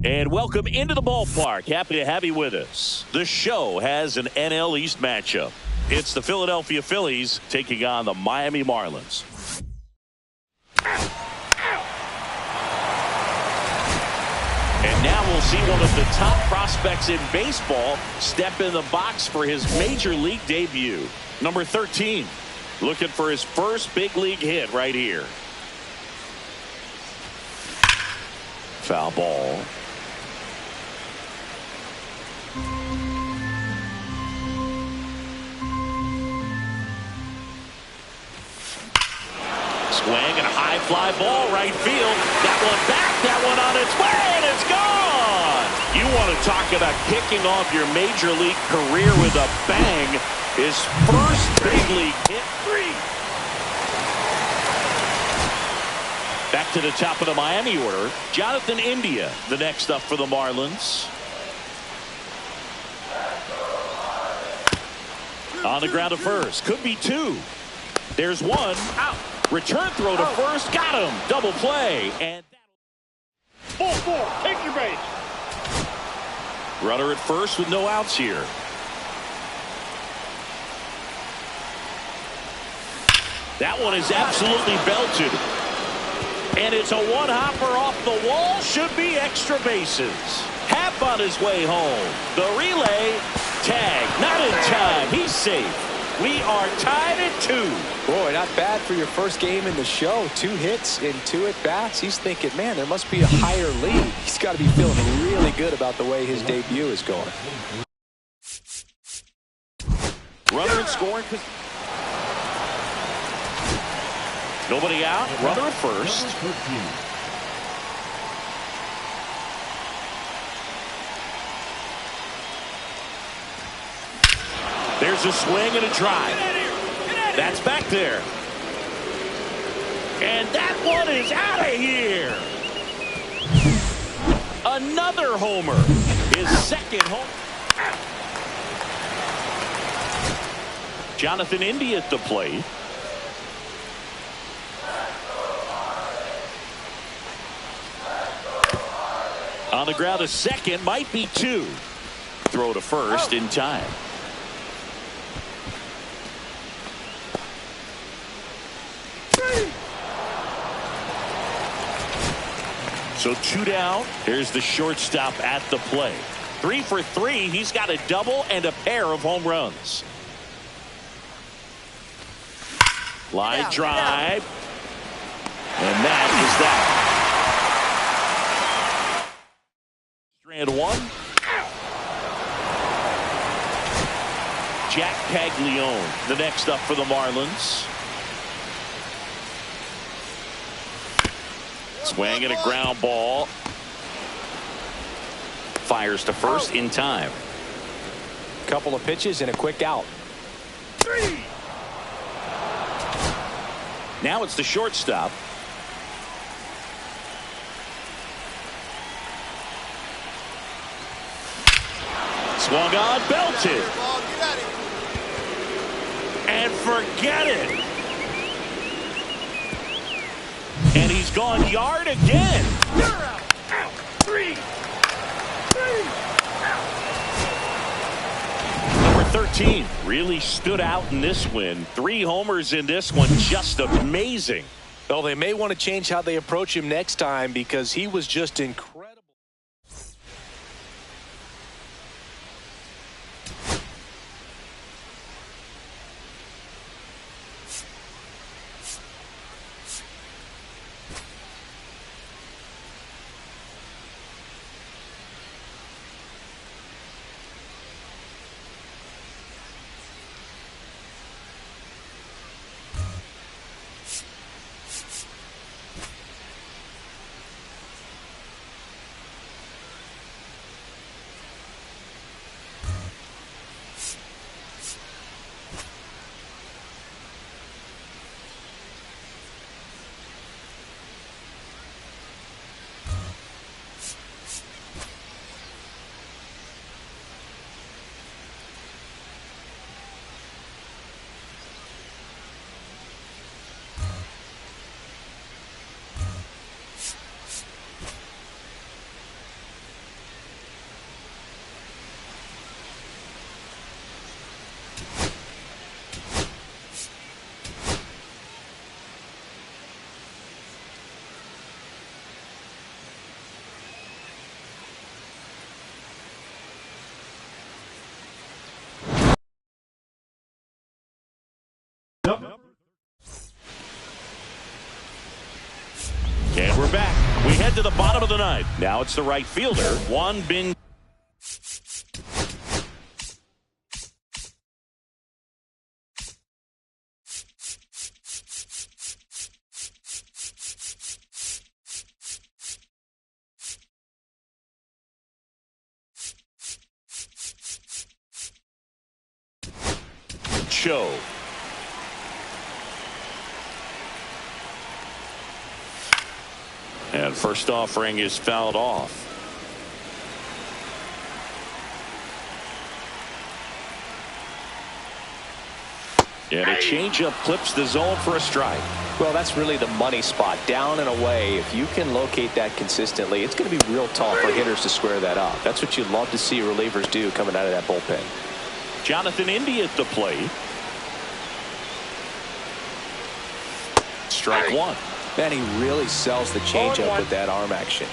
And welcome into the ballpark. Happy to have you with us. The show has an NL East matchup. It's the Philadelphia Phillies taking on the Miami Marlins. And now we'll see one of the top prospects in baseball step in the box for his major league debut. Number 13, looking for his first big league hit right here. Foul ball. Swing and a high fly ball right field. That one back, that one on its way, and it's gone. You want to talk about kicking off your major league career with a bang. His first big league hit. Back to the top of the Miami order. Jonathan India, the next up for the Marlins. On the ground to first. Could be two. There's one. Out. Return throw to first. Got him. Double play. And ball. Take your base. Runner at first with no outs here. That one is absolutely belted. And it's a one-hopper off the wall. Should be extra bases. Happ on his way home. The relay. Tag. Not in time. He's safe. We are tied at 2. Boy, not bad for your first game in the show. 2 hits in 2 at-bats. He's thinking, man, there must be a higher lead. He's got to be feeling really good about the way his debut is going. Runner in scoring. Nobody out. Runner at first. There's a swing and a drive. That's back there. And that one is out of here. Another homer. His second home. Jonathan India at the plate. On the ground to second. Might be 2. Throw to first in time. So 2 down. Here's the shortstop at the plate. 3 for 3. He's got a double and a pair of home runs. Line drive. And that is that. Strand 1. Jack Caglione, the next up for the Marlins. Swing and a ground ball. Fires to first in time. Couple of pitches and a quick out. 3. Now it's the shortstop. Swung on, belted. And forget it. And he's gone yard again. You're out. 3. Number 13 really stood out in this win. 3 homers in this one. Just amazing. Well, they may want to change how they approach him next time because he was just incredible. into the bottom of the ninth. Now it's the right fielder, Juan Bin. Show. And first offering is fouled off. And a changeup clips the zone for a strike. Well, that's really the money spot, down and away. If you can locate that consistently, it's going to be real tough for hitters to square that up. That's what you love to see relievers do coming out of that bullpen. Jonathan India at the plate. Strike one. Man, he really sells the changeup with that arm action.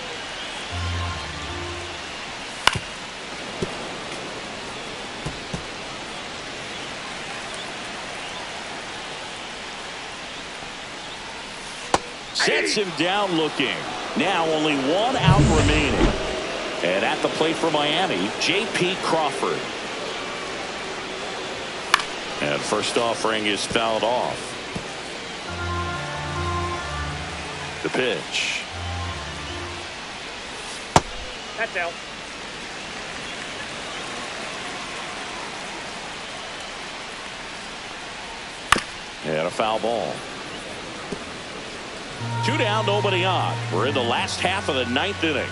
Sets him down looking. Now only one out remaining. And at the plate for Miami, J.P. Crawford. And first offering is fouled off. The pitch. That's out. And a foul ball. 2 down, nobody on. We're in the last half of the ninth inning.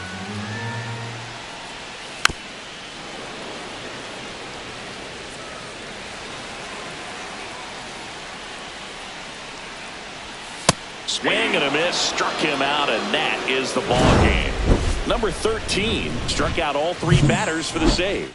Swing and a miss, struck him out, and that is the ball game. Number 13 struck out all 3 batters for the save.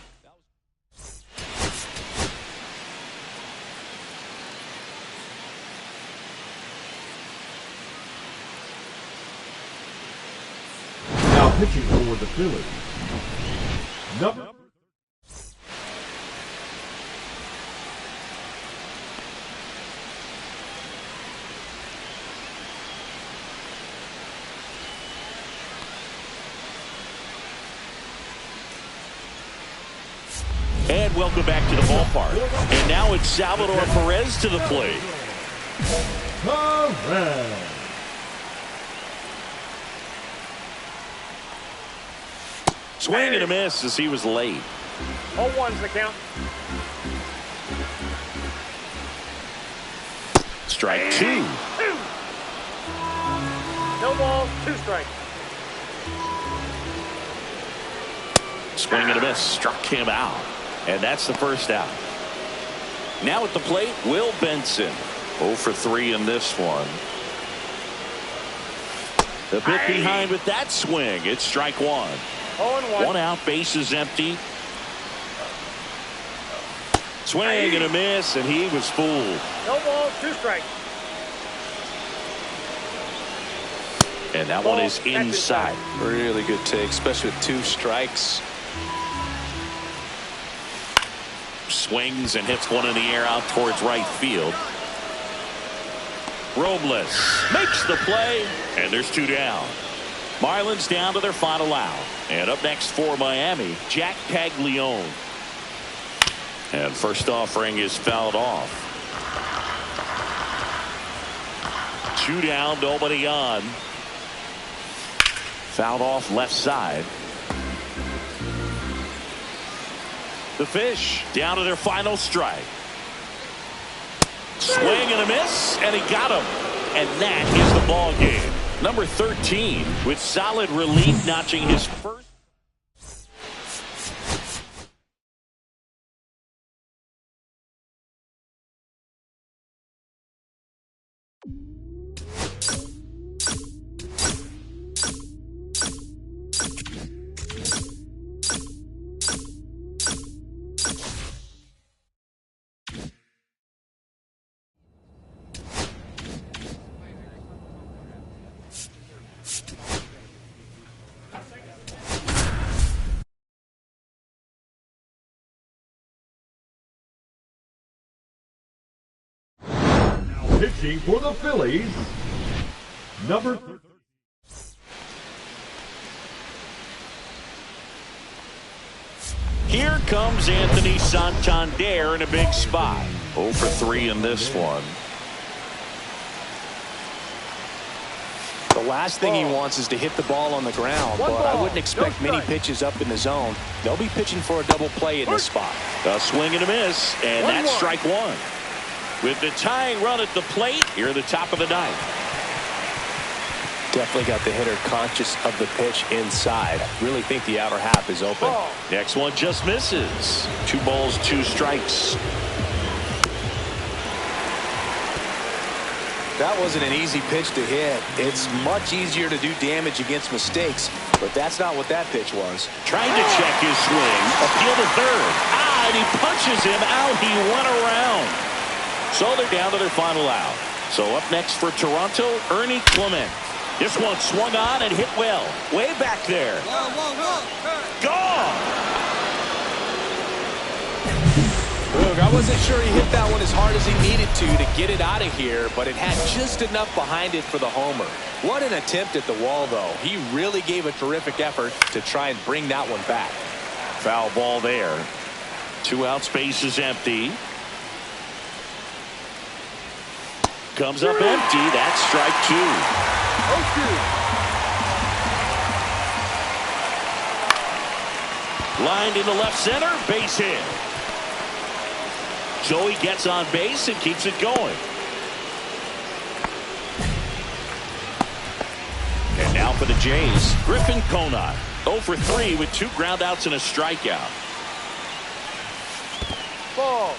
Now pitching for the Phillies. Number And welcome back to the ballpark. And now it's Salvador Perez to the plate. Perez. Swing and a miss as he was late. 0-1's the count. Strike 2. No balls, 2 strikes. Swing and a miss, struck him out. And that's the first out. Now at the plate, Will Benson. 0 for 3 in this one. A bit behind with that swing. It's strike 1. 0-1. 1 out, base is empty. Swing and a miss, and he was fooled. No balls, 2 strikes. And that one is inside. Really good take, especially with 2 strikes. Swings and hits one in the air out towards right field. Robles makes the play, and there's 2 down. Marlins down to their final out. And up next for Miami, Jack Paglione. And first offering is fouled off. 2 down, nobody on. Fouled off left side. The Fish down to their final strike. Swing and a miss, and he got him. And that is the ball game. Number 13 with solid relief, notching his first. Pitching for the Phillies, number Here comes Anthony Santander in a big spot. 0 for 3 in this one. The last thing he wants is to hit the ball on the ground, but I wouldn't expect many pitches up in the zone. They'll be pitching for a double play in this spot. A swing and a miss, and that's strike one. With the tying run at the plate, here at the top of the ninth. Definitely got the hitter conscious of the pitch inside. Really think the outer half is open. Next one just misses. 2 balls, 2 strikes. That wasn't an easy pitch to hit. It's much easier to do damage against mistakes, but that's not what that pitch was. Trying to check his swing. Appeal to third. And he punches him out. He went around. So they're down to their final out. So up next for Toronto, Ernie Clement. This one swung on and hit well. Way back there. Gone. Look, I wasn't sure he hit that one as hard as he needed to get it out of here, but it had just enough behind it for the homer. What an attempt at the wall, though. He really gave a terrific effort to try and bring that one back. Foul ball there. 2 outs, base is empty. Comes up empty. That's strike 2. Lined into left center. Base hit. So he gets on base and keeps it going. And now for the Jays, Griffin Conant. 0 for 3 with 2 groundouts and a strikeout. Ball.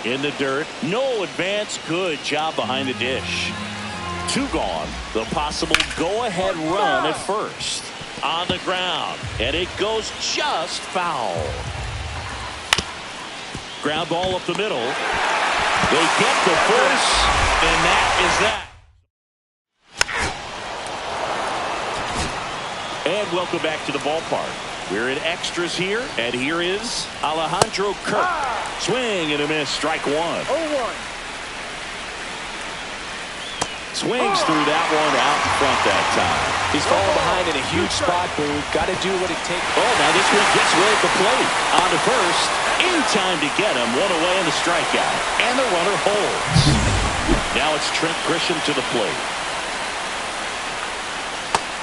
In the dirt. No advance. Good job behind the dish. 2 gone. The possible go-ahead run at first. On the ground. And it goes just foul. Ground ball up the middle. They get the first, and that is that. And welcome back to the ballpark. We're in extras here, and here is Alejandro Kirk. Swing and a miss, strike 1. 0-1. Swings through that one out in front that time. He's falling behind in a huge spot, Boone. Got to do what it takes. Oh, now this one gets way at the plate. On to first. In time to get him. 1 away in the strikeout. And the runner holds. Now it's Trent Grisham to the plate.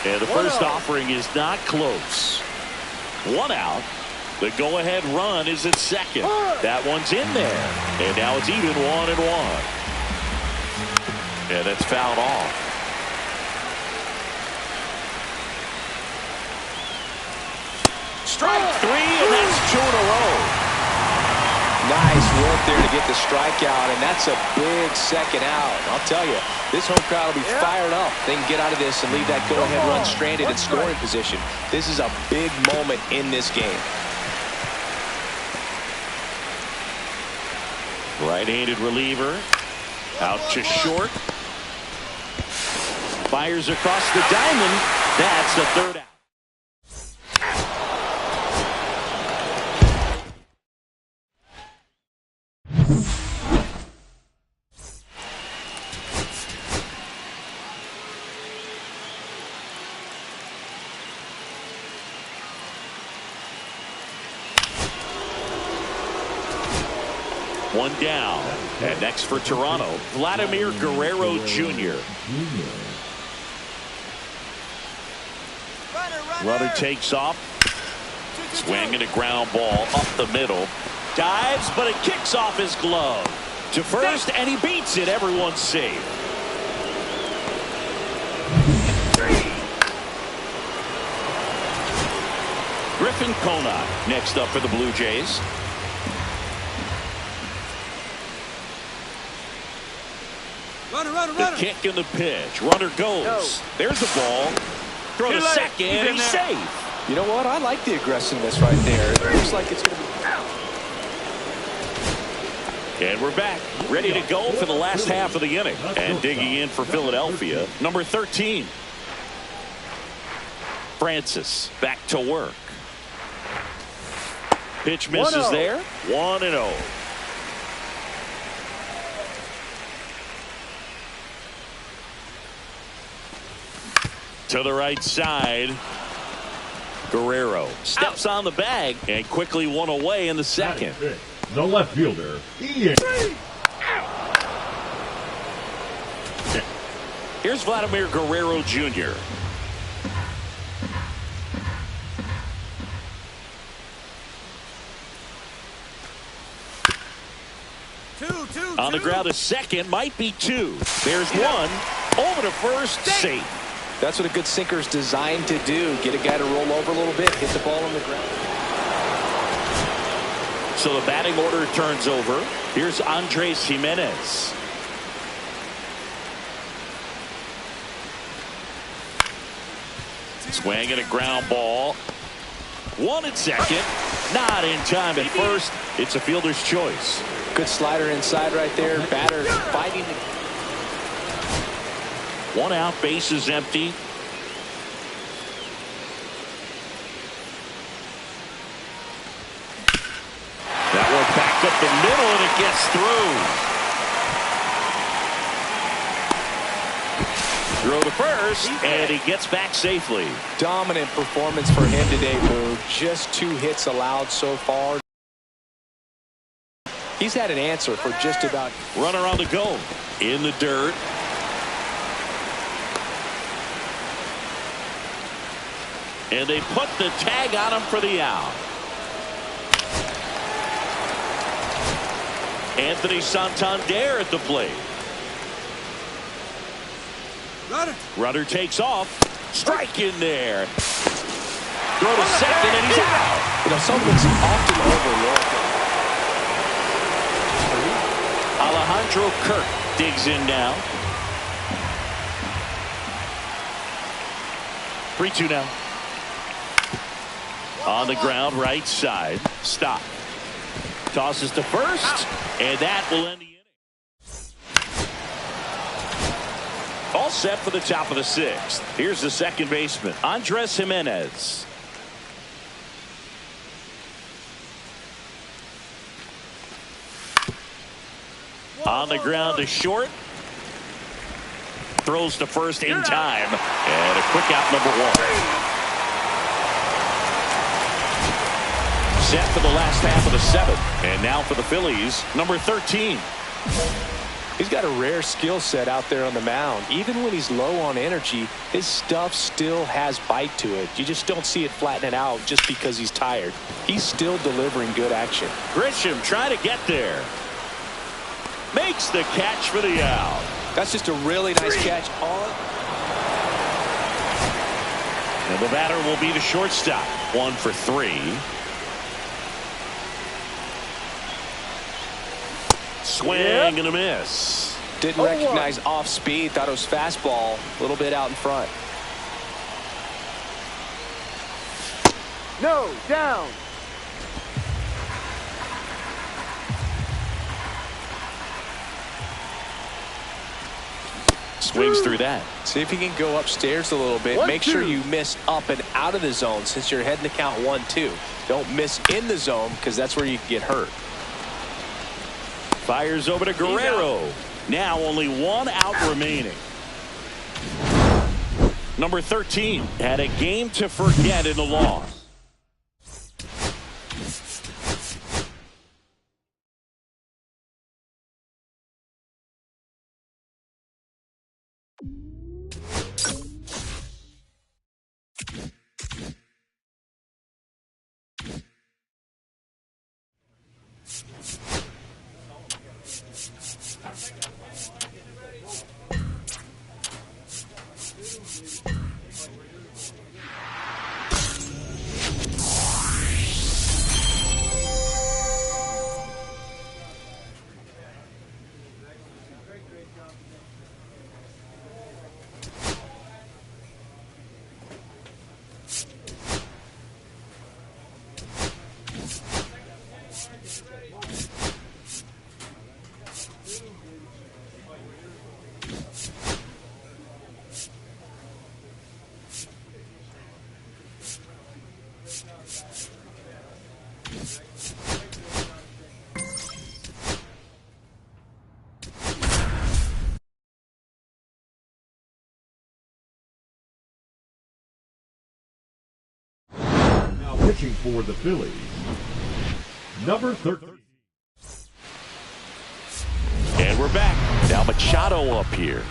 And the first offering is not close. 1 out. The go-ahead run is at second. That one's in there. And now it's even 1-1. And that's fouled off. Strike 3, and that's 2 in a row. Nice work there to get the strikeout, and that's a big second out. I'll tell you, this home crowd will be fired up. They can get out of this and leave that go-ahead run stranded in scoring position. This is a big moment in this game. Right-handed reliever. Out to short. Fires across the diamond. That's the 3rd out. One down. And next for Toronto, Vladimir Guerrero Jr. Runner takes off. Swinging a ground ball up the middle. Dives, but it kicks off his glove. To first, and he beats it. Everyone's safe. Griffin Conant next up for the Blue Jays. The kick and the pitch. Runner goes. There's the ball. Throw to second, and he's safe. You know what? I like the aggressiveness right there. It looks like it's going to be. And we're back, ready to go for the last half of the inning. And digging in for Philadelphia, number 13. Francis back to work. Pitch misses there. 1-0. To the right side. Guerrero steps on the bag and quickly one away in the second. The left fielder, Ian. Here's Vladimir Guerrero Jr. On the ground, a second, might be two. There's one. Over to first, safe. That's what a good sinker is designed to do. Get a guy to roll over a little bit, hit the ball on the ground. So the batting order turns over. Here's Andres Jimenez. Swing and a ground ball. One at second. Not in time at first. It's a fielder's choice. Good slider inside right there. Batter fighting. One out, base is empty. That one back up the middle, and it gets through. Throw to first, and he gets back safely. Dominant performance for him today, Boo. Just 2 hits allowed so far. He's had an answer for just about. Runner on the go. In the dirt. And they put the tag on him for the out. Anthony Santander at the plate. Runner takes off. Strike in there. Throw to second, and he's out. You know, something's often overlooked. Alejandro Kirk digs in now. 3-2 now. On the ground, right side. Stop. Tosses to first, and that will end the inning. All set for the top of the 6th. Here's the second baseman, Andres Jimenez. On the ground to short. Throws to first in time. And a quick out, number 1. Set for the last half of the 7th. And now for the Phillies, number 13. He's got a rare skill set out there on the mound. Even when he's low on energy, his stuff still has bite to it. You just don't see it flattening out just because he's tired. He's still delivering good action. Grisham trying to get there. Makes the catch for the out. That's just a really nice catch. And the batter will be the shortstop. 1 for 3. Swing and a miss. Didn't recognize off speed. Thought it was fastball. A little bit out in front. No, down. Swings through that. See if you can go upstairs a little bit. Make sure you miss up and out of the zone since you're heading to count 1-2. Don't miss in the zone because that's where you can get hurt. Fires over to Guerrero. Now only 1 out remaining. Number 13 had a game to forget in the loss. Pitching for the Phillies, number 13. And we're back. Now Machado up here.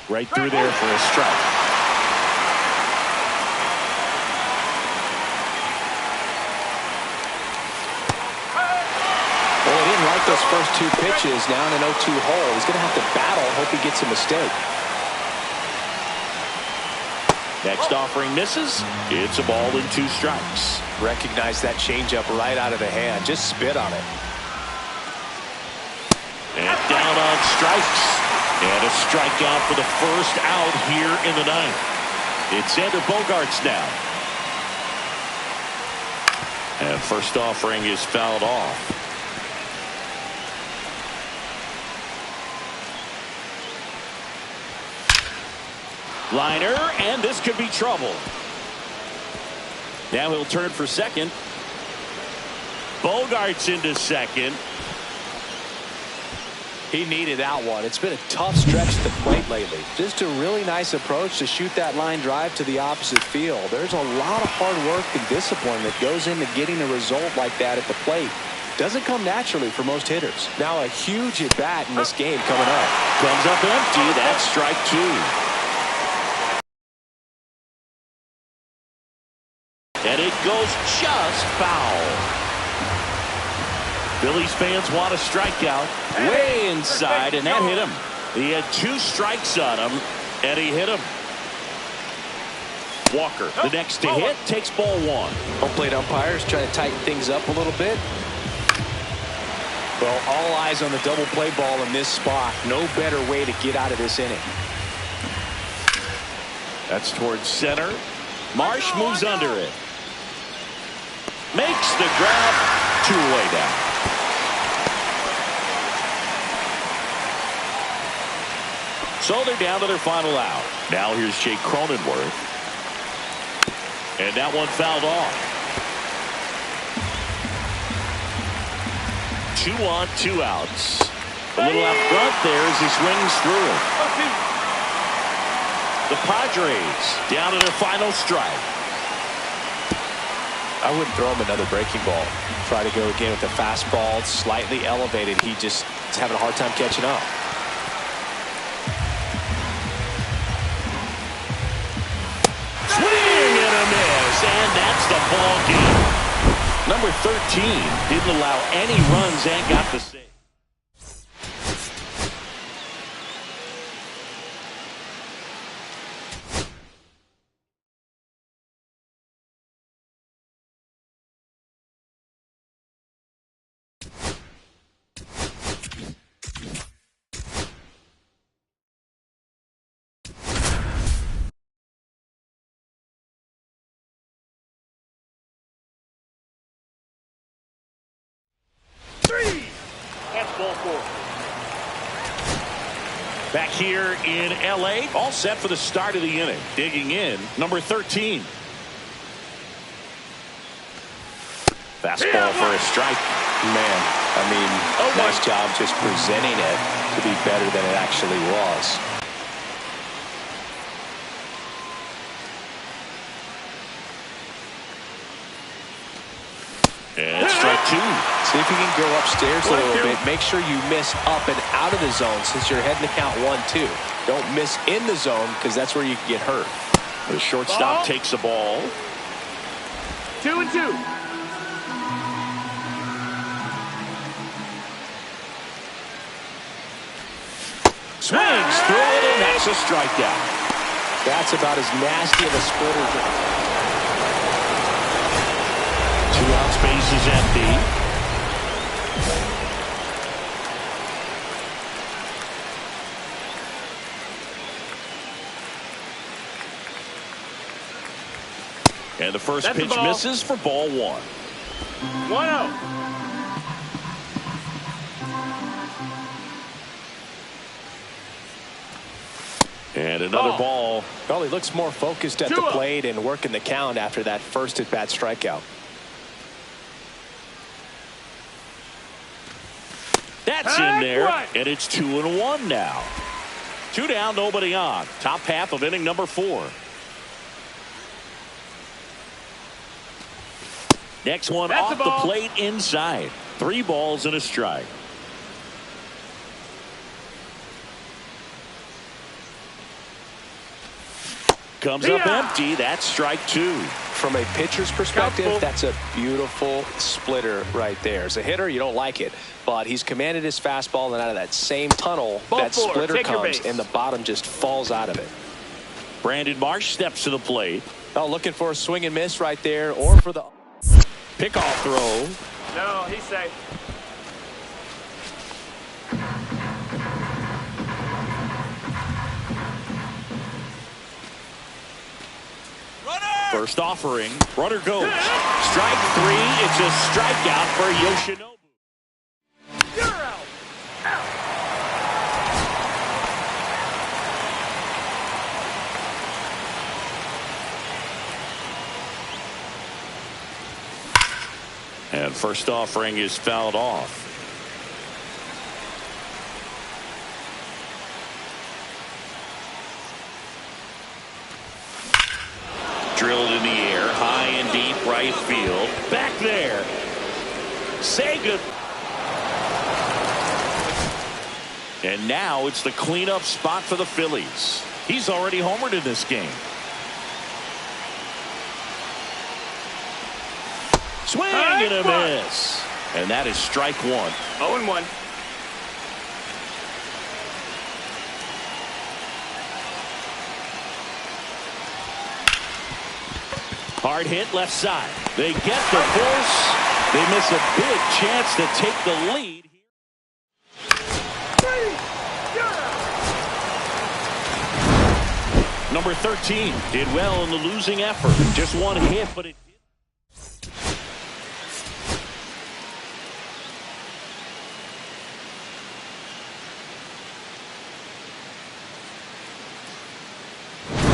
Right through there for a strike. Well, he didn't like those first two pitches. Now in an 0-2 hole. He's going to have to battle. Hope he gets a mistake. Next offering misses. It's a ball and 2 strikes. Recognize that changeup right out of the hand. Just spit on it. And down on strikes. And a strikeout for the first out here in the ninth. It's Xander Bogaerts now. And first offering is fouled off. Liner, and this could be trouble. Now he'll turn for second. Bogaerts into second. He needed that one. It's been a tough stretch at the plate lately. Just a really nice approach to shoot that line drive to the opposite field. There's a lot of hard work and discipline that goes into getting a result like that at the plate. Doesn't come naturally for most hitters. Now a huge at bat in this game coming up. Comes up empty. That's strike 2. And it goes just foul. Phillies fans want a strikeout way inside, and that hit him. He had 2 strikes on him, and he hit him. Walker, the next to hit, takes ball 1. Home plate umpires trying to tighten things up a little bit. Well, all eyes on the double play ball in this spot. No better way to get out of this inning. That's towards center. Marsh moves under it. Makes the grab. 2 away down. So they're down to their final out. Now here's Jake Cronenworth. And that one fouled off. 2 on, 2 outs. A little out front there as he swings through it. The Padres down to their final strike. I wouldn't throw him another breaking ball. Try to go again with the fastball slightly elevated. He just is having a hard time catching up. Swing and a miss, and that's the ball game. Number 13 didn't allow any runs and got the save. That's ball 4. Back here in L.A., all set for the start of the inning. Digging in, number 13. Fastball for a strike. Man, I mean, nice job just presenting it to be better than it actually was. And strike 2. See if you can go upstairs a little bit. Make sure you miss up and out of the zone since you're heading to count 1-2. Don't miss in the zone because that's where you can get hurt. The shortstop takes the ball. 2-2. Swings through it, and that's a strikeout. That's about as nasty of a splitter. 2 outs, base is empty. And the first pitch misses for ball 1. 1-0. And another ball. Well, he looks more focused at the plate and working the count after that first at-bat strikeout. That's in there, and it's 2-1 now. Two down, nobody on. Top half of inning number 4. Next one That's off the plate inside. 3 balls and a strike. Comes up empty. That's strike 2. From a pitcher's perspective, that's a beautiful splitter right there. As a hitter, you don't like it, but he's commanded his fastball, and out of that same tunnel, that splitter comes, and the bottom just falls out of it. Brandon Marsh steps to the plate. Oh, looking for a swing and miss right there, or for the pickoff throw. No, he's safe. First offering. Runner goes. Strike 3. It's a strikeout for Yoshinobu. You're out. And first offering is fouled off. Drilled in the air, high and deep right field. Back there. Say good. And now it's the cleanup spot for the Phillies. He's already homered in this game. Swing and a miss. And that is strike 1. 0-1. Hard hit left side. They get the force. They miss a big chance to take the lead. Number 13 did well in the losing effort. Just one hit, but it did.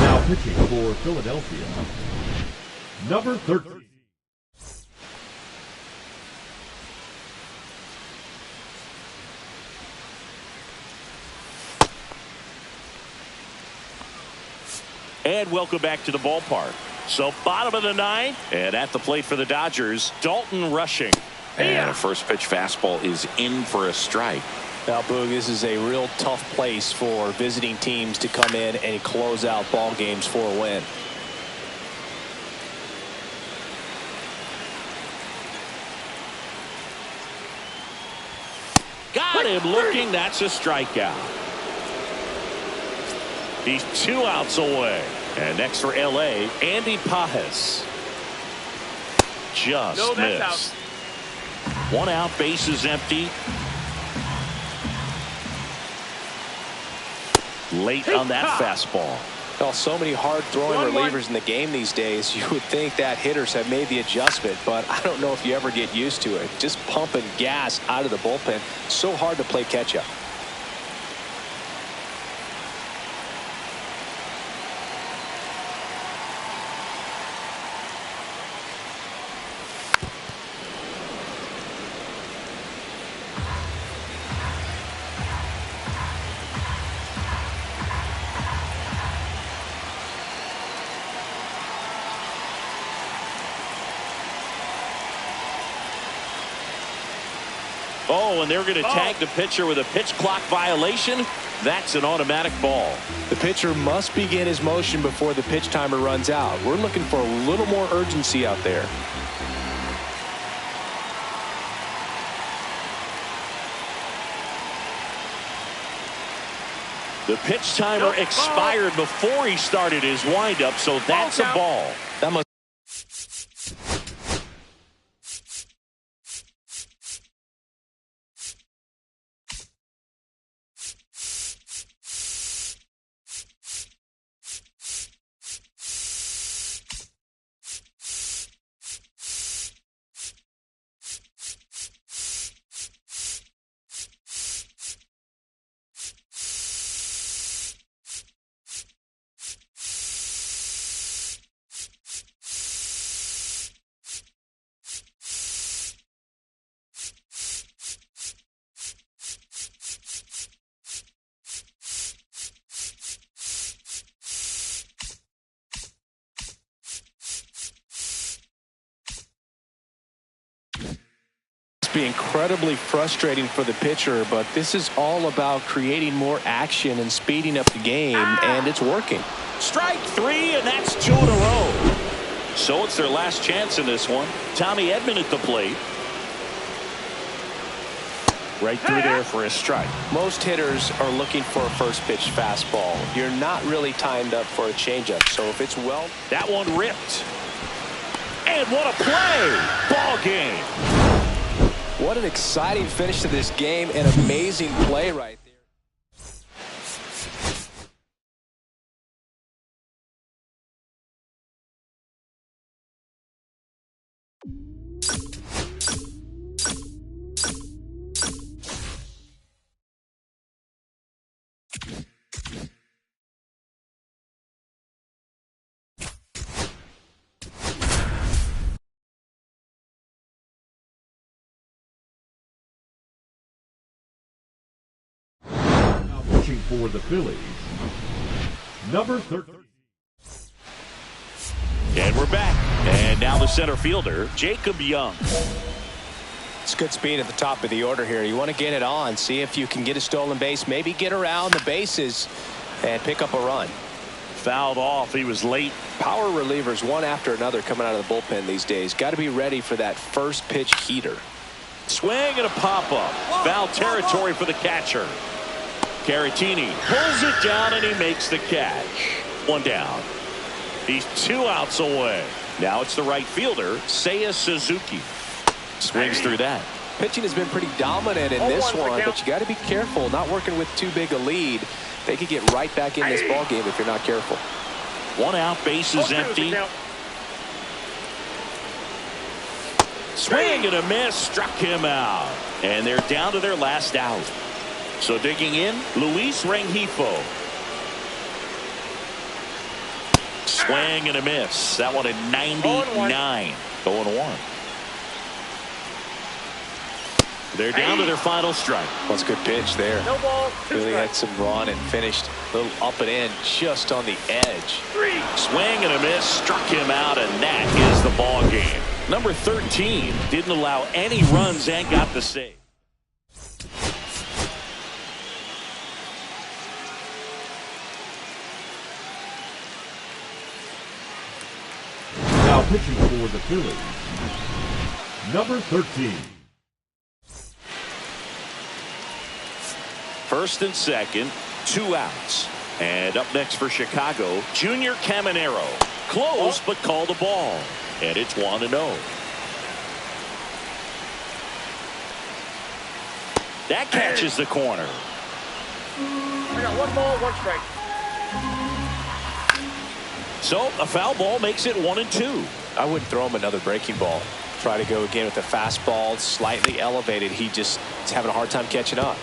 Now pitching for Philadelphia, number 13. And welcome back to the ballpark. So bottom of the 9th, and at the plate for the Dodgers, Dalton Rushing. And a first pitch fastball is in for a strike. Now, Boog, this is a real tough place for visiting teams to come in and close out ball games for a win. Got him looking. That's a strikeout. He's 2 outs away. And next for L.A., Andy Pajes. Just missed. 1 out, bases empty. Late on that fastball. Well, so many hard-throwing relievers in the game these days, you would think that hitters have made the adjustment, but I don't know if you ever get used to it. Just pumping gas out of the bullpen. So hard to play catch-up. Oh, and they're going to tag the pitcher with a pitch clock violation. That's an automatic ball. The pitcher must begin his motion before the pitch timer runs out. We're looking for a little more urgency out there. The pitch timer expired before he started his windup, so that's a ball. That must be incredibly frustrating for the pitcher, but this is all about creating more action and speeding up the game, and it's working. Strike three, and that's 2 in a row. So it's their last chance in this one. Tommy Edman at the plate. Right through there for a strike. Most hitters are looking for a first pitch fastball. You're not really timed up for a changeup, so if it's well. That one ripped. And what a play! Ball game. What an exciting finish to this game. An amazing play right there. Pitching for the Phillies, number 13. And we're back. And now the center fielder, Jacob Young. It's good speed at the top of the order here. You want to get it on, see if you can get a stolen base, maybe get around the bases and pick up a run. Fouled off. He was late. Power relievers one after another coming out of the bullpen these days. Got to be ready for that first pitch heater. Swing and a pop-up. Foul territory for the catcher. Caratini pulls it down and he makes the catch. One down. He's 2 outs away. Now it's the right fielder, Seiya Suzuki. Swings through that. Pitching has been pretty dominant in this one, but you got to be careful. Not working with too big a lead. They could get right back in this ball game if you're not careful. 1 out, base is empty. Swing and a miss, struck him out. And they're down to their last out. So digging in, Luis Rengifo. Swing and a miss. That one at 99. 0-1. They're down to their final strike. That's a good pitch there. No ball. Really had some run and finished a little up and in just on the edge. Swing and a miss, struck him out, and that is the ball game. Number 13 didn't allow any runs and got the save. Now pitching for the Phillies, number 13. First and second, 2 outs. And up next for Chicago, Junior Caminero. Close, but called a ball. And it's 1-0. That catches the corner. I got 1 ball, 1 strike. So a foul ball makes it 1-2. I wouldn't throw him another breaking ball. Try to go again with the fastball, slightly elevated. He just is having a hard time catching up.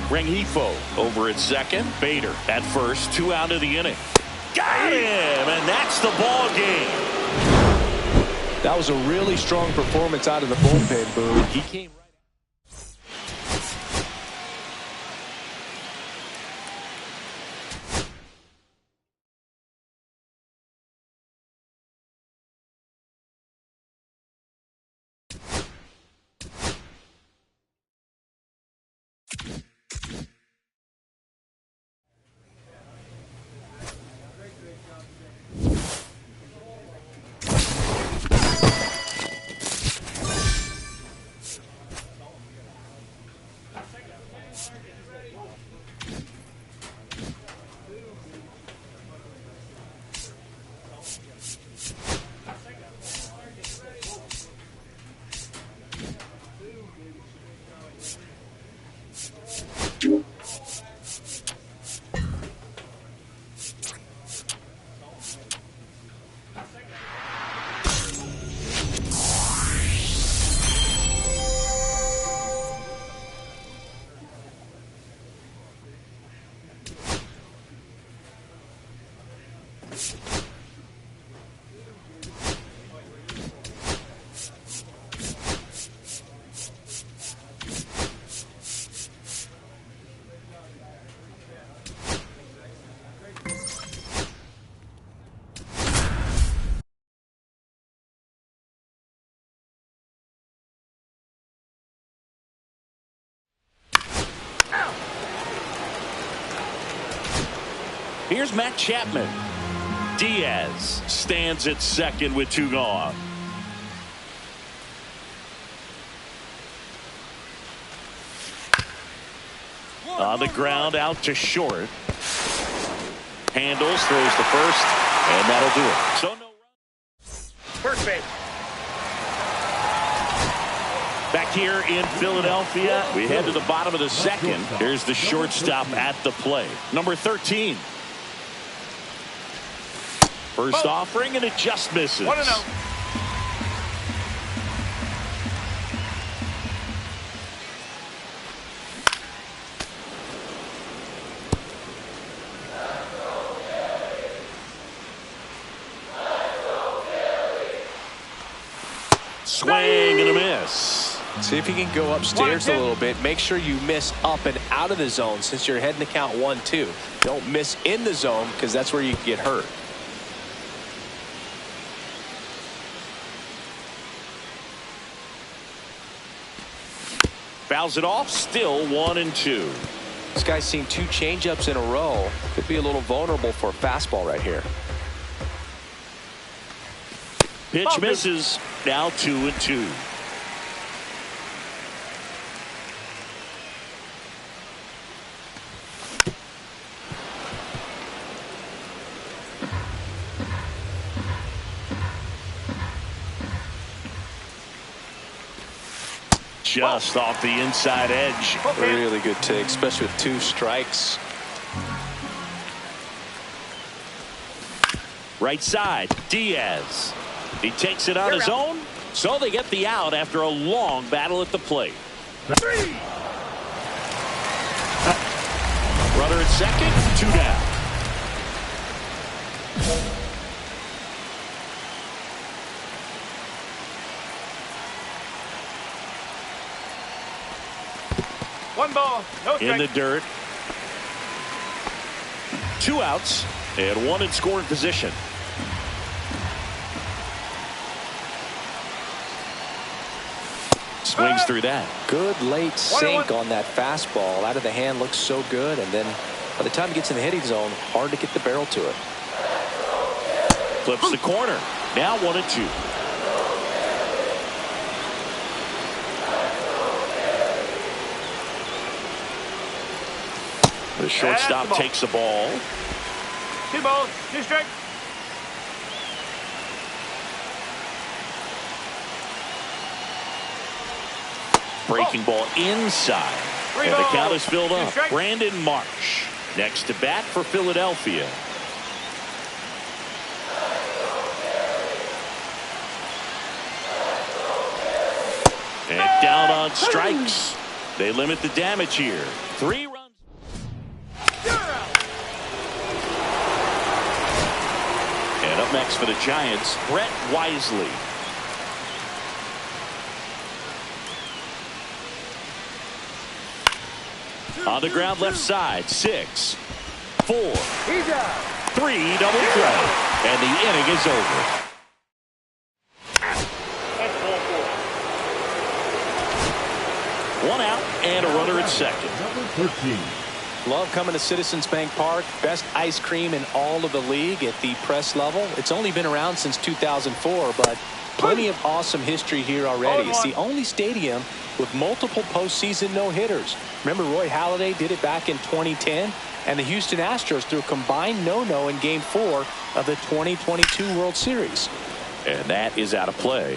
Rengifo over at second. Bader at first. 2 out of the inning. Got him, and that's the ball game. That was a really strong performance out of the bullpen, Boo. He came right. Here's Matt Chapman. Diaz stands at second with 2 gone. On the ground, out to short. Handles, throws the first, and that'll do it. So no run. First base. Back here in Philadelphia, we head to the bottom of the second. Here's the shortstop at the plate, number 13. First offering, and it just misses. 1-0. Swing and a miss. See if you can go upstairs a little bit. Make sure you miss up and out of the zone since you're heading to count 1-2. Don't miss in the zone because that's where you can get hurt. Fouls it off, still 1-2. This guy's seen 2 changeups in a row. Could be a little vulnerable for a fastball right here. Pitch misses. Now 2-2. Just off the inside edge. Really good take, especially with 2 strikes. Right side, Diaz. He takes it on his own, so they get the out after a long battle at the plate. Runner at second, 2 down. One ball, no strike. In the dirt. 2 outs and 1 in scoring position. Swings through that. Good late sink on that fastball. Out of the hand, looks so good, and then by the time it gets in the hitting zone, hard to get the barrel to it. Flips the corner. Now 1-2. The shortstop takes the ball. 2 balls, 2 strikes. Breaking ball inside. And the count is filled up. Brandon Marsh next to bat for Philadelphia. And down on strikes. They limit the damage here. 3 runs. And up next for the Giants, Brett Wisely. On the ground left side, 6, 4, 3 double play. And the inning is over. One out and a runner at second. Number 13. Love coming to Citizens Bank Park. Best ice cream in all of the league at the press level. It's only been around since 2004, but plenty of awesome history here already. It's the only stadium with multiple postseason no-hitters. Remember Roy Halladay did it back in 2010, and the Houston Astros threw a combined no-no in Game 4 of the 2022 World Series. And that is out of play.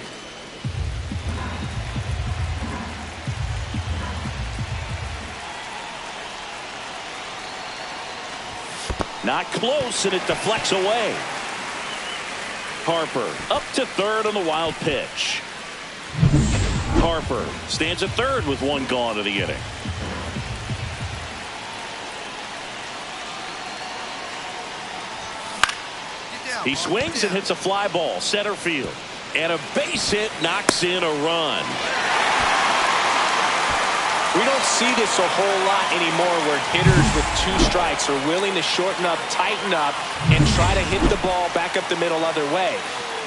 Not close, and it deflects away. Harper up to third on the wild pitch. Harper stands at third with 1 gone in the inning. He swings and hits a fly ball center field, and a base hit knocks in a run. We don't see this a whole lot anymore where hitters with 2 strikes are willing to shorten up, tighten up, and try to hit the ball back up the middle other way.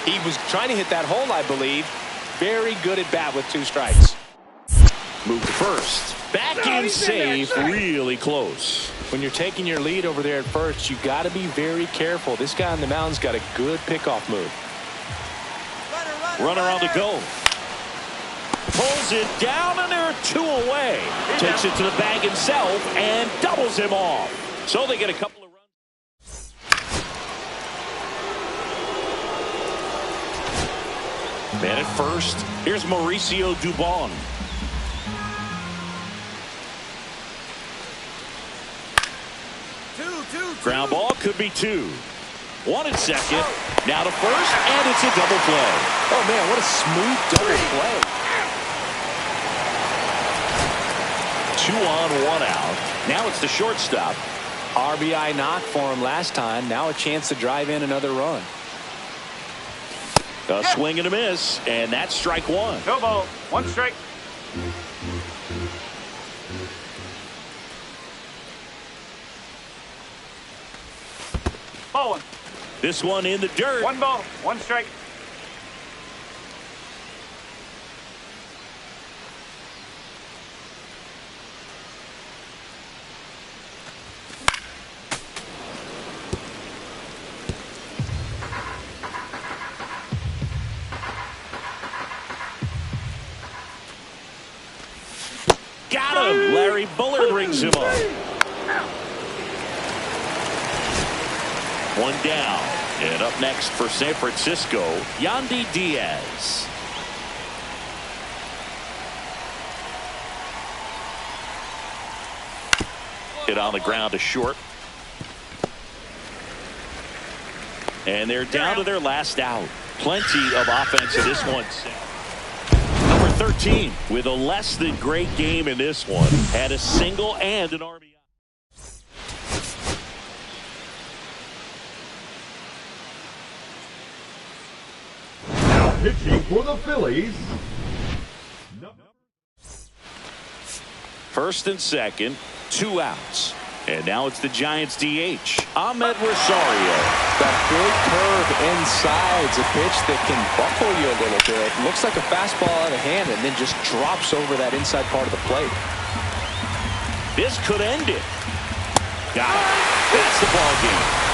He was trying to hit that hole, I believe. Very good at bat with 2 strikes. Move to first. Back in safe, really close. When you're taking your lead over there at first, you got to be very careful. This guy on the mound's got a good pickoff move. Runner on the go. Pulls it down, and there are 2 away. Takes it to the bag himself and doubles him off. So they get a couple of runs. Man at first. Here's Mauricio Dubon. Ground ball could be 2. 1 at second. Now to first, and it's a double play. Oh, man, what a smooth double play. 2 on, 1 out. Now it's the shortstop. RBI knock for him last time. Now a chance to drive in another run. A swing and a miss, and that's strike 1. No ball. 1 strike. Ball 1. This one in the dirt. 1 ball. 1 strike. Got him. Larry Bullard rings him up. 1 down. And up next for San Francisco, Yandy Diaz. Hit on the ground to short. And they're down to their last out. Plenty of offense in this one. Number 13 with a less than great game in this one. Had a single and an RBI. Pitching for the Phillies. First and second, 2 outs. And now it's the Giants DH, Ahmed Rosario. That big curve inside is a pitch that can buckle you a little bit. Looks like a fastball out of hand and then just drops over that inside part of the plate. This could end it. Got it. That's the ball game.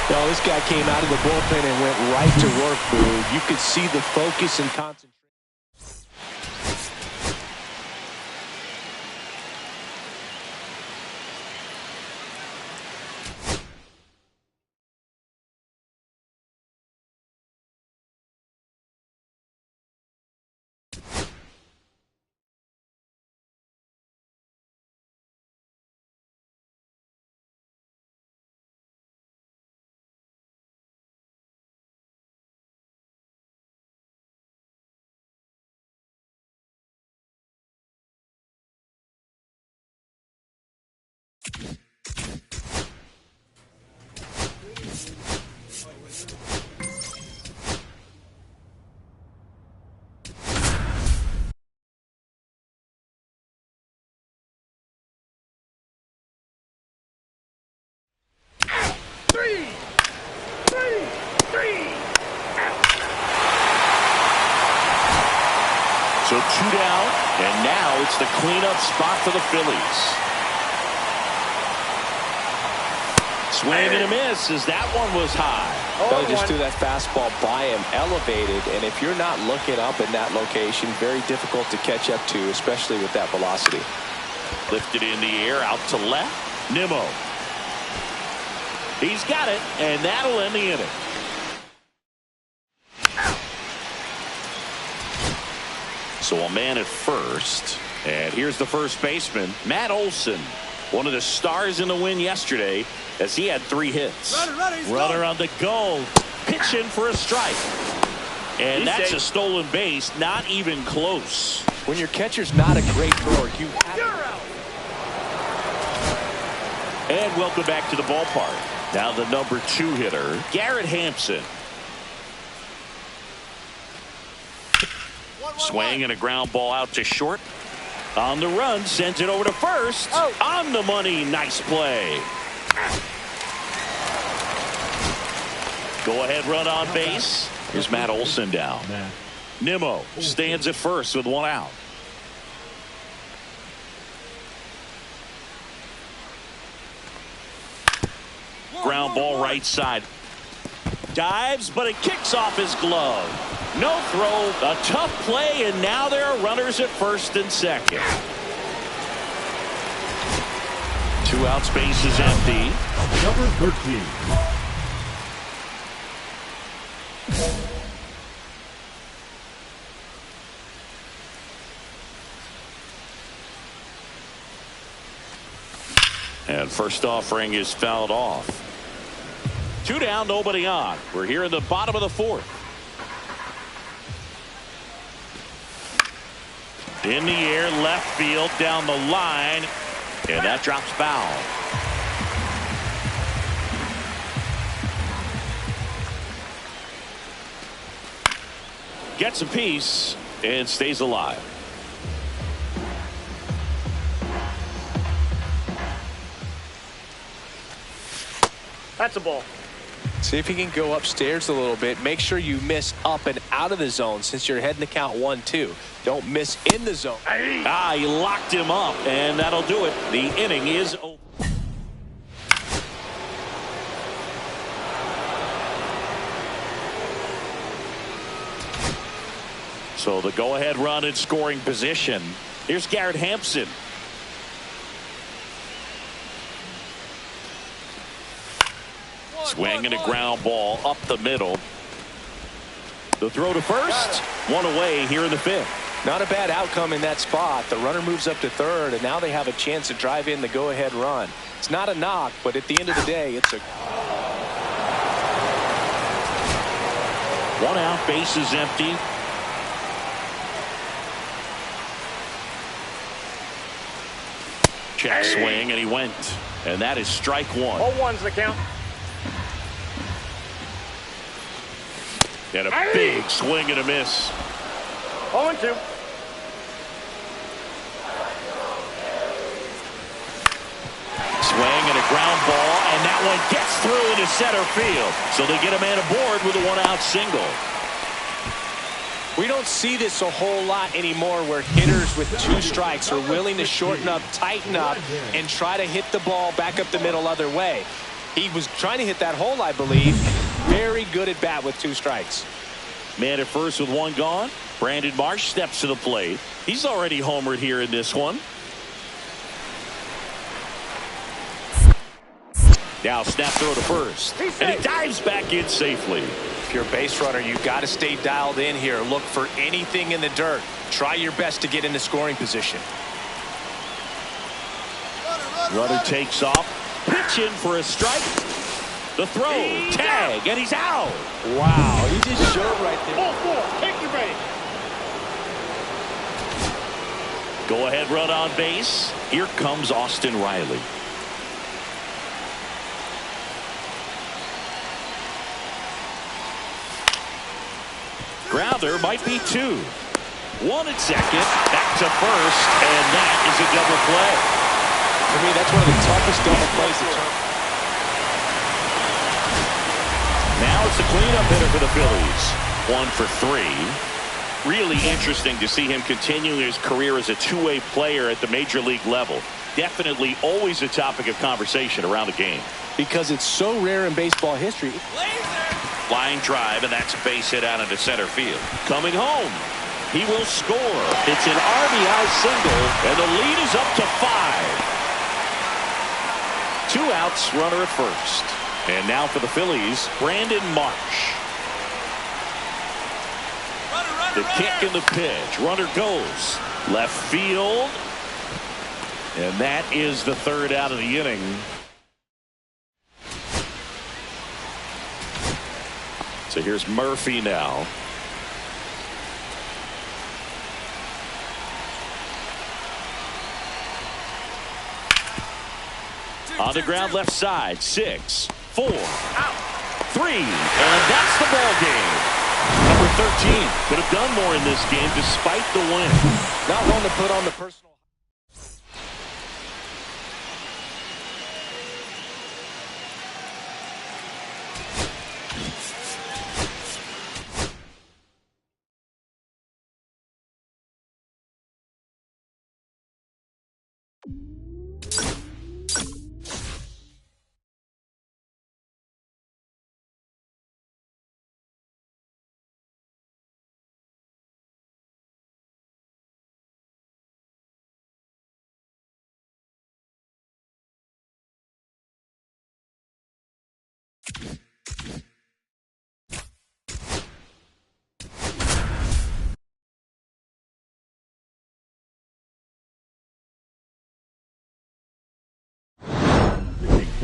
No, this guy came out of the bullpen and went right to work, Boo. You could see the focus and concentration. So 2 down, and now it's the cleanup spot for the Phillies. Swing and a miss as that one was high. They just threw that fastball by him, elevated, and if you're not looking up in that location, very difficult to catch up to, especially with that velocity. Lifted in the air, out to left. Nimmo. He's got it, and that'll end the inning. So a man at first, and here's the first baseman, Matt Olson, one of the stars in the win yesterday, as he had 3 hits. Runner on the go, pitching for a strike, and that's a stolen base, not even close. When your catcher's not a great thrower, you have. And welcome back to the ballpark. Now the number 2 hitter, Garrett Hampson. Swing and a ground ball out to short. On the run, sends it over to first. On the money, nice play. Go ahead run on base. Here's Matt Olson down. Nimmo stands at first with 1 out. ground ball right side. Dives, but it kicks off his glove. No throw, a tough play, and now there are runners at first and second. 2 outs, base is empty. Number 13. And first offering is fouled off. 2 down, nobody on. We're here in the bottom of the 4th. In the air, left field, down the line, and that drops foul. Gets a piece and stays alive. That's a ball. See if he can go upstairs a little bit. Make sure you miss up and out of the zone since you're heading to count 1-2. Don't miss in the zone. He locked him up, and that'll do it. The inning is over. So the go-ahead run in scoring position. Here's Garrett Hampson. Swing and a ground ball up the middle. The throw to first. 1 away here in the 5th. Not a bad outcome in that spot. The runner moves up to third, and now they have a chance to drive in the go-ahead run. It's not a knock, but at the end of the day, it's a... 1 out, base is empty. Check swing, and he went. And that is strike 1. 0-1's the count. And a big swing and a miss. 0-2. Swing and a ground ball, and that one gets through into center field. So they get a man aboard with a 1-out single. We don't see this a whole lot anymore where hitters with 2 strikes are willing to shorten up, tighten up, and try to hit the ball back up the middle other way. He was trying to hit that hole, I believe. Very good at bat with 2 strikes. Man at first with 1 gone. Brandon Marsh steps to the plate. He's already homered here in this one. Now snap throw to first. And he dives back in safely. If you're a base runner, you've got to stay dialed in here. Look for anything in the dirt. Try your best to get into scoring position. Runner takes off. Pitch in for a strike. The throw. Tag. And he's out. Wow. He just showed right there. 0-4. Take your base. Go ahead run on base. Here comes Austin Riley. Grounder might be 2. 1 at second. Back to first. And that is a double play. For me, that's one of the toughest double plays to turn. Now it's the cleanup hitter for the Phillies. 1 for 3. Really interesting to see him continuing his career as a two-way player at the major league level. Definitely always a topic of conversation around the game. Because it's so rare in baseball history. Line drive, and that's a base hit out into center field. Coming home. He will score. It's an RBI single, and the lead is up to 5. 2 outs, runner at first. And now for the Phillies, Brandon Marsh. The kick and the pitch. Runner goes left field. And that is the 3rd out of the inning. So here's Murphy now. On the ground left side. 6, 4, 3. And that's the ball game. Number 13 could have done more in this game despite the win. Not one to put on the personal.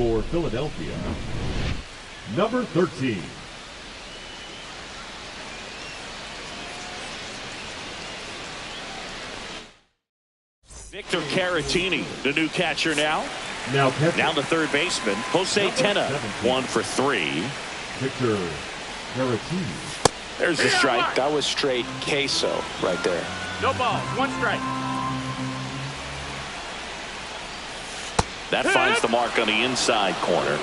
for Philadelphia, number 13. Victor Caratini, the new catcher now. Now the third baseman, Jose Tena, 1 for 3. Victor Caratini. There's the strike. That was straight queso right there. No balls, 1 strike. That finds the mark on the inside corner.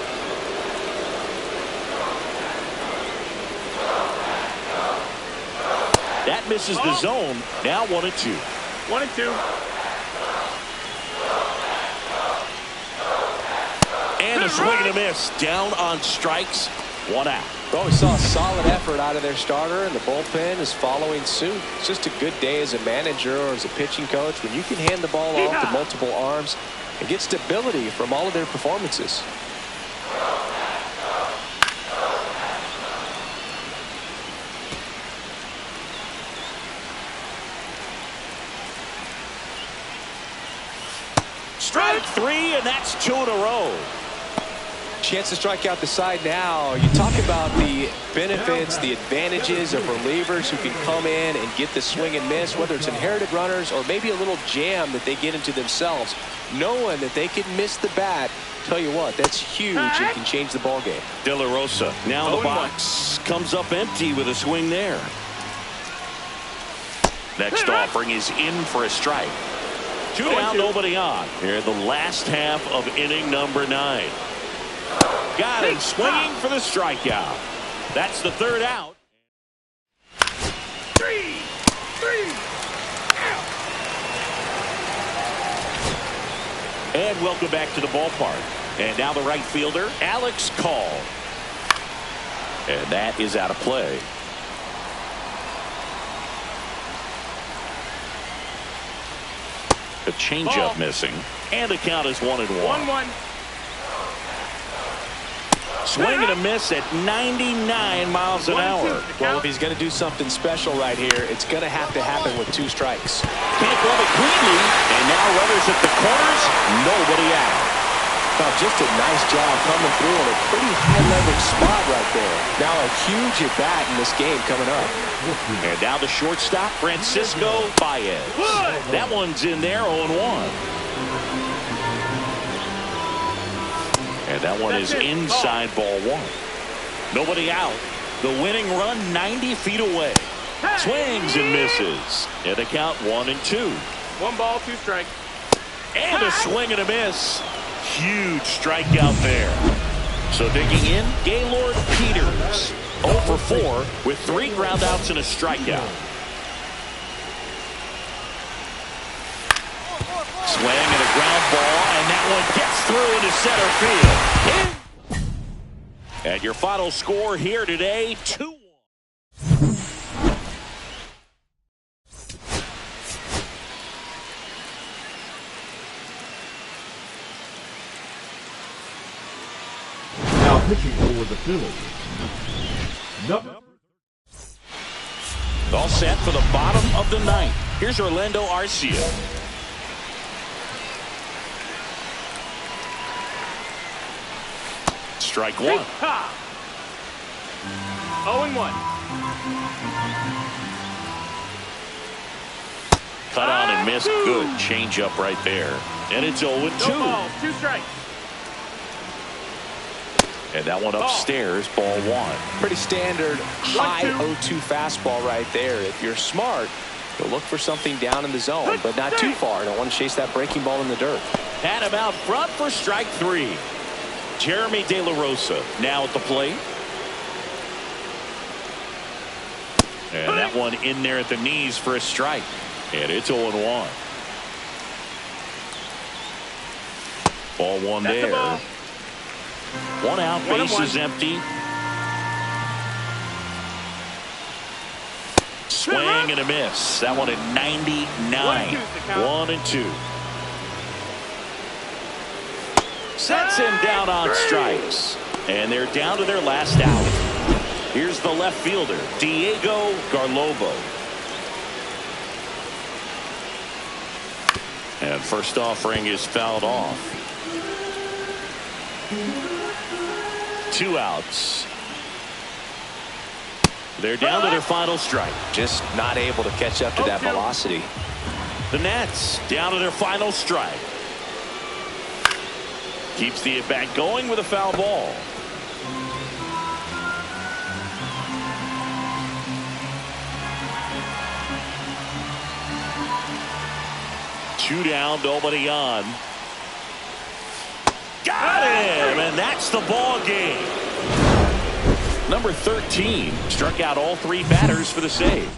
That misses the zone. Now 1-2. 1-2. And a swing and a miss. Down on strikes. 1 out. Well, we saw a solid effort out of their starter, and the bullpen is following suit. It's just a good day as a manager or as a pitching coach when you can hand the ball off to multiple arms and get stability from all of their performances. Strike 3, and that's 2 in a row. Chance to strike out the side now. You talk about the benefits, the advantages of relievers who can come in and get the swing and miss, whether it's inherited runners or maybe a little jam that they get into themselves. Knowing that they can miss the bat, tell you what, that's huge and can change the ball game. De La Rosa now in the box, comes up empty with a swing there. Next offering is in for a strike. 2 down, nobody on. Here in the last half of inning number 9. Got him swinging for the strikeout. That's the 3rd out. 3. And welcome back to the ballpark. And now the right fielder, Alex Call. And that is out of play. The changeup missing. And the count is 1-1. 1-1. Swing and a miss at 99 miles an hour. Well, if he's going to do something special right here, it's going to have to happen with 2 strikes. Can't glove it cleanly. And now runners at the corners. Nobody out. Well, just a nice job coming through in a pretty high leverage spot right there. Now a huge at bat in this game coming up. And now the shortstop, Francisco Baez. That one's in there, 0-1. And that one is inside ball 1. Nobody out. The winning run 90 feet away. Swings and misses. And the count 1-2. 1 ball, 2 strikes. And a swing and a miss. Huge strikeout there. So digging in, Gaylord Peters. 0 for 4 with 3 groundouts and a strikeout. Swing and a ground ball, and that one gets through into center field. And your final score here today, 2-1. Now pitching for the Phillies, All set for the bottom of the 9th. Here's Orlando Arcia. Strike 1. 0-1. Cut on and missed. Good changeup right there. And it's 0-2. No balls, 2 strikes. And that one upstairs, ball 1. Pretty standard high 0-2 fastball right there. If you're smart, you'll look for something down in the zone, but not too far. Don't want to chase that breaking ball in the dirt. Had him out front for strike 3. Jeremy De La Rosa now at the plate. And that one in there at the knees for a strike. And it's 0-1. Ball 1 That's there. the ball. 1 out, base is empty. Swing and a miss. That one at 99. 1-2. Sets him down on strikes. And they're down to their last out. Here's the left fielder, Diego Garlobo. And first offering is fouled off. 2 outs. They're down to their final strike. Just not able to catch up to that velocity. The Nats down to their final strike. Keeps the at-bat going with a foul ball. Two down, nobody on. Got him, and that's the ball game. Number 13 struck out all 3 batters for the save.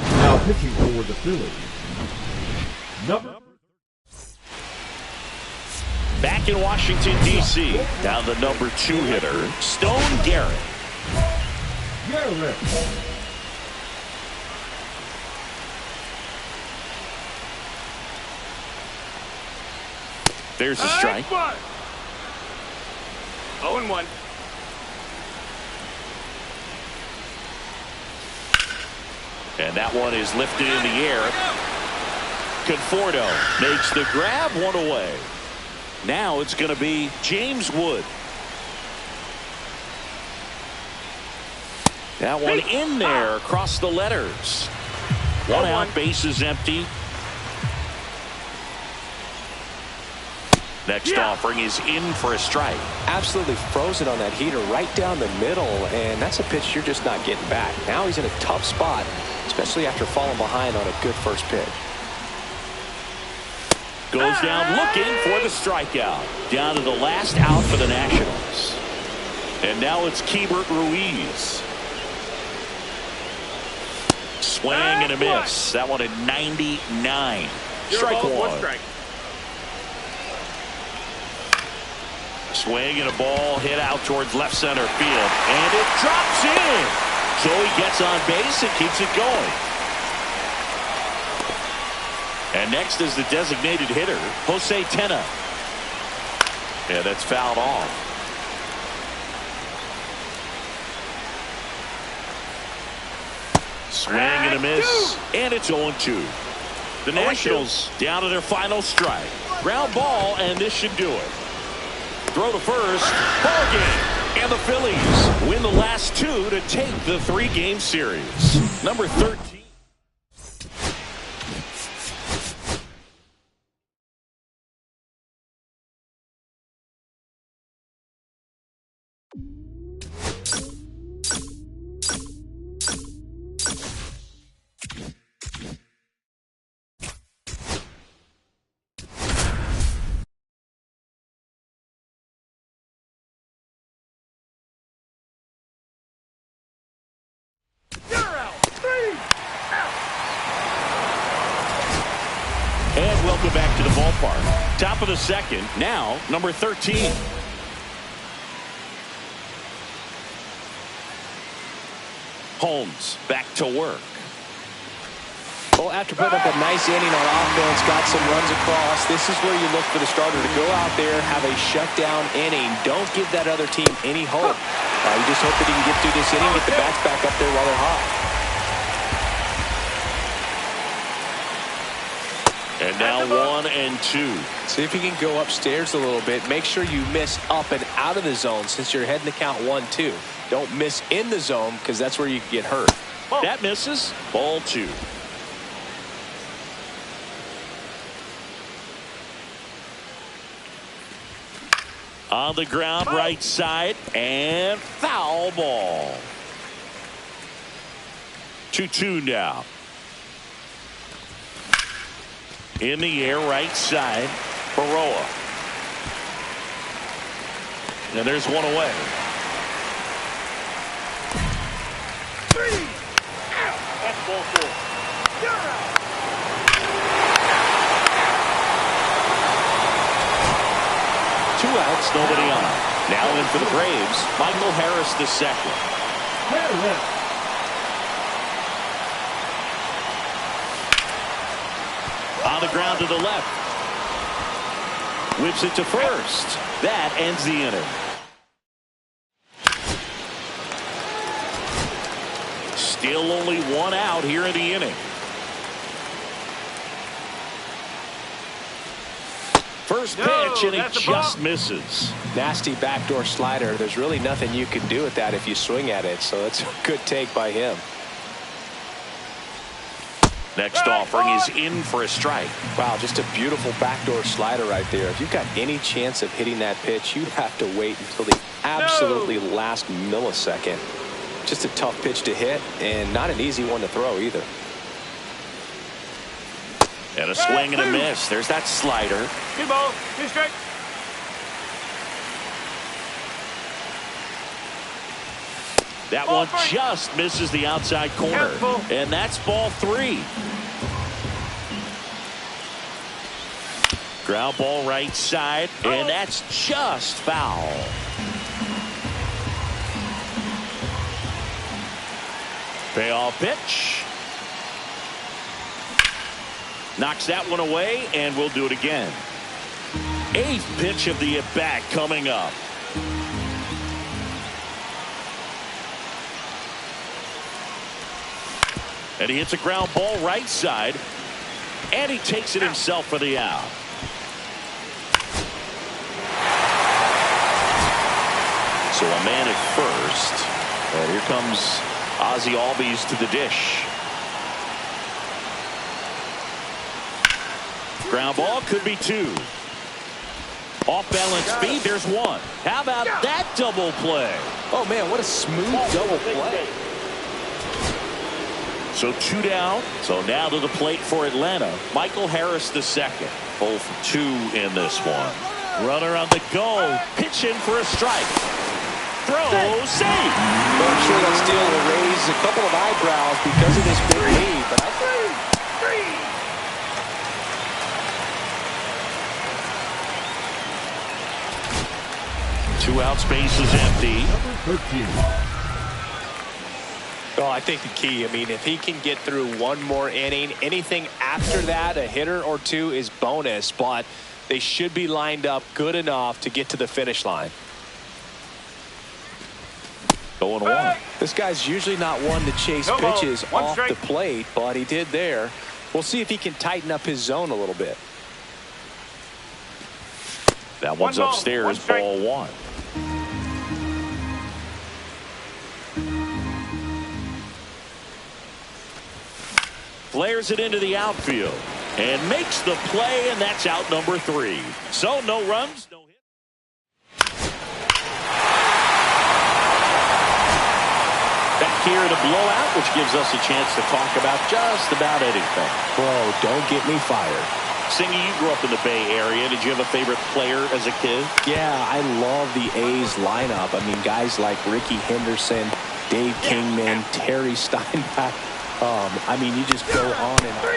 Now pitching for the Phillies. Back in Washington, D.C. Now the number 2 hitter, Stone Garrett. There's a strike. 0-1. And that one is lifted in the air. Conforto makes the grab, 1 away. Now it's going to be James Wood. That one in there across the letters. 1 out, base is empty. Next offering is in for a strike. Absolutely frozen on that heater right down the middle, and that's a pitch you're just not getting back. Now he's in a tough spot, especially after falling behind on a good first pitch. Goes down looking for the strikeout. Down to the last out for the Nationals. And now it's Keibert Ruiz. Swing and a miss. That one at 99. Strike 1. Strike. Swing and a ball hit out towards left center field. And it drops in. So he gets on base and keeps it going. And next is the designated hitter, Jose Tena. Yeah, that's fouled off. Swing and a miss. And it's 0-2. The Nationals down to their final strike. Ground ball, and this should do it. Throw to first. Ball game. And the Phillies win the last 2 to take the 3-game series. Number 13. And welcome back to the ballpark. Top of the second. Now, number 13. Holmes back to work. Well, after putting up a nice inning on offense, got some runs across, this is where you look for the starter to go out there, have a shutdown inning. Don't give that other team any hope. You just hope that he can get through this inning, get the bats back up there while they're hot. And now 1-2. See if you can go upstairs a little bit. Make sure you miss up and out of the zone since you're heading to count 1-2. Don't miss in the zone because that's where you can get hurt. That misses. Ball 2. On the ground, right side, and foul ball. 2-2 now. In the air, right side, Baroa. And there's 1 away. That's ball 4. 2 outs, nobody on. Now in for the Braves, Michael Harris II. On the ground to the left. Whips it to first. That ends the inning. Still only one out here in the inning. First pitch, and he just misses. Nasty backdoor slider. There's really nothing you can do with that if you swing at it, so it's a good take by him. Next offering is in for a strike. Wow, just a beautiful backdoor slider right there. If you've got any chance of hitting that pitch, you'd have to wait until the absolutely last millisecond. Just a tough pitch to hit, and not an easy one to throw either. And a swing and a miss. There's that slider. Good ball. Good strike. That one just misses the outside corner. And that's ball 3. Ground ball right side, and that's just foul. Payoff pitch. Knocks that one away, and we'll do it again. 8th pitch of the at-bat coming up. And he hits a ground ball right side, and he takes it himself for the out. So a man at first, and here comes Ozzie Albies to the dish. Ground ball, could be 2. Off balance speed, there's 1. How about that double play? Oh man, what a smooth double play. So 2 down. So now to the plate for Atlanta, Michael Harris II. 0 for 2 in this one. Runner on the go. Pitch in for a strike. Throw, save. Well, I'm sure that steal will raise a couple of eyebrows because of this big lead, but I think 2 outs, base is empty. Number 13. Well, I think the key, I mean, if he can get through one more inning, anything after that, a hitter or 2 is bonus, but they should be lined up good enough to get to the finish line. 0-1. This guy's usually not one to chase pitches off the plate, but he did there. We'll see if he can tighten up his zone a little bit. That one's upstairs, ball 1. Flares it into the outfield and makes the play, and that's out number 3. So no runs, no hit. Back here at a blowout, which gives us a chance to talk about just about anything. Bro, don't get me fired. Singy, you grew up in the Bay Area. Did you have a favorite player as a kid? Yeah, I love the A's lineup. I mean, guys like Ricky Henderson, Dave Kingman, Terry Steinbach. I mean, you just go on and on.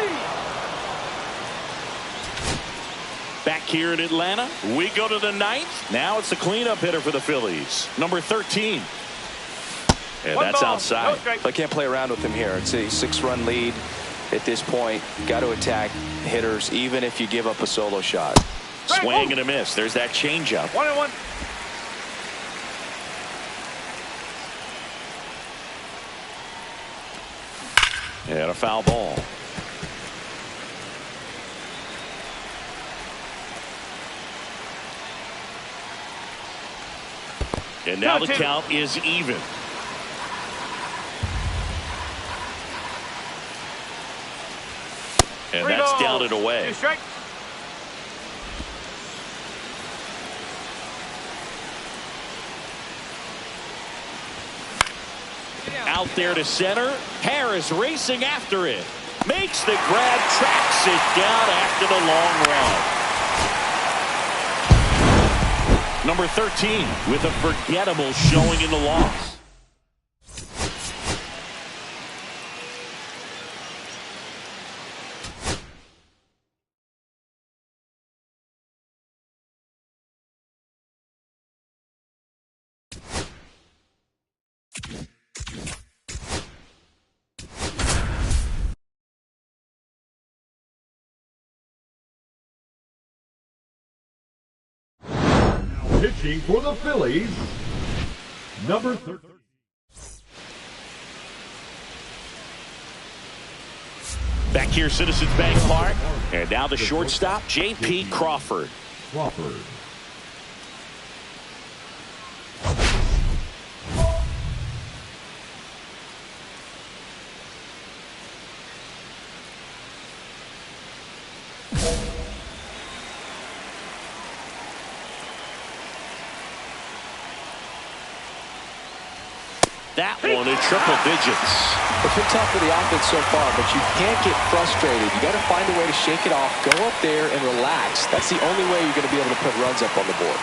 Back here in Atlanta, we go to the 9th. Now it's the cleanup hitter for the Phillies, number 13. And that's outside. I can't play around with him here. It's a 6-run lead at this point. Got to attack hitters, even if you give up a solo shot. Swing and a miss. There's that changeup. 1-1. And a foul ball. And now the count is even. And that's down and away. Out there to center. Harris racing after it. Makes the grab, tracks it down after the long run. Number 13 with a forgettable showing in the loss. Pitching for the Phillies, number 13. Back here, Citizens Bank Park. And now the shortstop, J.P. Crawford. That one in triple digits. It's been tough for the offense so far, but you can't get frustrated. You got to find a way to shake it off, go up there and relax. That's the only way you're going to be able to put runs up on the board.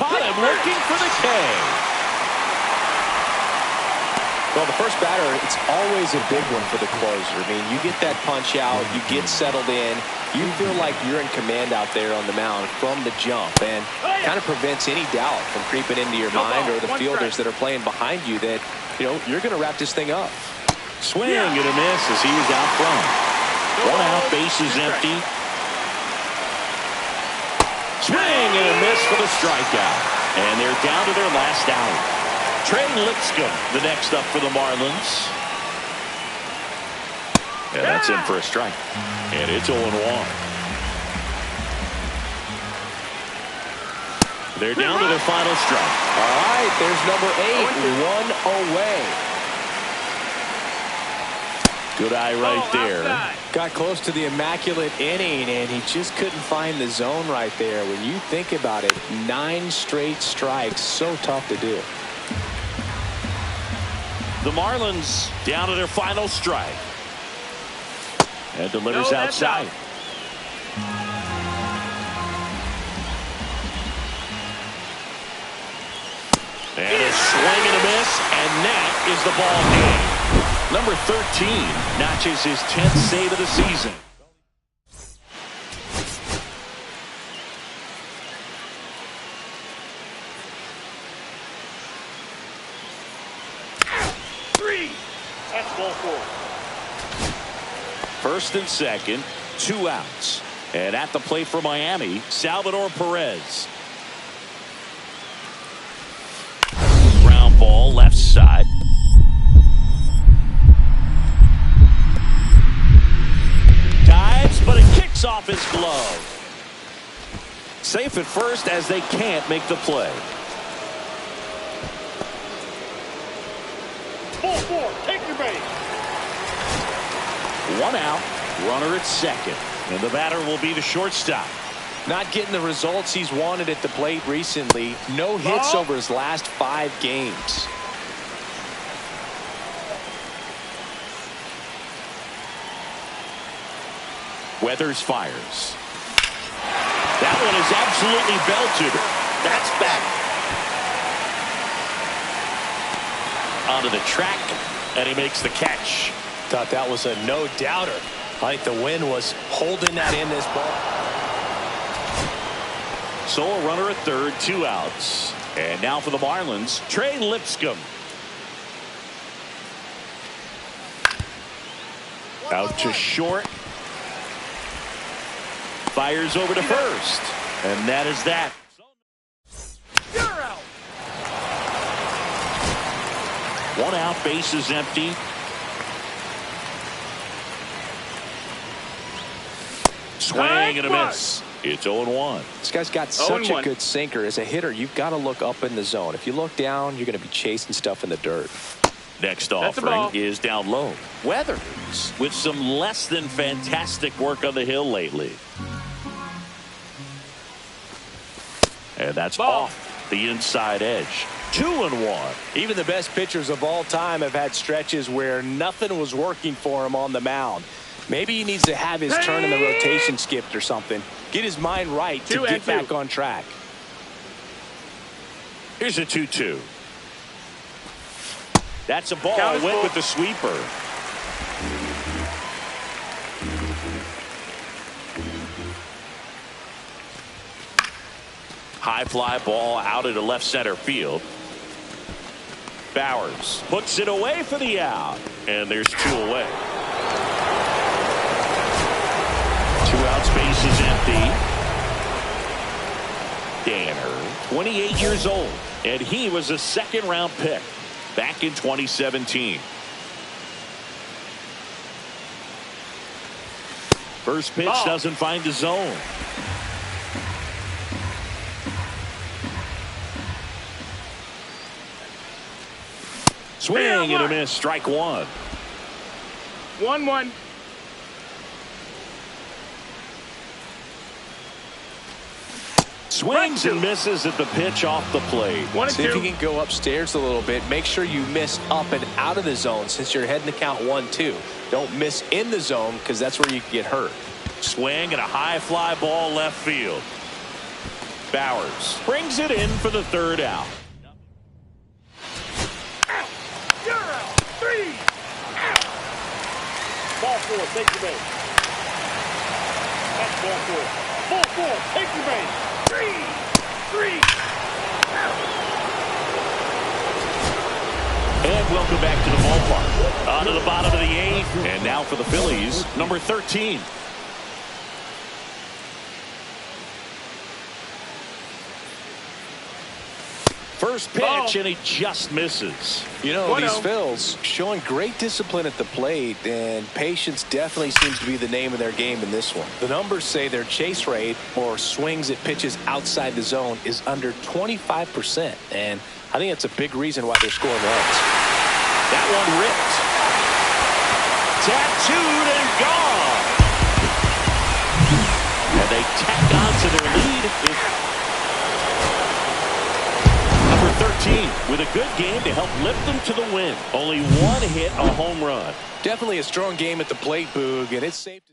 Caught him looking for the K. Well, the first batter, it's always a big one for the closer. I mean, you get that punch out, you get settled in, you feel like you're in command out there on the mound from the jump, and kind of prevents any doubt from creeping into your mind or the fielders that are playing behind you that, you know, you're going to wrap this thing up. Swing and a miss as he was out front. One out, bases empty. Swing and a miss for the strikeout. And they're down to their last out. Trey Lipscomb, the next up for the Marlins. And that's in for a strike. And it's 0-1. They're down to their final strike. All right, there's number 8, 1 away. Good eye right there. Got close to the immaculate inning, and he just couldn't find the zone right there. When you think about it, 9 straight strikes, so tough to do. The Marlins down to their final strike. And delivers outside. And a swing and a miss, and that is the ball game. Number 13 notches his 10th save of the season. That's ball 4. First and second, 2 outs. And at the plate for Miami, Salvador Perez. Ground ball left side. Dives, but it kicks off his glove. Safe at first as they can't make the play. Ball 4. Take your base. 1 out, runner at second. And the batter will be the shortstop. Not getting the results he's wanted at the plate recently. No hits over his last 5 games. Weathers fires. That one is absolutely belted. That's back. Onto the track, and he makes the catch. Thought that was a no-doubter. I think the wind was holding that in this ball. So a runner at third, 2 outs. And now for the Marlins, Trey Lipscomb. Out to short. Fires over to first. And that is that. You're out. 1 out, bases empty. Swing and a miss. It's 0-1. This guy's got such a good sinker. As a hitter, you've got to look up in the zone. If you look down, you're going to be chasing stuff in the dirt. Next offering is down low. Weathers with some less than fantastic work on the hill lately. And that's off the inside edge. 2-1. Even the best pitchers of all time have had stretches where nothing was working for him on the mound. Maybe he needs to have his turn in the rotation skipped or something. Get his mind right to get back on track. Here's a 2-2. That's a ball. Went with the sweeper. High fly ball out into left center field. Bowers puts it away for the out. And there's 2 away. 2 out, space is empty. Danner, 28 years old, and he was a second-round pick. back in 2017. First pitch doesn't find the zone. Swing and a miss. Strike one. 1-1. Swings and misses at the pitch off the plate. See if you can go upstairs a little bit. Make sure you miss up and out of the zone since you're heading to count 1-2. Don't miss in the zone because that's where you can get hurt. Swing and a high fly ball left field. Bowers brings it in for the third out. You're out. 3 out. Ball 4, take your base. That's ball 4. Ball 4, take your base. 3 out. And welcome back to the ballpark. On to the bottom of the 8th. And now for the Phillies, number 13. First pitch, and he just misses. You know, these Phils showing great discipline at the plate, and patience definitely seems to be the name of their game in this one. The numbers say their chase rate, or swings at pitches outside the zone, is under 25%, and I think that's a big reason why they're scoring runs. That one ripped. Tattooed and gone. And they tack on to their lead. 13 with a good game to help lift them to the win. Only one hit, a home run. Definitely a strong game at the plate, Boog, and it's safe to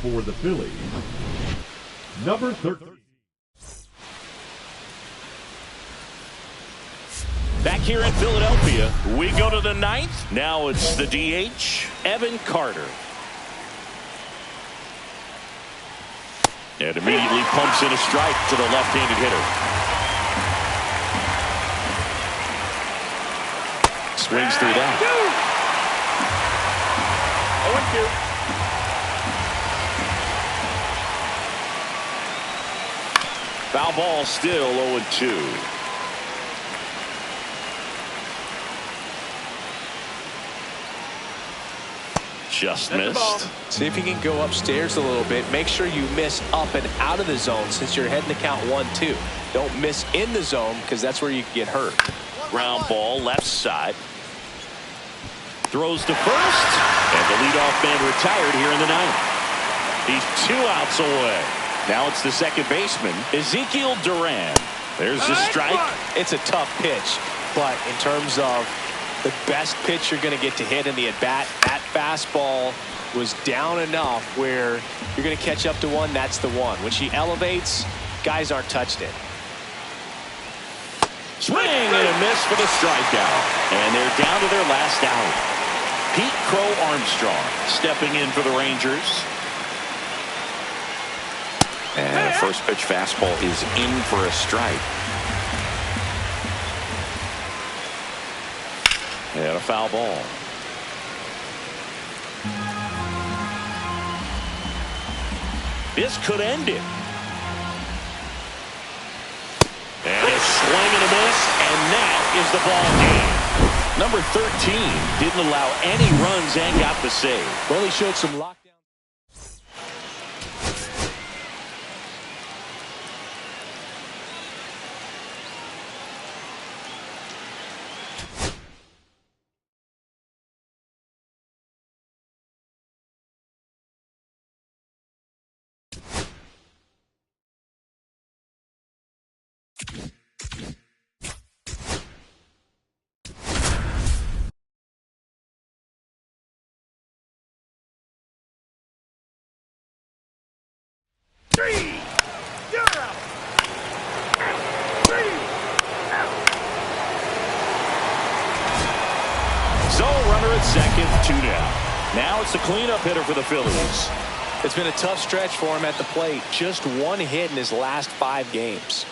for the Phillies, number 13. Back here in Philadelphia, we go to the 9th. Now it's the DH, Evan Carter. And immediately pumps in a strike to the left-handed hitter. Swings through that. 0-2. Foul ball, still 0-2. Just missed. See if you can go upstairs a little bit. Make sure you miss up and out of the zone since you're heading to count 1-2. Don't miss in the zone because that's where you can get hurt. Ground ball, left side. Throws to first. And the leadoff man retired here in the 9th. He's 2 outs away. Now it's the second baseman, Ezekiel Duran. There's the strike. It's a tough pitch, but in terms of the best pitch you're going to get to hit in the at-bat, that fastball was down enough where you're going to catch up to one. That's the one. When she elevates, guys aren't touched it. Swing and a miss for the strikeout. And they're down to their last out. Pete Crow Armstrong stepping in for the Rangers. And the first pitch fastball is in for a strike. And a foul ball. This could end it. And a swing and a miss, and that is the ball game. Number 13 didn't allow any runs and got the save. Well, he showed some lockdown. So runner at second, 2 down. Now it's the cleanup hitter for the Phillies. It's been a tough stretch for him at the plate. Just one hit in his last 5 games.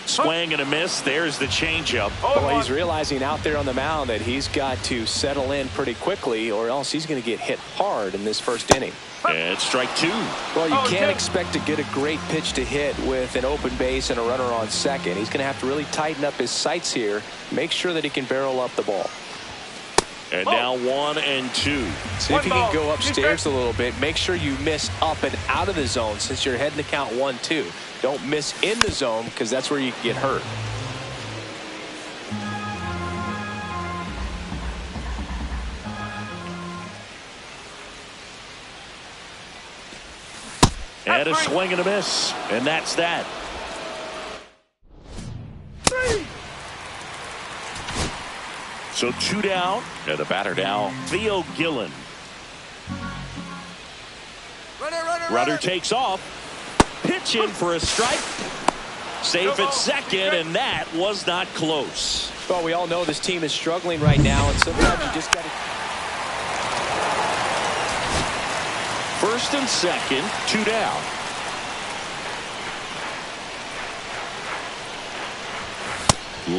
Swing and a miss. There's the changeup. Well, he's realizing out there on the mound that he's got to settle in pretty quickly, or else he's going to get hit hard in this first inning. And strike 2. Well, you can't expect to get a great pitch to hit with an open base and a runner on second. He's going to have to really tighten up his sights here, make sure that he can barrel up the ball. And now 1 and 2. See if you can go upstairs a little bit. Make sure you miss up and out of the zone since you're heading to count 1-2. Don't miss in the zone because that's where you can get hurt. And a swing and a miss. And that's that. So 2 down. And the batter now, Theo Gillen. Runner takes off. Pitch in for a strike. Safe at second, and that was not close. Well, we all know this team is struggling right now, and sometimes you just got to. First and second, 2 down.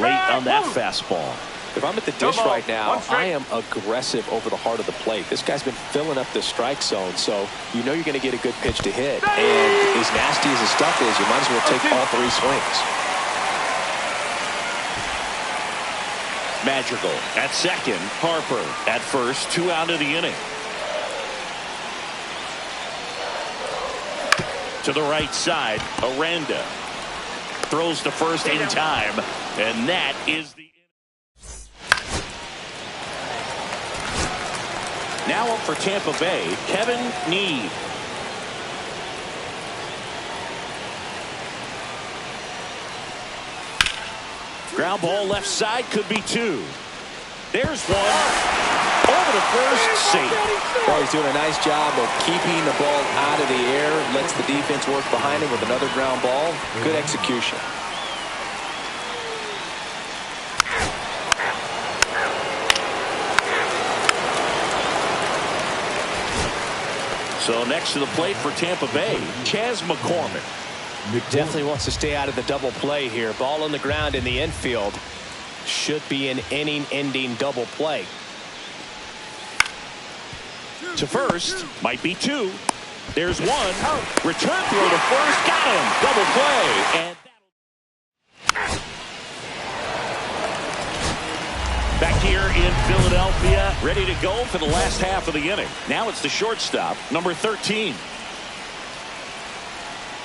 Late on that fastball. If I'm at the dish right now, I am aggressive over the heart of the plate. This guy's been filling up the strike zone, so you know you're going to get a good pitch to hit. And as nasty as his stuff is, you might as well take all 3 swings. Madrigal at second. Harper at first. 2 out of the inning. To the right side, Aranda throws to first in time, and that is the. Now up for Tampa Bay, Kevin Need. Ground ball left side, could be 2. There's one. Over to first, safe. Well, he's doing a nice job of keeping the ball out of the air. Lets the defense work behind him with another ground ball. Good execution. So next to the plate for Tampa Bay, Chas McCormick. Definitely wants to stay out of the double play here. Ball on the ground in the infield. Should be an inning-ending double play. To first, might be 2. There's 1. Return throw to first, got him. Double play. And back here in Philadelphia, ready to go for the last half of the inning. Now it's the shortstop, number 13.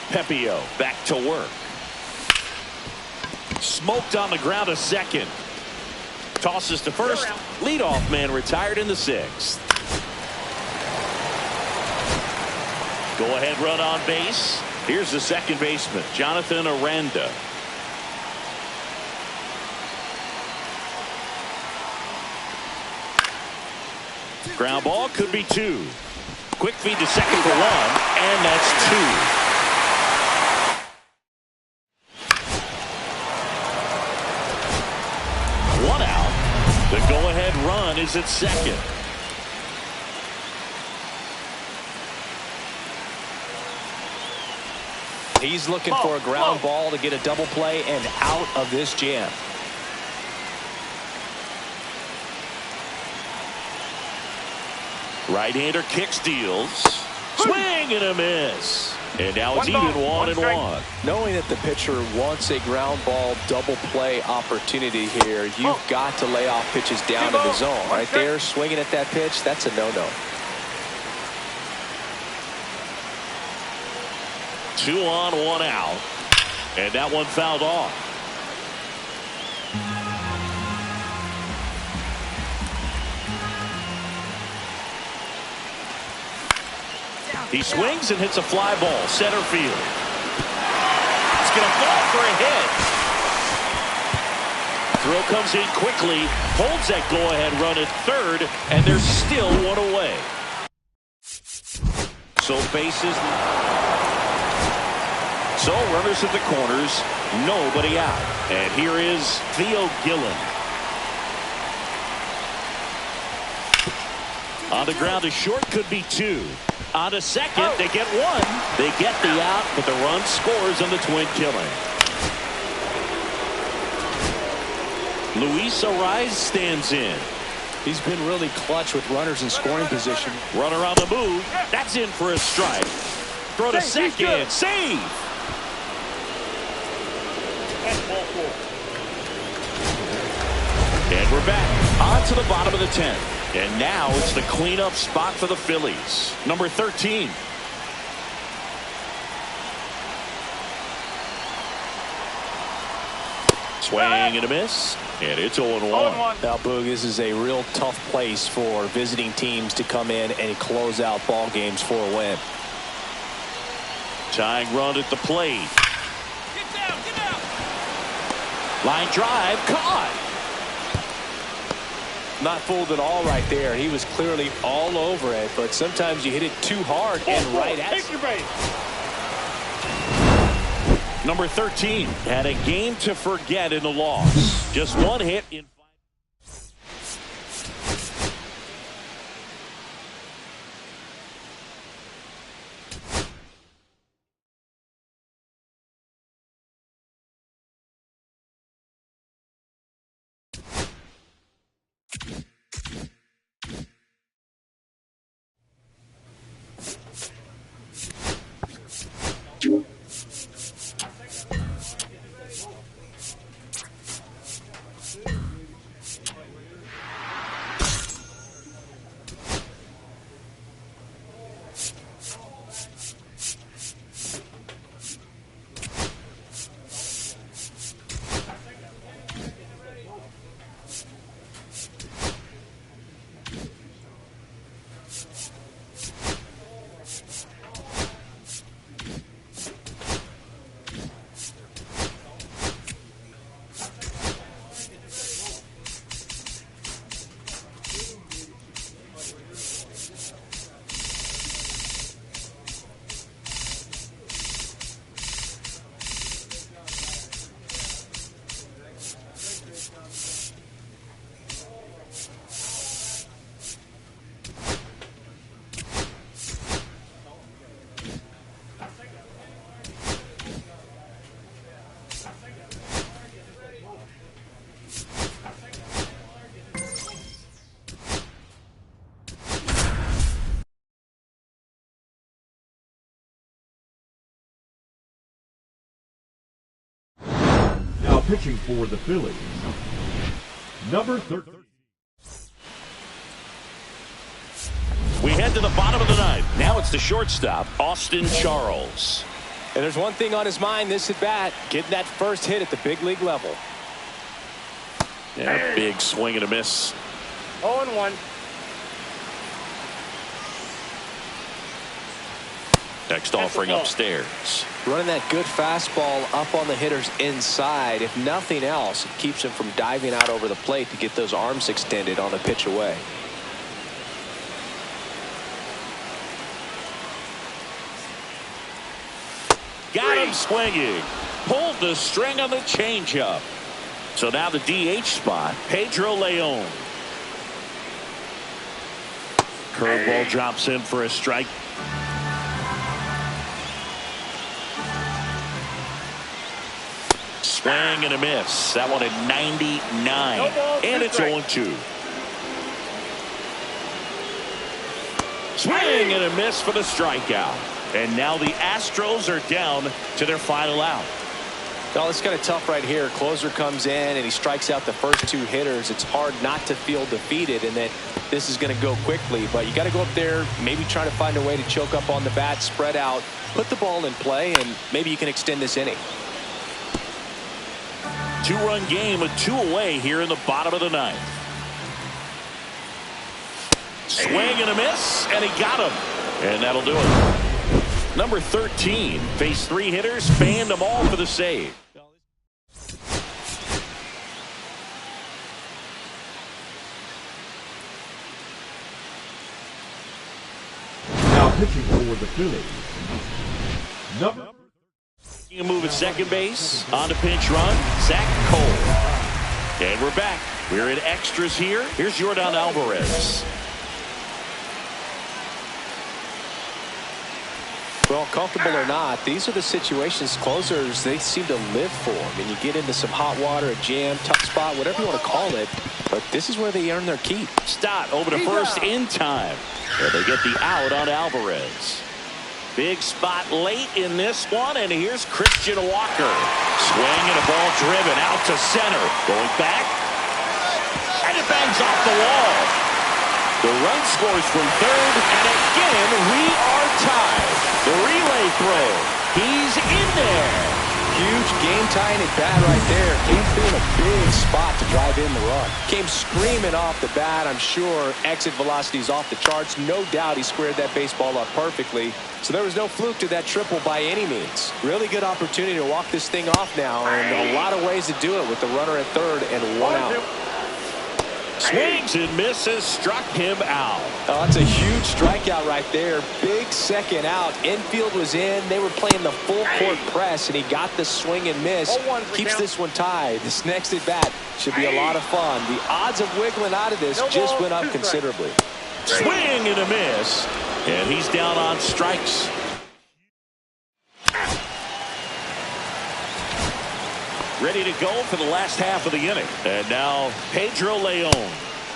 Pepio back to work. Smoked on the ground to second. Tosses to first. Leadoff man retired in the 6th. Go ahead run on base. Here's the second baseman, Jonathan Aranda. Ground ball could be 2. Quick feed to second for 1, and that's 2. One out. The go-ahead run is at second. He's looking for a ground ball to get a double play and out of this jam. Right-hander kick steals. Swing and a miss. And now it's even 1-1. Knowing that the pitcher wants a ground ball double play opportunity here, you've got to lay off pitches down in the zone. Right there, swinging at that pitch, that's a no-no. 2 on, 1 out. And that one fouled off. He swings and hits a fly ball, center field. It's going to fall for a hit. Throw comes in quickly, holds that go-ahead run at third, and there's still 1 away. So bases. So runners at the corners, nobody out. And here is Theo Gillen. On the ground to short could be 2. On to second, they get 1. They get the out, but the run scores on the twin killing. Luis Ariz stands in. He's been really clutch with runners in scoring position. Runner on the move. That's in for a strike. Throw to second. Save. And we're back on to the bottom of the 10th. And now it's the cleanup spot for the Phillies. Number 13. Swing and a miss. And it's 0-1. Now, Boog, this is a real tough place for visiting teams to come in and close out ball games for a win. Tying run at the plate. Get down. Line drive, caught. Not fooled at all right there. He was clearly all over it, but sometimes you hit it too hard and right at it. Number 13 had a game to forget in the loss. Just 1 hit in 5. Pitching for the Phillies, number 13. We head to the bottom of the 9th. Now it's the shortstop, Austin Charles. And there's one thing on his mind this at bat, getting that first hit at the big league level. Yeah, big swing and a miss. 0-1. Next offering upstairs. Running that good fastball up on the hitter's inside. If nothing else, it keeps him from diving out over the plate to get those arms extended on the pitch away. swinging. Pulled the string on the changeup. So now the DH spot, Pedro Leon. Curveball drops in for a strike. Swing and a miss. That one at 99. And it's 0-2. Swing and a miss for the strikeout. And now the Astros are down to their final out. Well, it's kind of tough right here. Closer comes in and he strikes out the first two hitters. It's hard not to feel defeated and that this is going to go quickly. But you got to go up there, maybe try to find a way to choke up on the bat, spread out, put the ball in play, and maybe you can extend this inning. Two-run game with 2 away here in the bottom of the 9th. Swing and a miss, and he got him. And that'll do it. Number 13 faced 3 hitters, fanned them all for the save. Now pitching for the Phillies. Number. A move at second base. On to pinch run, Zach Cole. And we're back. We're in extras here. Here's Yordan Alvarez. Well, comfortable or not, these are the situations closers they seem to live for. I mean, you get into some hot water, a jam, tough spot, whatever you want to call it, but this is where they earn their keep. Stott over to first in time. And they get the out on Alvarez. Big spot late in this one, and here's Christian Walker. Swing and a ball driven out to center. Going back, and it bangs off the wall. The run scores from third, and again, we are tied. The relay throw. He's in there. Huge game-tying at bat right there. Came through in a big spot to drive in the run. Came screaming off the bat, I'm sure. Exit velocity's off the charts. No doubt he squared that baseball up perfectly. So there was no fluke to that triple by any means. Really good opportunity to walk this thing off now, and a lot of ways to do it with the runner at third and 1 out. Swings and misses, struck him out. Oh, that's a huge strikeout right there. Big second out. Infield was in. They were playing the full court press, and he got the swing and miss. Keeps this one tied. This next at bat should be a lot of fun. The odds of wiggling out of this just went up considerably. Swing and a miss, and he's down on strikes. Ready to go for the last half of the inning. And now Pedro Leon.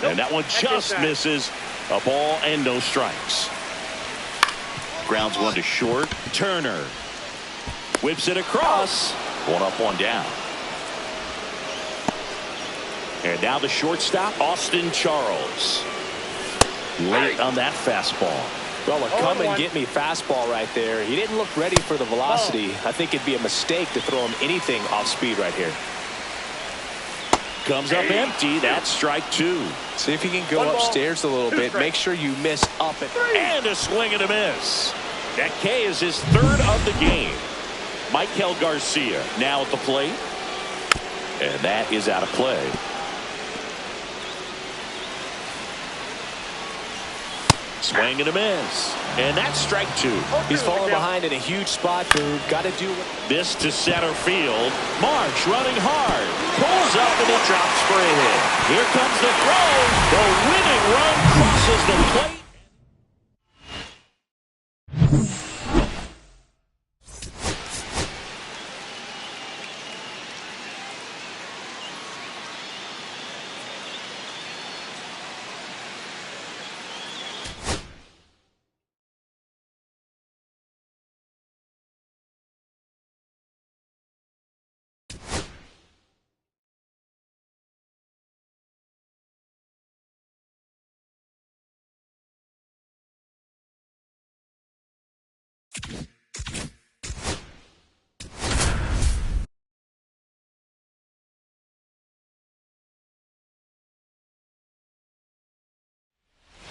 And that one just misses. A ball and no strikes. Grounds one to short. Turner whips it across. 1 up, 1 down. And now the shortstop, Austin Charles. Late on that fastball. Well, a come-and-get-me fastball right there. He didn't look ready for the velocity. I think it'd be a mistake to throw him anything off speed right here. Comes up empty. That's strike 2. See if you can go upstairs a little bit. Make sure you miss up it. And a swing and a miss. That K is his 3rd of the game. Michael Garcia now at the plate. And that is out of play. Swing and a miss. And that's strike 2. He's falling behind in a huge spot, dude. Got to do this to center field. Marsh running hard. Pulls up and it drops for a hit. Here comes the throw. The winning run crosses the plate.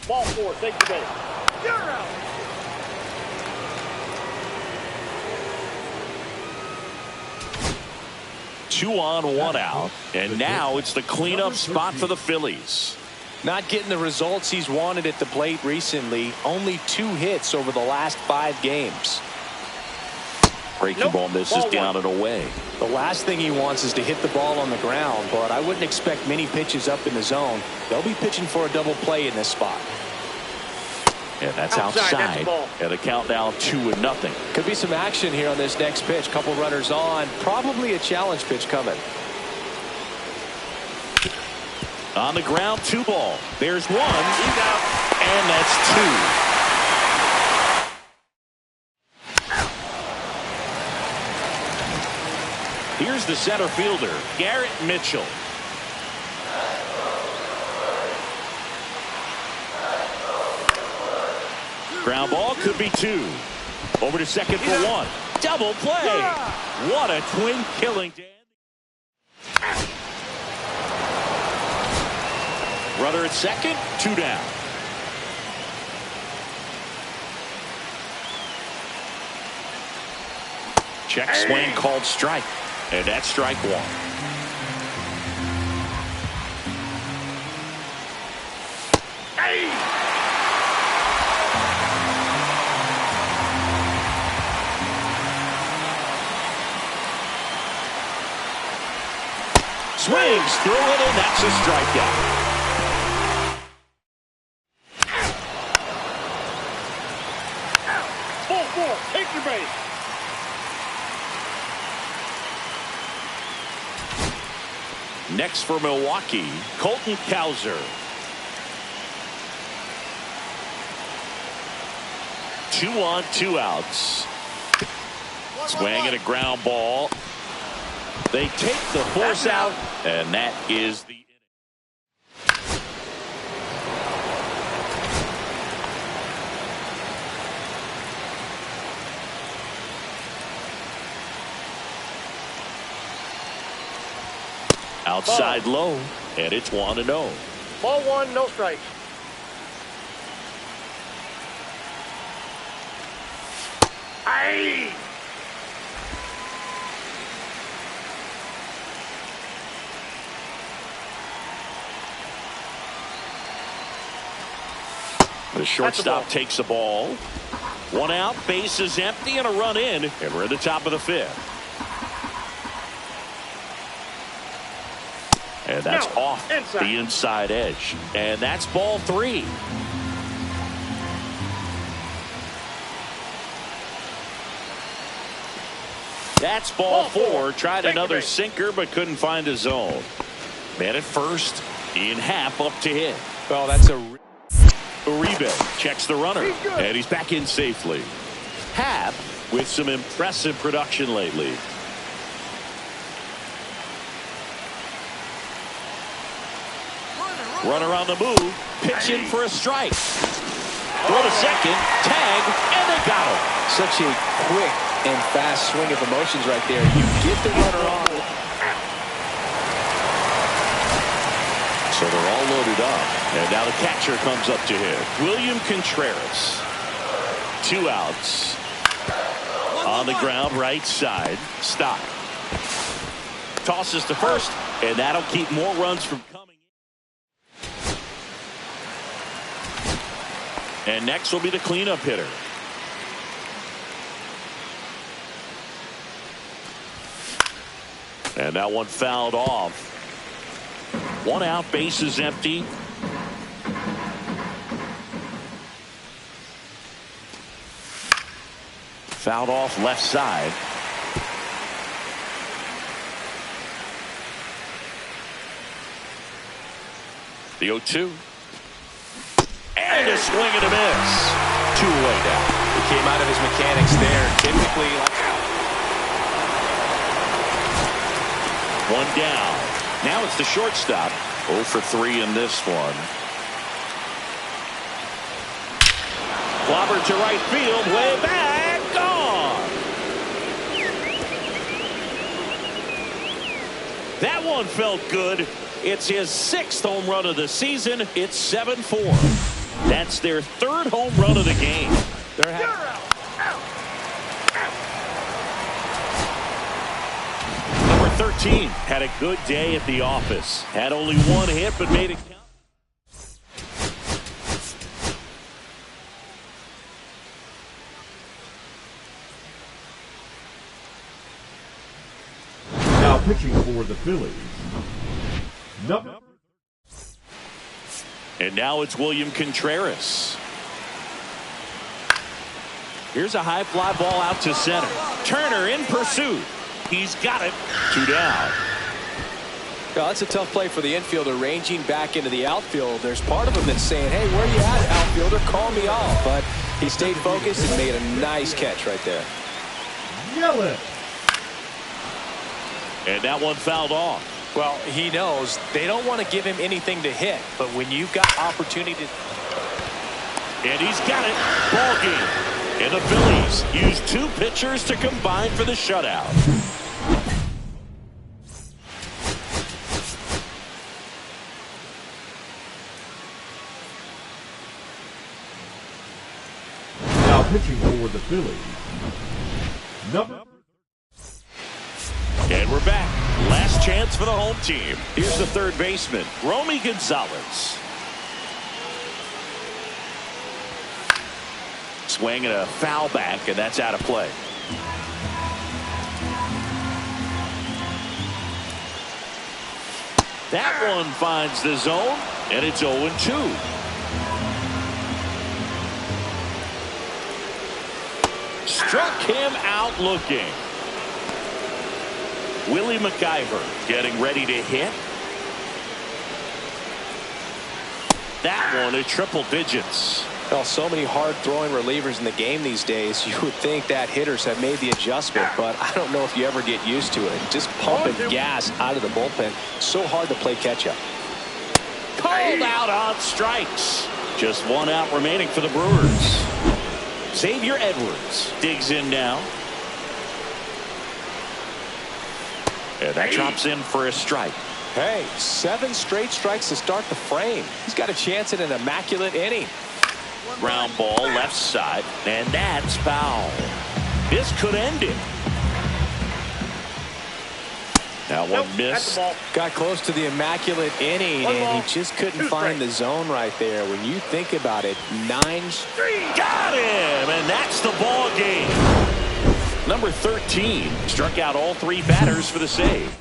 Ball 4, take the base. You're out. Two on, 1 out. And now it's the cleanup spot for the Phillies. Not getting the results he's wanted at the plate recently. Only 2 hits over the last 5 games. Breaking ball misses down and away. The last thing he wants is to hit the ball on the ground, but I wouldn't expect many pitches up in the zone. They'll be pitching for a double play in this spot. And that's outside. And the count now 2-0. Could be some action here on this next pitch. Couple runners on. Probably a challenge pitch coming. On the ground, 2 ball. There's 1. He's out. And that's 2. Here's the center fielder, Garrett Mitchell. Ground ball could be 2. Over to second for 1. Double play. What a twin killing. Runner at second, 2 down. Check swing called strike. And that's strike 1. Swings through it, and that's a strikeout. Ball 4, take your base. Next for Milwaukee, Colton Cowser. 2 on, 2 outs. Swing and a ground ball. They take the force out, and that is the inning. Outside low, and it's 1-0. Ball 1, no strikes. Aye. The shortstop takes the ball. 1 out, base is empty, and a run in, and we're at the top of the 5th. And that's off the inside edge. And that's ball 3. That's ball 4. Tried another sinker, but couldn't find a zone. Man at first, in half up to hit. Well, that's a Uribe checks the runner, and he's back in safely. Happ with some impressive production lately. Runner on the move, pitching for a strike. Throw to second, tag, and they got him. Such a quick and fast swing of emotions right there. You get the runner on. So they're all loaded up. And now the catcher comes up to him. William Contreras. 2 outs. On the ground, right side. Stop. Tosses to first, and that'll keep more runs from coming. And next will be the cleanup hitter. And that one fouled off. 1 out, base is empty. Fouled off left side. The 0-2. And a swing and a miss. 2 away now. He came out of his mechanics there. Typically, 1 down. Now it's the shortstop. 0 for 3 in this one. Clobber to right field. Way back. Gone. That one felt good. It's his 6th home run of the season. It's 7-4. That's their 3rd home run of the game. Number 13 had a good day at the office. Had only 1 hit, but made it count. pitching for the Phillies, And now it's William Contreras. Here's a high fly ball out to center. Turner in pursuit. He's got it. 2 down. Well, that's a tough play for the infielder, ranging back into the outfield. There's part of him that's saying, hey, where you at, outfielder? Call me off. But he stayed focused and made a nice catch right there. Yelich. And that one fouled off. Well, he knows they don't want to give him anything to hit. But when you've got opportunity to... And he's got it. Ball game. And the Phillies use 2 pitchers to combine for the shutout. Now pitching for the Phillies, And we're back. Last chance for the home team. Here's the third baseman, Romy Gonzalez. Swing and a foul back, and that's out of play. That one finds the zone, and it's 0-2. Struck him out looking. Willie McIver getting ready to hit. That one at triple digits. Well, so many hard-throwing relievers in the game these days, you would think that hitters have made the adjustment, but I don't know if you ever get used to it. Just pumping gas out of the bullpen. So hard to play catch-up. Called out on strikes. Just 1 out remaining for the Brewers. Xavier Edwards digs in now. And that drops in for a strike. Hey, 7 straight strikes to start the frame. He's got a chance at an immaculate inning. Ground ball left side, and that's foul. This could end it. That one missed. Got close to the immaculate inning, and he just couldn't find the zone right there. When you think about it, 9 got him, and that's the ball game. Number 13 struck out all 3 batters for the save.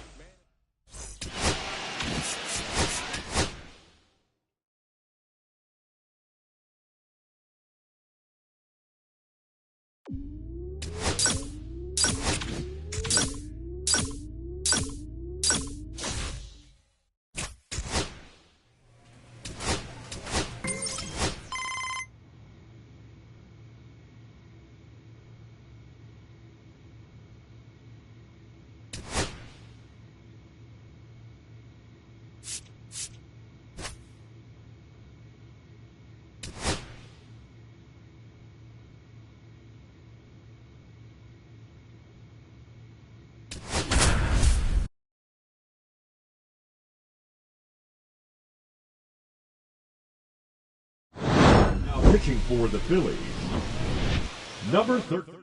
pitching for the Phillies, number 13.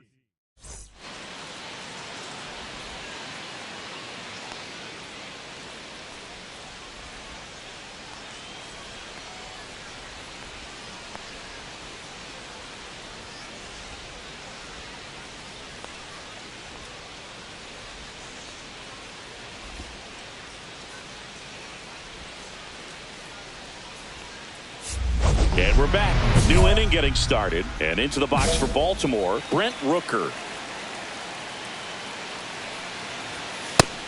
And we're back. New inning getting started. And into the box for Baltimore, Brent Rooker.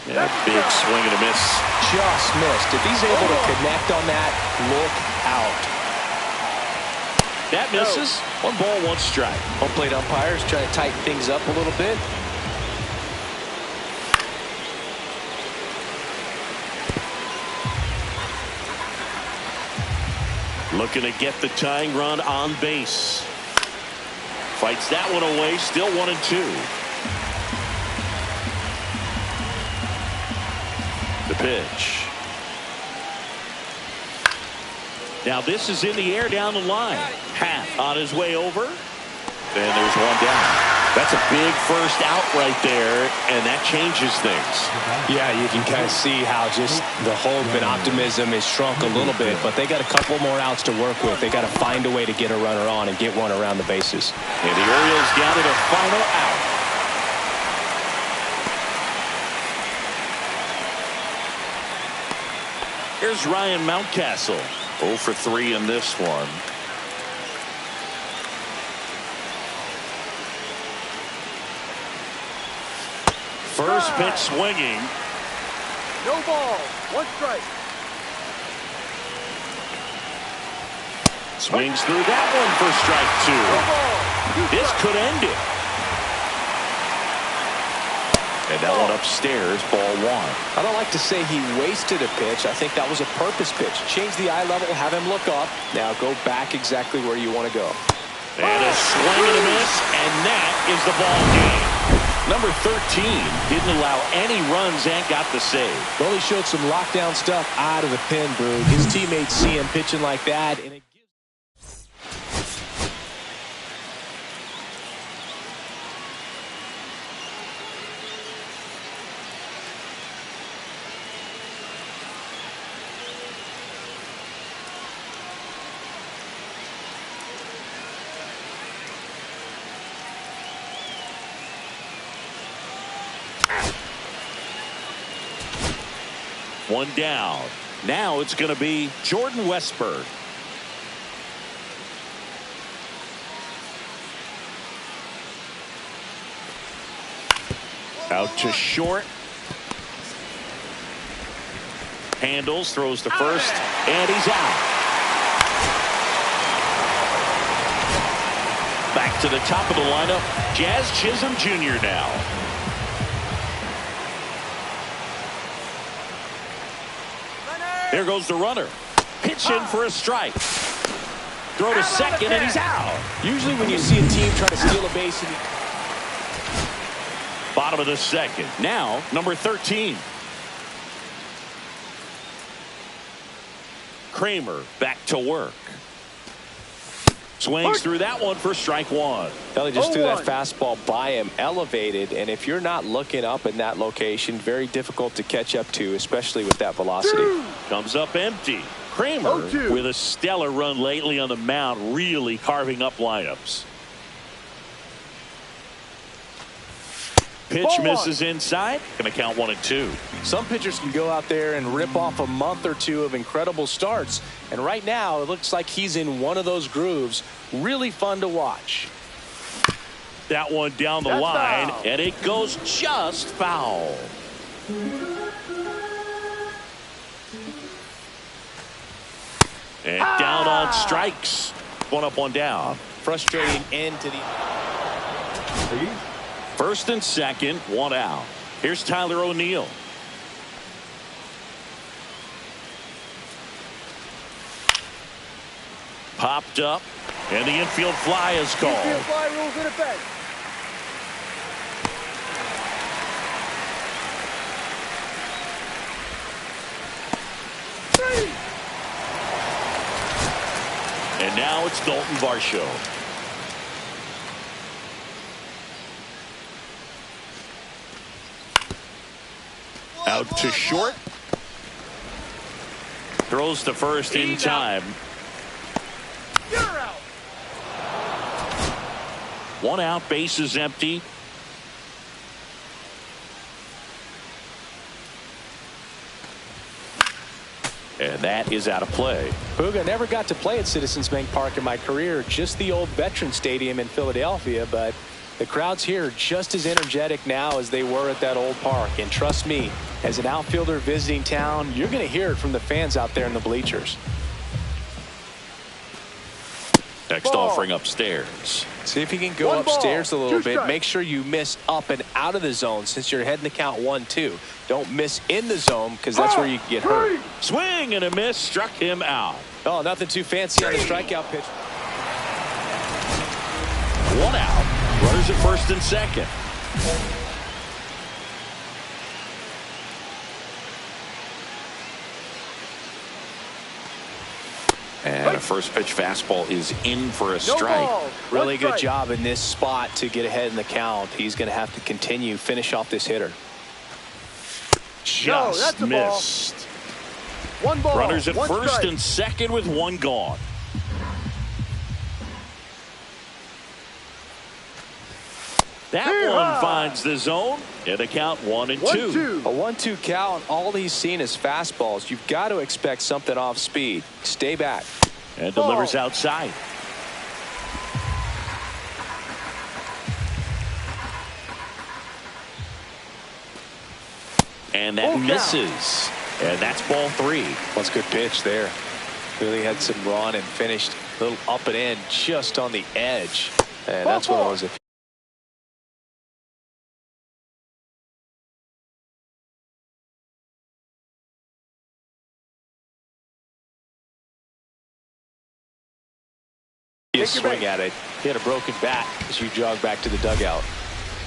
Yeah, big swing and a miss. Just missed. If he's able to connect on that, look out. That misses. 1 ball, 1 strike. Home plate umpires trying to tighten things up a little bit. Looking to get the tying run on base. Fights that one away. Still 1-2. The pitch. Now this is in the air down the line. Hat on his way over. And there's 1 down. That's a big first out right there, and that changes things. Yeah, you can kind of see how just the hope and optimism is shrunk a little bit, but they got a couple more outs to work with. They got to find a way to get a runner on and get one around the bases. And the Orioles gather the final out. Here's Ryan Mountcastle. 0 for 3 in this one. First pitch swinging. No ball. 1 strike. Swings through that one for strike 2. No ball. 2 This strikes. could end it. And that one upstairs, ball 1. I don't like to say he wasted a pitch. I think that was a purpose pitch. Change the eye level, have him look up. Now go back exactly where you want to go. And a swing and a miss, and that is the ball game. Number 13 didn't allow any runs and got the save. Well, he showed some lockdown stuff out of the pen, Boog. His teammates see him pitching like that, and it One down. Now it's going to be Jordan Westburg. Out to short. Handles, throws to first, and he's out. Back to the top of the lineup, Jazz Chisholm Jr. now. There goes the runner. Pitch in for a strike. Throw to second, and he's out. usually when you see a team try to steal a base in the Bottom of the second. Now, number 13. Kramer back to work. Swings through that one for strike 1. He just threw that 0-1. fastball by him, elevated, and if you're not looking up in that location, very difficult to catch up to, especially with that velocity. Comes up empty. Kramer 0-2. with a stellar run lately on the mound, really carving up lineups. Pitch Ball 1. misses inside. Going to count 1 and 2. Some pitchers can go out there and rip off a month or two of incredible starts, and right now it looks like he's in one of those grooves. Really fun to watch. That one down the That's line, foul. and it goes just foul. And down on strikes. 1 up, 1 down. Frustrating end to the First and second, 1 out. Here's Tyler O'Neill. Popped up, and the infield fly is Infield called. fly rules in effect. And now it's Dalton Varsho. Out to short. Throws to first in time. You're out. 1 out, base is empty. And that is out of play. Boog, I never got to play at Citizens Bank Park in my career, just the old Veterans Stadium in Philadelphia, but the crowds here are just as energetic now as they were at that old park. And trust me, as an outfielder visiting town, you're going to hear it from the fans out there in the bleachers. Next Ball. offering upstairs. See if you can go 1 ball, upstairs a little 2 bit. strikes. Make sure you miss up and out of the zone since you're heading to count 1-2. Don't miss in the zone because that's where you can get hurt. Swing and a miss, struck him out. Oh, nothing too fancy on the strikeout pitch. 1 out. Runners at first and second. And a first pitch fastball is in for a No strike. ball. Really 1 good strike. job in this spot to get ahead in the count. He's going to have to continue, finish off this hitter. Just that's a ball. missed. 1 ball. Runners at 1 first strike. and second with 1 gone. That one finds the zone. And the count 1-2. A 1-2 count. All he's seen is fastballs. You've got to expect something off speed. Stay back. And delivers outside. And that misses. And that's ball 3. That's a good pitch there. Really had some run and finished a little up and in just on the edge. And that's one of those. You swing at it, hit a broken bat as you jog back to the dugout.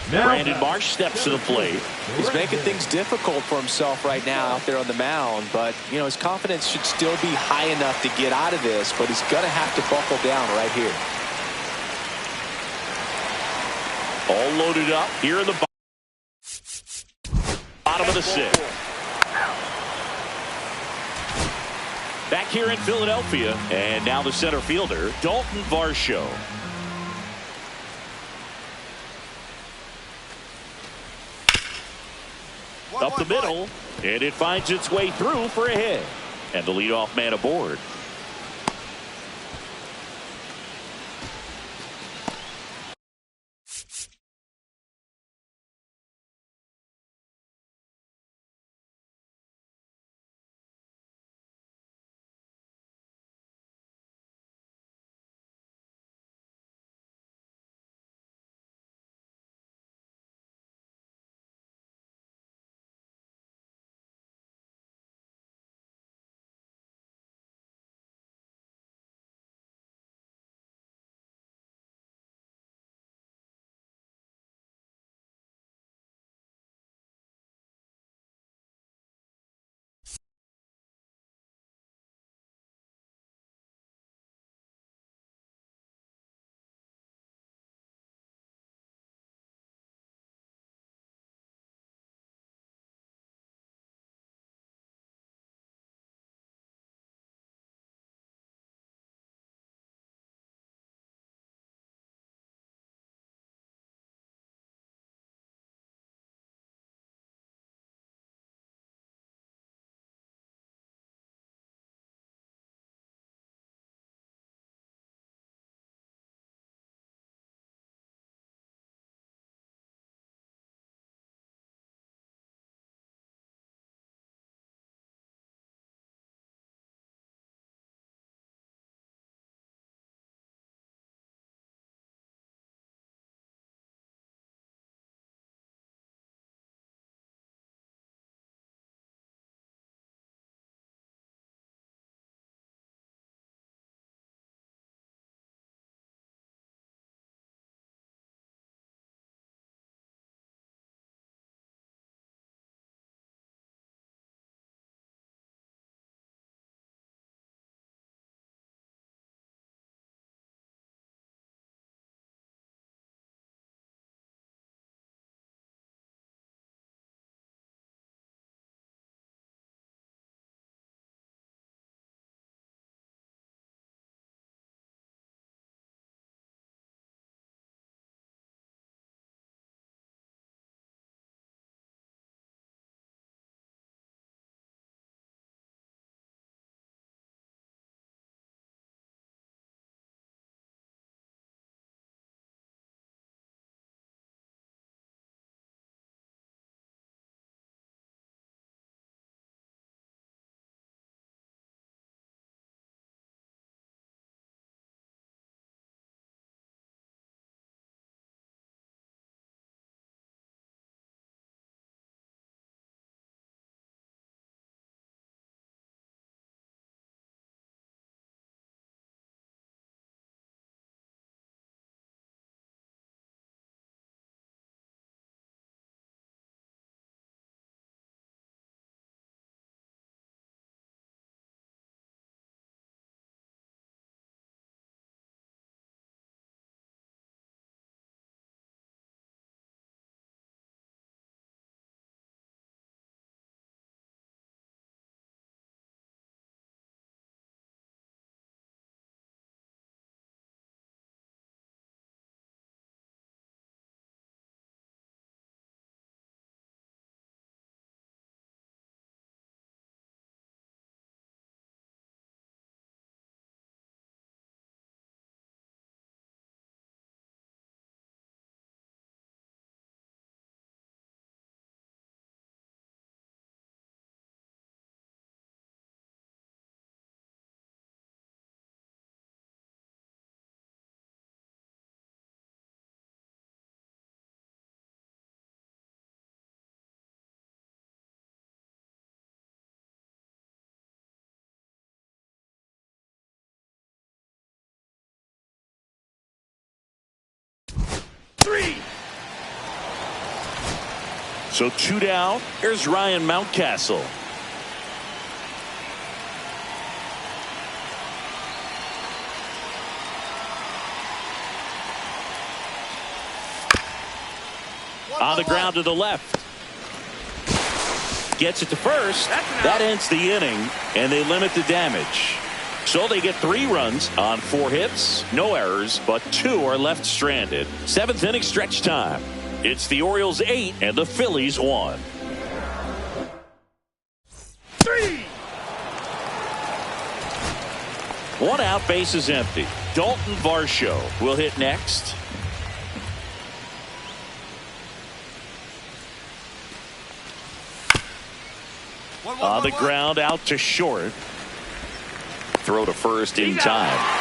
Brandon Marsh steps to the plate. He's making things difficult for himself right now out there on the mound, but you know his confidence should still be high enough to get out of this, but he's going to have to buckle down right here. All loaded up here in the bottom of the 6th. Back here in Philadelphia, and now the center fielder, Dalton Varsho. Up the middle, and it finds its way through for a hit. And the leadoff man aboard. So 2 down. Here's Ryan Mountcastle. On the ground to the left. Gets it to first. That ends the inning, and they limit the damage. So they get 3 runs on 4 hits, no errors, but 2 are left stranded. 7th inning stretch time. It's the Orioles 8 and the Phillies 1. 3. 1 out, base is empty. Dalton Varsho will hit next. On the ground out to short. Throw to first in time.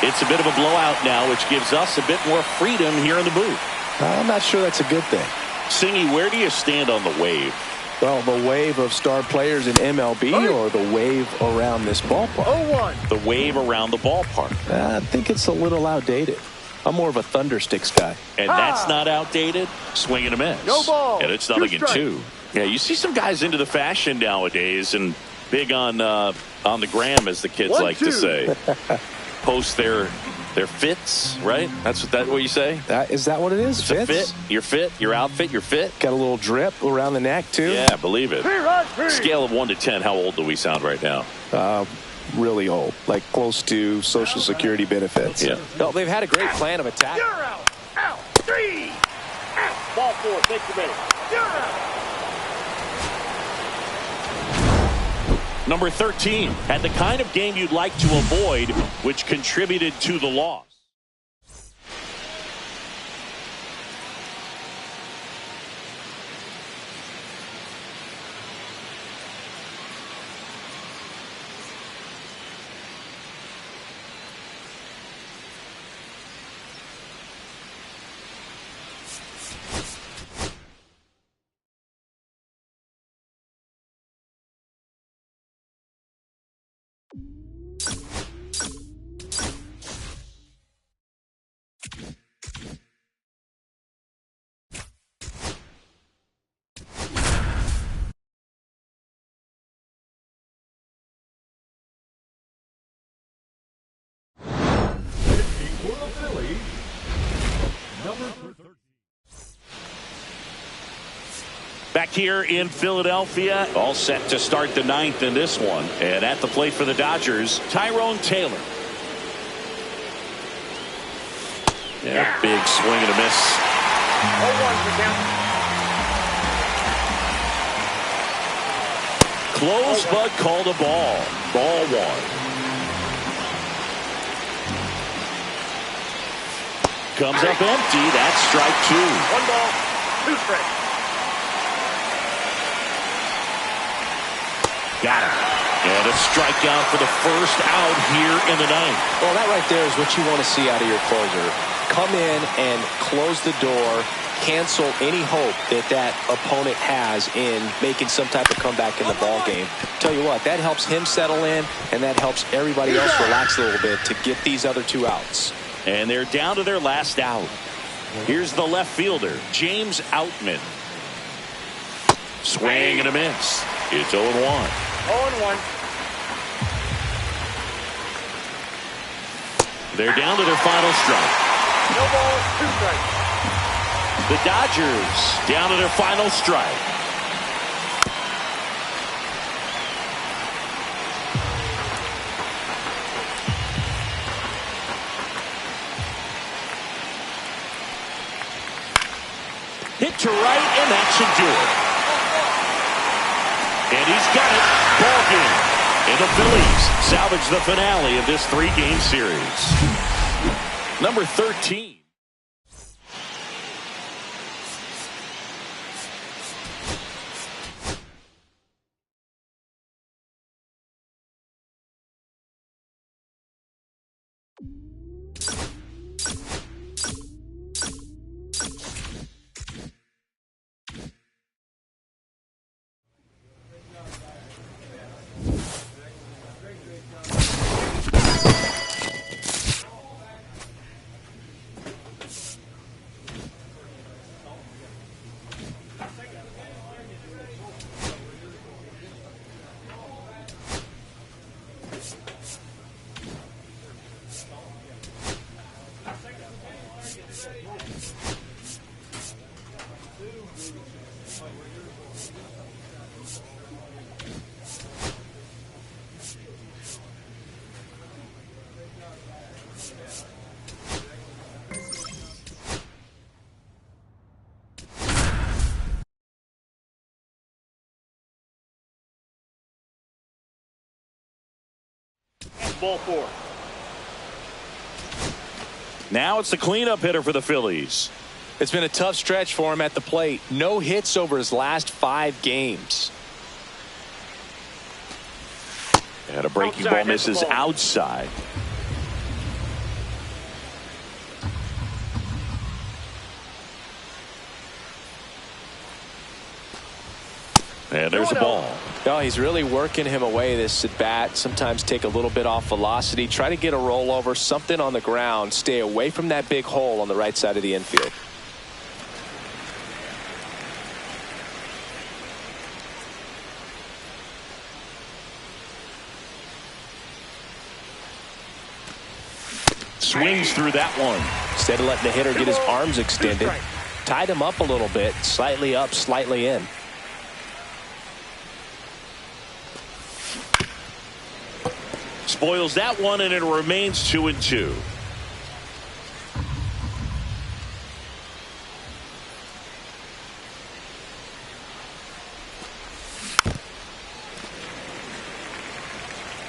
It's a bit of a blowout now, which gives us a bit more freedom here in the booth. I'm not sure that's a good thing. Singy, where do you stand on the wave? Well, the wave of star players in MLB or the wave around this ballpark? 0-1. The wave around the ballpark. I think it's a little outdated. I'm more of a thundersticks guy. And that's not outdated. Swing and a miss. No ball. And it's 0-2. Yeah, you see some guys into the fashion nowadays and big on the gram, as the kids like to say. Post their fits, right? That's what you say? Is that what it is? It's fit. Your fit, your outfit, your fit. Got a little drip around the neck, too? Yeah, believe it. Scale of 1 to 10, how old do we sound right now? Really old, like close to Social Security benefits. Yeah. No, they've had a great plan of attack. You're out. Out. 3. Out. Ball 4. Take the minute. You're out. Number 13 had the kind of game you'd like to avoid, which contributed to the loss. For the Phillies, number 13. Back here in Philadelphia, all set to start the 9th in this one. And at the plate for the Dodgers, Tyrone Taylor. Yeah, big swing and a miss. 0-1 for count. Close, but called a ball. Ball 1. Comes up empty. That's strike 2. 1 ball, 2 strikes. Got him. And a strikeout for the first out here in the 9th. Well, that right there is what you want to see out of your closer. Come in and close the door, cancel any hope that opponent has in making some type of comeback in the ball game. Tell you what, that helps him settle in, and that helps everybody else relax a little bit to get these other 2 outs. And they're down to their last out. Here's the left fielder, James Outman. Swing and a miss. It's 0-1. 0-1. They're down to their final strike. No balls, 2 strikes. The Dodgers down to their final strike. Hit to right, and that should do it. And he's got it. Ball game. And the Phillies salvage the finale of this 3-game series. Number 13. Ball 4. Now it's the cleanup hitter for the Phillies. It's been a tough stretch for him at the plate. No hits over his last 5 games. And a breaking ball misses outside. And there's a ball. Oh, he's really working him away this at bat. Sometimes take a little bit off velocity. Try to get a rollover, something on the ground. Stay away from that big hole on the right side of the infield. Swings through that one. Instead of letting the hitter get his arms extended, tied him up a little bit, slightly up, slightly in. Spoils that one, and it remains 2-2.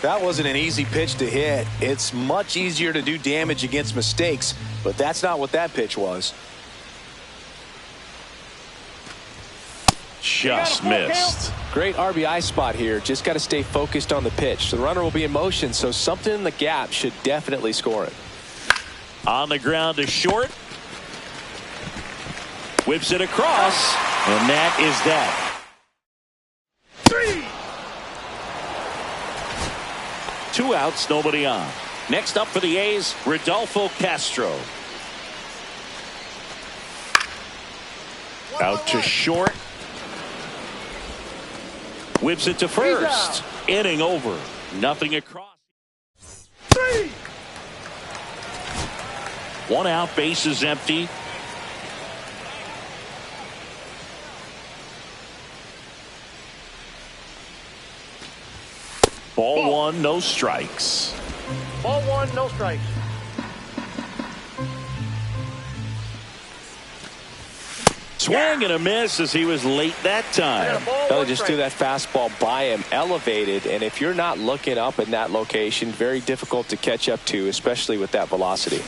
That wasn't an easy pitch to hit. It's much easier to do damage against mistakes, but that's not what that pitch was. Just missed. Great RBI spot here. Just got to stay focused on the pitch. The runner will be in motion, so something in the gap should definitely score it. On the ground to short. Whips it across, and that is that. 3. 2 outs, nobody on. Next up for the A's, Rodolfo Castro. Out to short. Whips it to first. Inning over. Nothing across. 3. 1 out, base is empty. Ball 1, no strikes. Ball 1, no strikes. Swing and a miss as he was late that time. They just threw that fastball by him, elevated, and if you're not looking up in that location, very difficult to catch up to, especially with that velocity.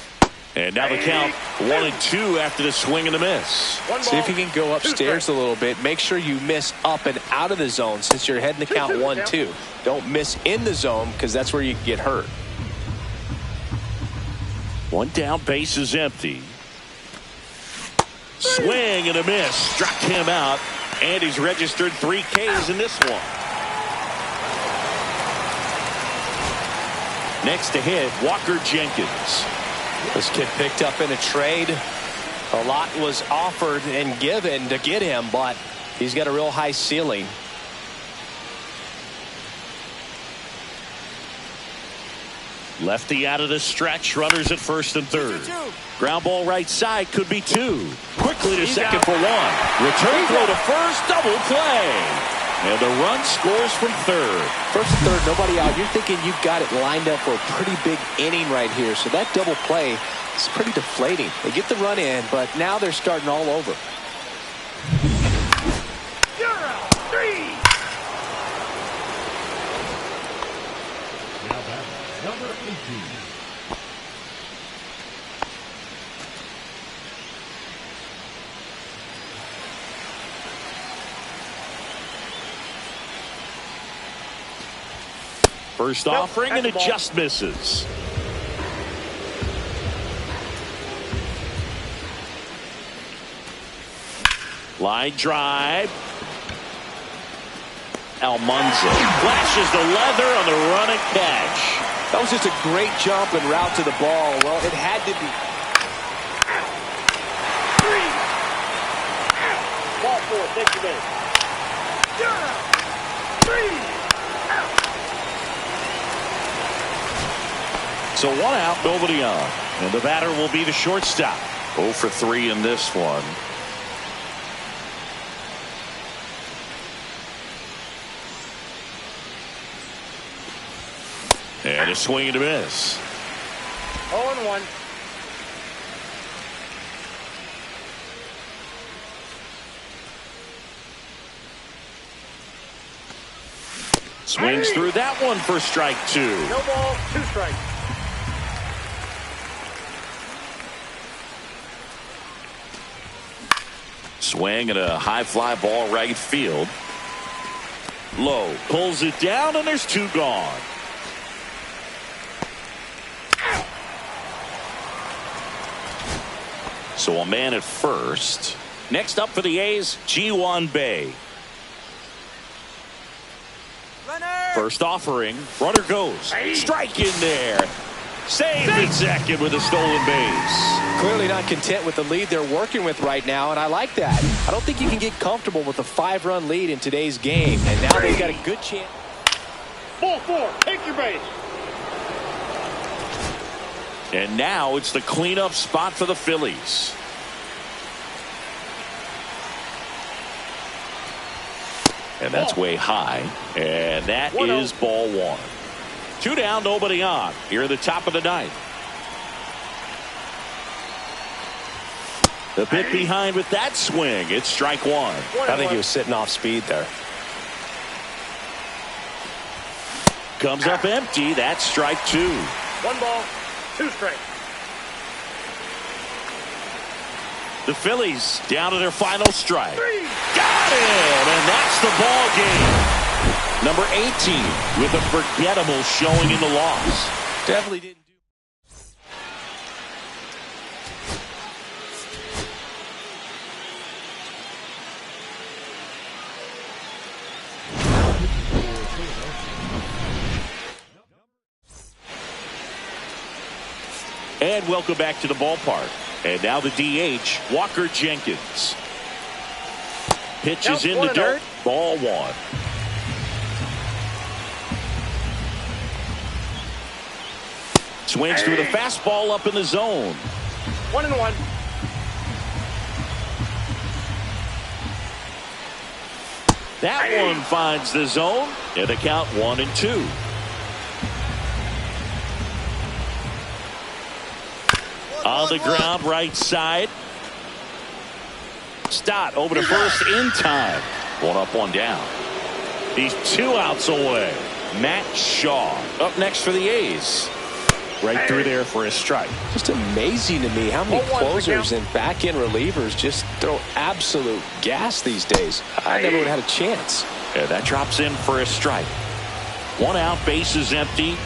And now the count 1-2 after the swing and a miss. See if you can go upstairs a little bit. Make sure you miss up and out of the zone since you're heading to count 1-2. Don't miss in the zone because that's where you can get hurt. 1 down, base is empty. Swing and a miss. Struck him out. And he's registered 3 Ks in this one. Next to hit, Walker Jenkins. This kid picked up in a trade. A lot was offered and given to get him, but he's got a real high ceiling. Lefty out of the stretch. Runners at first and third. Ground ball right side, could be 2. Quickly to second for 1. Return throw to first, double play. And the run scores from third. First and third, nobody out. You're thinking you've got it lined up for a pretty big inning right here. So that double play is pretty deflating. They get the run in, but now they're starting all over. 3. Now that's number 18. First offering, and it just misses. Line drive. Almanza flashes the leather on the run and catch. That was just a great jump and route to the ball. Well, it had to be. 3. Ball 4, take your base. 3. So 1 out, nobody on. And the batter will be the shortstop. 0 for 3 in this one. And a swing and a miss. 0-1. Swings through that one for strike 2. No ball, 2 strikes. Swing and a high fly ball right field. Low pulls it down, and there's 2 gone. So a man at first. Next up for the A's, Ji-Hwan Bae. First offering, runner goes. Strike in there. Save at second with a stolen base. Clearly not content with the lead they're working with right now, and I like that. I don't think you can get comfortable with a 5-run lead in today's game, and now they've got a good chance. Ball 4, take your base. And now it's the cleanup spot for the Phillies. And that's way high. And that is ball 1. 2 down, nobody on. Here at the top of the 9th. The bit behind with that swing. It's strike 1. I think he was sitting off speed there. Comes up empty. That's strike 2. 1 ball, 2 strikes. The Phillies down to their final strike. Got it! And that's the ball game. Number 18 with a forgettable showing in the loss. Definitely didn't do. And welcome back to the ballpark. And now the DH, Walker Jenkins. Pitches in the dirt. Ball 1. Swings through the fastball up in the zone. 1-1. That one finds the zone. And the count 1-2. On the ground, right side. Stott over to first in time. 1 up, 1 down. He's 2 outs away. Matt Shaw up next for the A's. Right through there for a strike. Just amazing to me how many closers and back-end relievers just throw absolute gas these days. I never would have had a chance. And that drops in for a strike. 1 out, base is empty.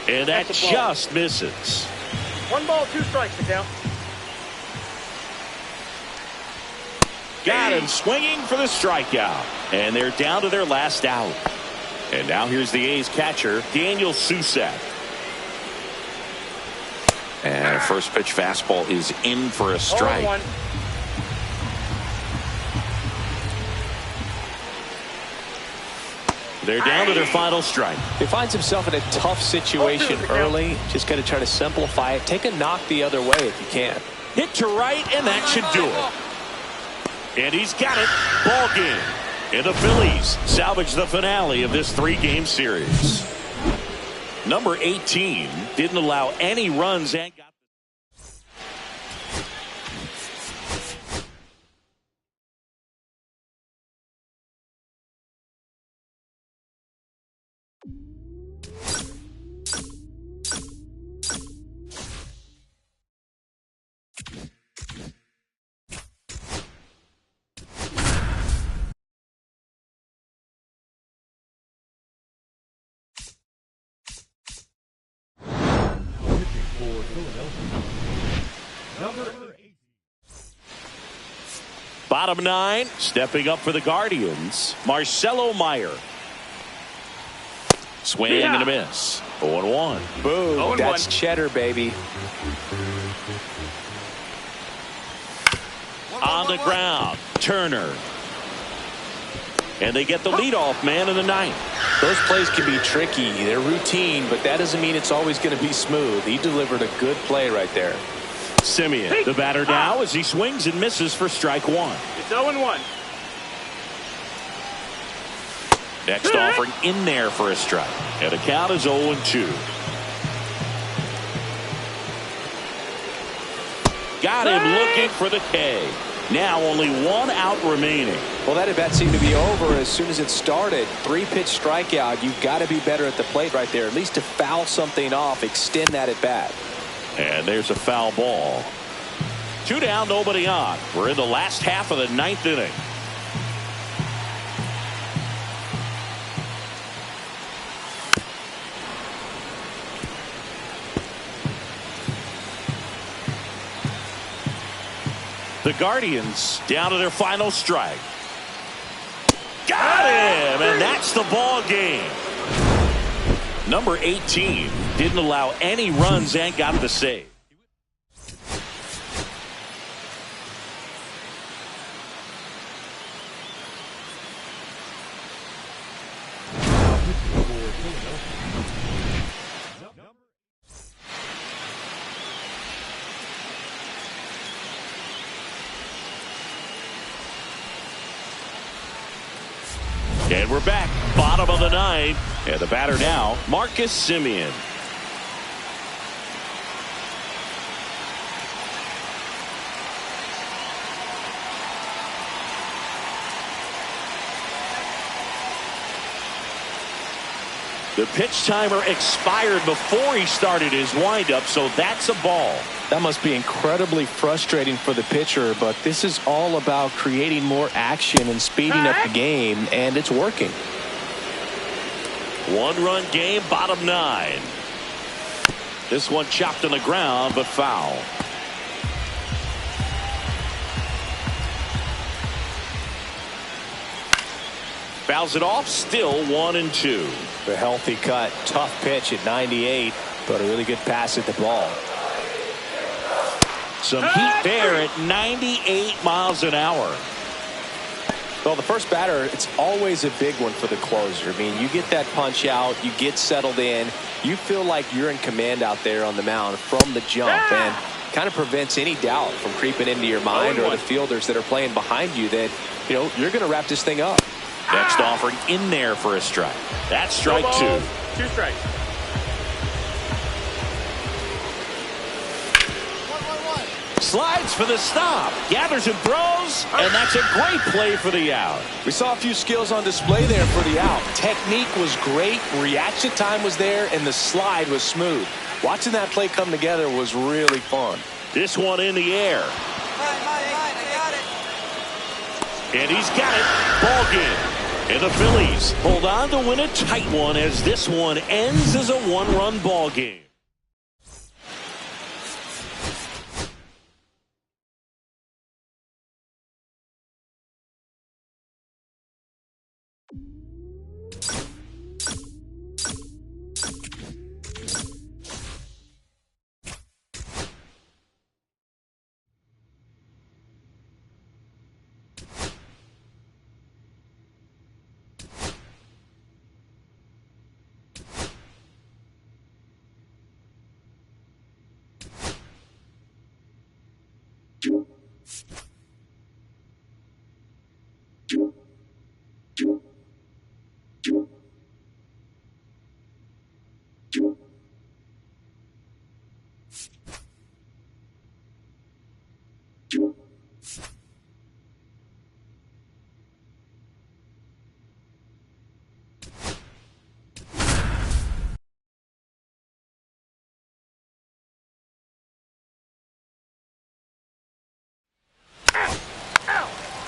And that just misses. 1 ball, 2 strikes to count. Got him swinging for the strikeout. And they're down to their last out. And now here's the A's catcher, Daniel Susak. And first pitch fastball is in for a strike. 0-1. They're down to their final strike. He finds himself in a tough situation early. Just got to try to simplify it. Take a knock the other way if you can. Hit to right, and that should do it. And he's got it. Ball game. And the Phillies salvage the finale of this 3-game series. Number 18 didn't allow any runs and got bottom 9, stepping up for the Guardians, Marcelo Meyer. Swing and a miss. 0-1. Boom. That's cheddar, baby. On the ground, Turner. And they get the leadoff man in the 9th. Those plays can be tricky. They're routine, but that doesn't mean it's always going to be smooth. He delivered a good play right there. Simeon, the batter now, as he swings and misses for strike 1. It's 0-1. Next offering in there for a strike. And the count is 0-2. Got him looking for the K. Now only 1 out remaining. Well, that at bat seemed to be over as soon as it started. 3-pitch strikeout. You've got to be better at the plate right there, at least to foul something off, extend that at bat. And there's a foul ball. 2 down, nobody on. We're in the last half of the 9th inning. The Guardians down to their final strike. Got him, and that's the ball game. Number 18 didn't allow any runs and got the save. And we're back, bottom of the 9th, and the batter now, Marcus Semien. The pitch timer expired before he started his windup, so that's a ball. That must be incredibly frustrating for the pitcher, but this is all about creating more action and speeding up the game, and it's working. 1-run game, bottom 9. This one chopped on the ground, but foul. Fouls it off, still 1-2. A healthy cut, tough pitch at 98, but a really good pass at the ball. Some heat there at 98 miles an hour. Well, the first batter, it's always a big one for the closer. I mean, you get that punch out, you get settled in, you feel like you're in command out there on the mound from the jump, and kind of prevents any doubt from creeping into your mind or the fielders that are playing behind you that, you know, you're going to wrap this thing up. Next offering in there for a strike. That's strike 2. 2 strikes. Slides for the stop. Gathers and throws, and that's a great play for the out. We saw a few skills on display there for the out. Technique was great, reaction time was there, and the slide was smooth. Watching that play come together was really fun. This one in the air. I got it. And he's got it. Ball game. And the Phillies hold on to win a tight one as this one ends as a 1-run ball game.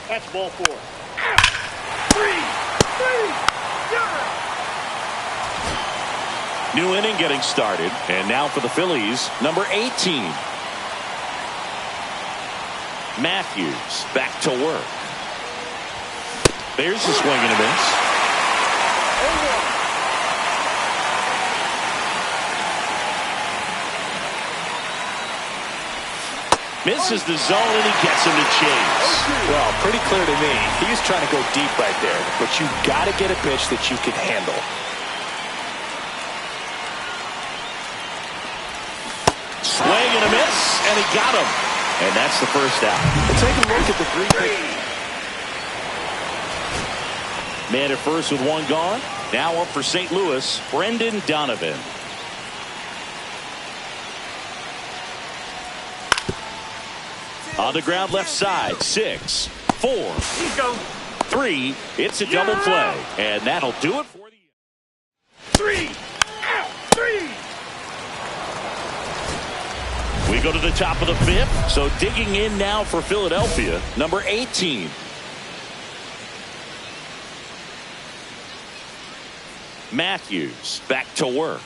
That's ball 4. 3, 0. New inning getting started. And now for the Phillies, number 18. Matthews back to work. There's a swing and a miss. Misses the zone, and he gets him to chase. Well, pretty clear to me. He was trying to go deep right there, but you got to get a pitch that you can handle. Swing and a miss, and he got him. And that's the first out. We'll take a look at the 3 pitch. Man at first with 1 gone. Now up for St. Louis, Brendan Donovan. On the ground left side. 6, 4, He's going. 3. It's a double play. And that'll do it for the 3 out. 3. We go to the top of the 5th. So digging in now for Philadelphia, number 18. Matthews back to work.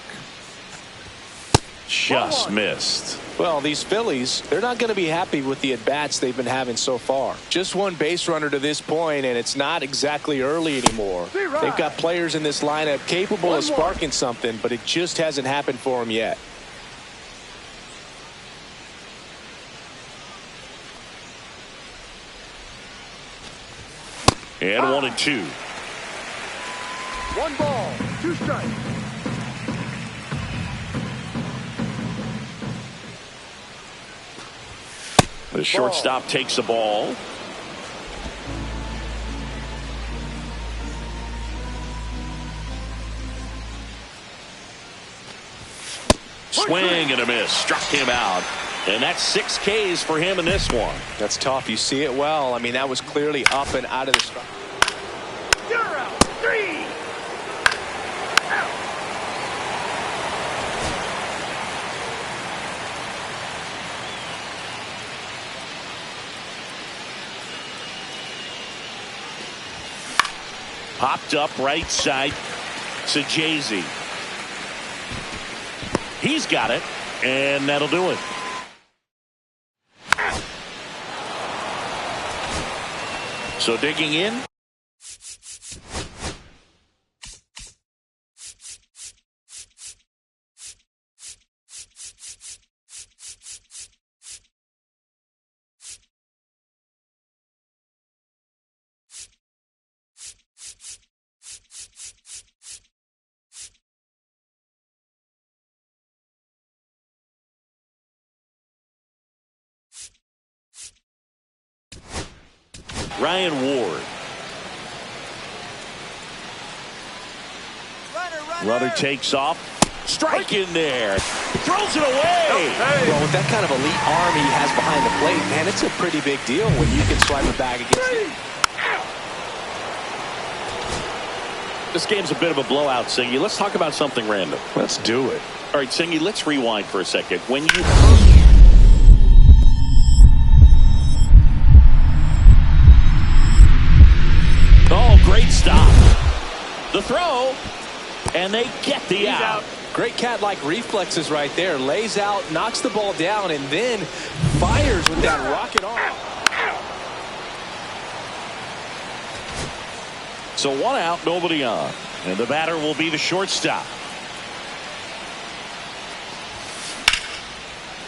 Just missed. Well, these Phillies, they're not going to be happy with the at-bats they've been having so far. Just one base runner to this point, and it's not exactly early anymore. They've got players in this lineup capable of sparking something, but it just hasn't happened for them yet. And 1-2. 1 ball, 2 strikes. The shortstop takes the ball. Swing and a miss. Struck him out. And that's 6 Ks for him in this one. That's tough. You see it well. I mean, that was clearly up and out of the strike. You're out. 3 out. Popped up right side to Jay-Z. He's got it, and that'll do it. So digging in. Ryan Ward. Runner takes off. Strike in there. Throws it away. Well, with that kind of elite arm he has behind the plate, man, it's a pretty big deal when you can swipe it back against it. This game's a bit of a blowout, Singy. Let's talk about something random. Let's do it. All right, Singy, let's rewind for a second. When you... Oh, great stop. The throw, and they get the out. Great cat-like reflexes right there. Lays out, knocks the ball down, and then fires with that rocket arm. So 1 out, nobody on. And the batter will be the shortstop.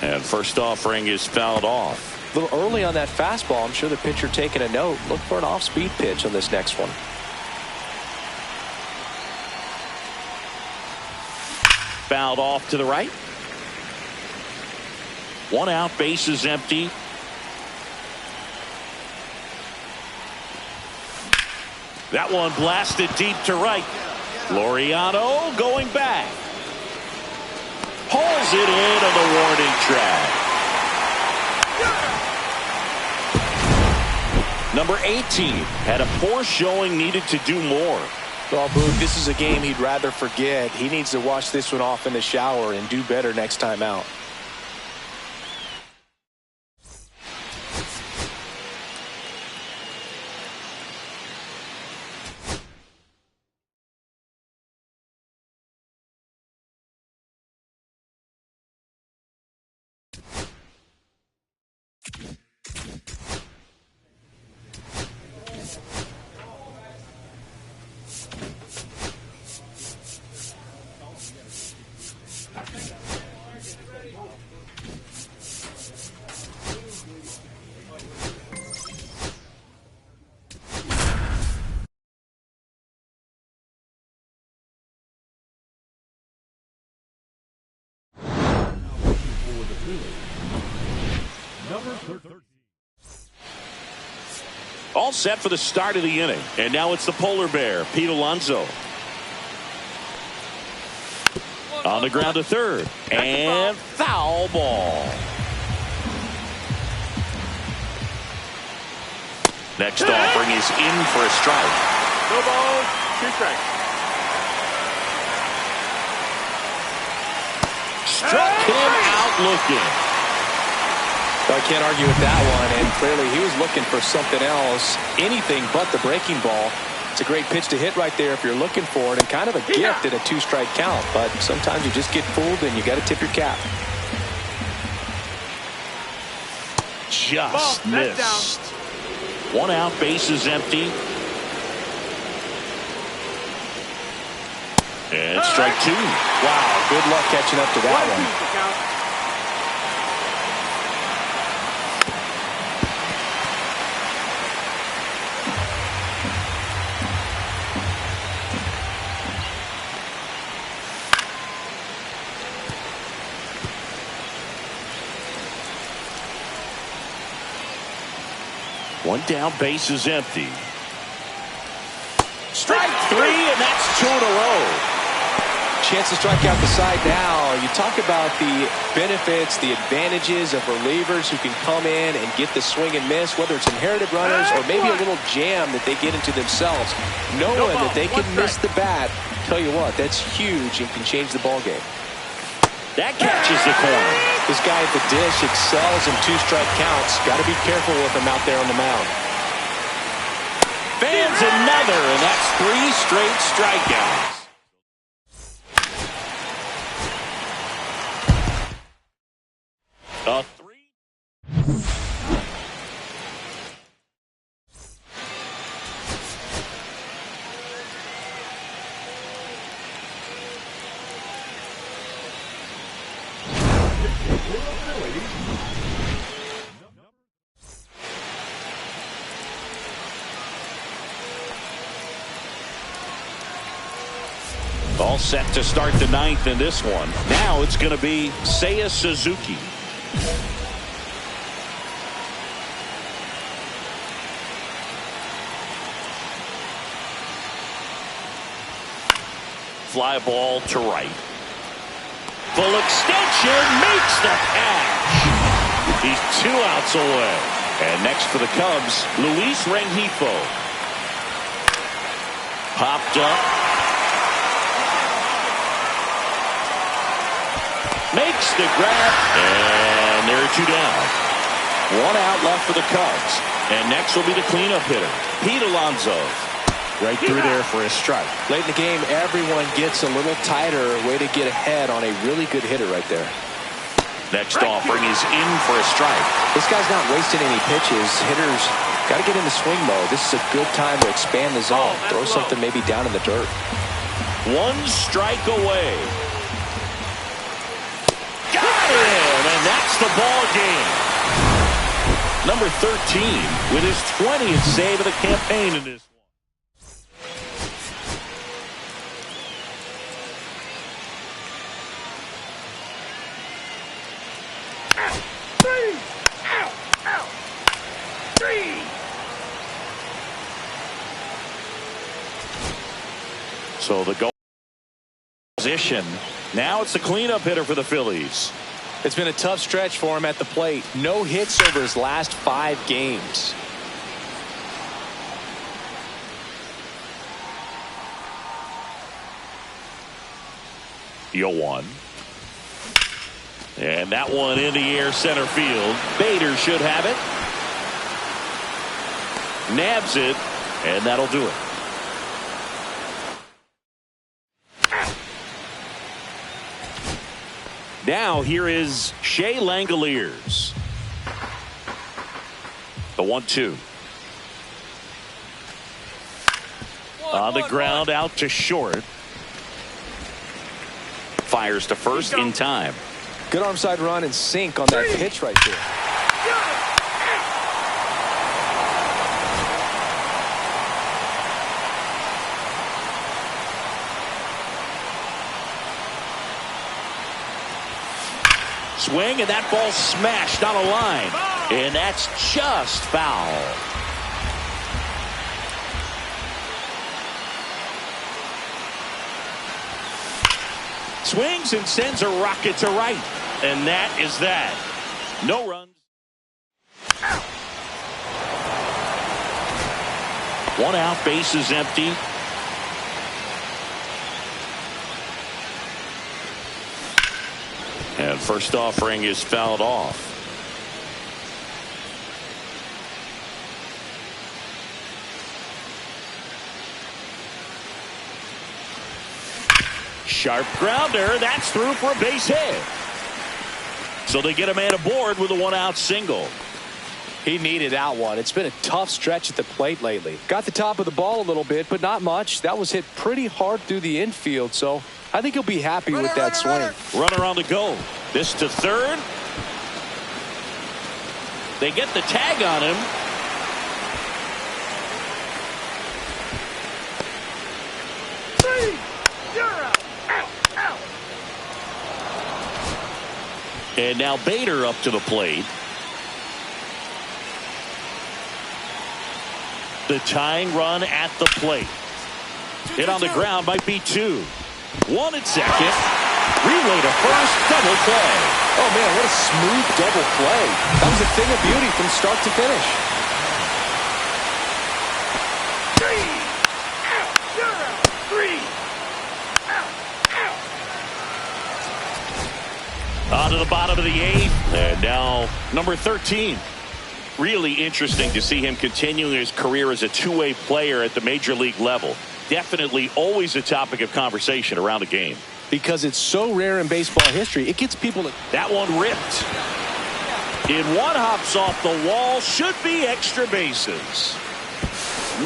And first offering is fouled off. A little early on that fastball. I'm sure the pitcher taking a note. Look for an off-speed pitch on this next one. Fouled off to the right. 1 out, base is empty. That one blasted deep to right. Laureano going back. Pulls it in on the warning track. Number 18 had a poor showing, needed to do more. Well, Boog, this is a game he'd rather forget. He needs to wash this one off in the shower and do better next time out. All set for the start of the inning. And now it's the polar bear, Pete Alonso. On the ground to third. And foul ball. Next offering is in for a strike. No balls, 2 strikes. Struck him out looking. Well, I can't argue with that one, and clearly he was looking for something else, anything but the breaking ball. It's a great pitch to hit right there if you're looking for it, and kind of a gift in a 2-strike count, but sometimes you just get fooled and you got to tip your cap. Just missed. 1 out, bases empty. And strike 2. Wow, good luck catching up to that one. One down, bases empty. Strike 3, and that's 2 in a row. Chance to strike out the side now. You talk about the benefits, the advantages of relievers who can come in and get the swing and miss, whether it's inherited runners or maybe a little jam that they get into themselves. Knowing that they can miss the bat, tell you what, that's huge and can change the ball game. That catches the corner. This guy at the dish excels in 2-strike counts. Got to be careful with him out there on the mound. Fans another, and that's 3 straight strikeouts. A 3. All set to start the 9th in this one. Now it's going to be Seiya Suzuki. Fly ball to right. Full extension, makes the catch. He's 2 outs away. And next for the Cubs, Luis Rengifo. Popped up. Makes the grab, and there are 2 down. 1 out left for the Cubs. And next will be the cleanup hitter, Pete Alonso. Right through there for a strike. Late in the game, everyone gets a little tighter. Way to get ahead on a really good hitter right there. Next offering is in for a strike. This guy's not wasting any pitches. Hitters got to get in the swing mode. This is a good time to expand the zone. Throw something maybe down in the dirt. 1 strike away. Got him, and that's the ball game. Number 13 with his 20th save of the campaign in this one. So the goal position. Now it's the cleanup hitter for the Phillies. It's been a tough stretch for him at the plate. No hits over his last 5 games. The 0-1. And that one in the air center field. Bader should have it. Nabs it, and that'll do it. Now here is Shea Langoliers. The 1-2. On the ground, out to short. Fires to first in time. Good arm side run and sink on that pitch right there. Swing, and that ball smashed on a line. And that's just foul. Swings and sends a rocket to right. And that is that. No runs. One out, base is empty. And first offering is fouled off. Sharp grounder. That's through for a base hit. So they get a man aboard with a one-out single. He needed that one. It's been a tough stretch at the plate lately. Got the top of the ball a little bit, but not much. That was hit pretty hard through the infield, so I think he'll be happy with that swing. Runner on the go. This to third. They get the tag on him. And now Bader up to the plate. The tying run at the plate. Hit on the ground might be two. One at second. Relay to first. Double play. Oh, man, what a smooth double play. That was a thing of beauty from start to finish. On to the bottom of the eighth. And now number 13. Really interesting to see him continuing his career as a two-way player at the major league level. Definitely always a topic of conversation around the game. Because it's so rare in baseball history, it gets people to... That one ripped. In one, hops off the wall. Should be extra bases.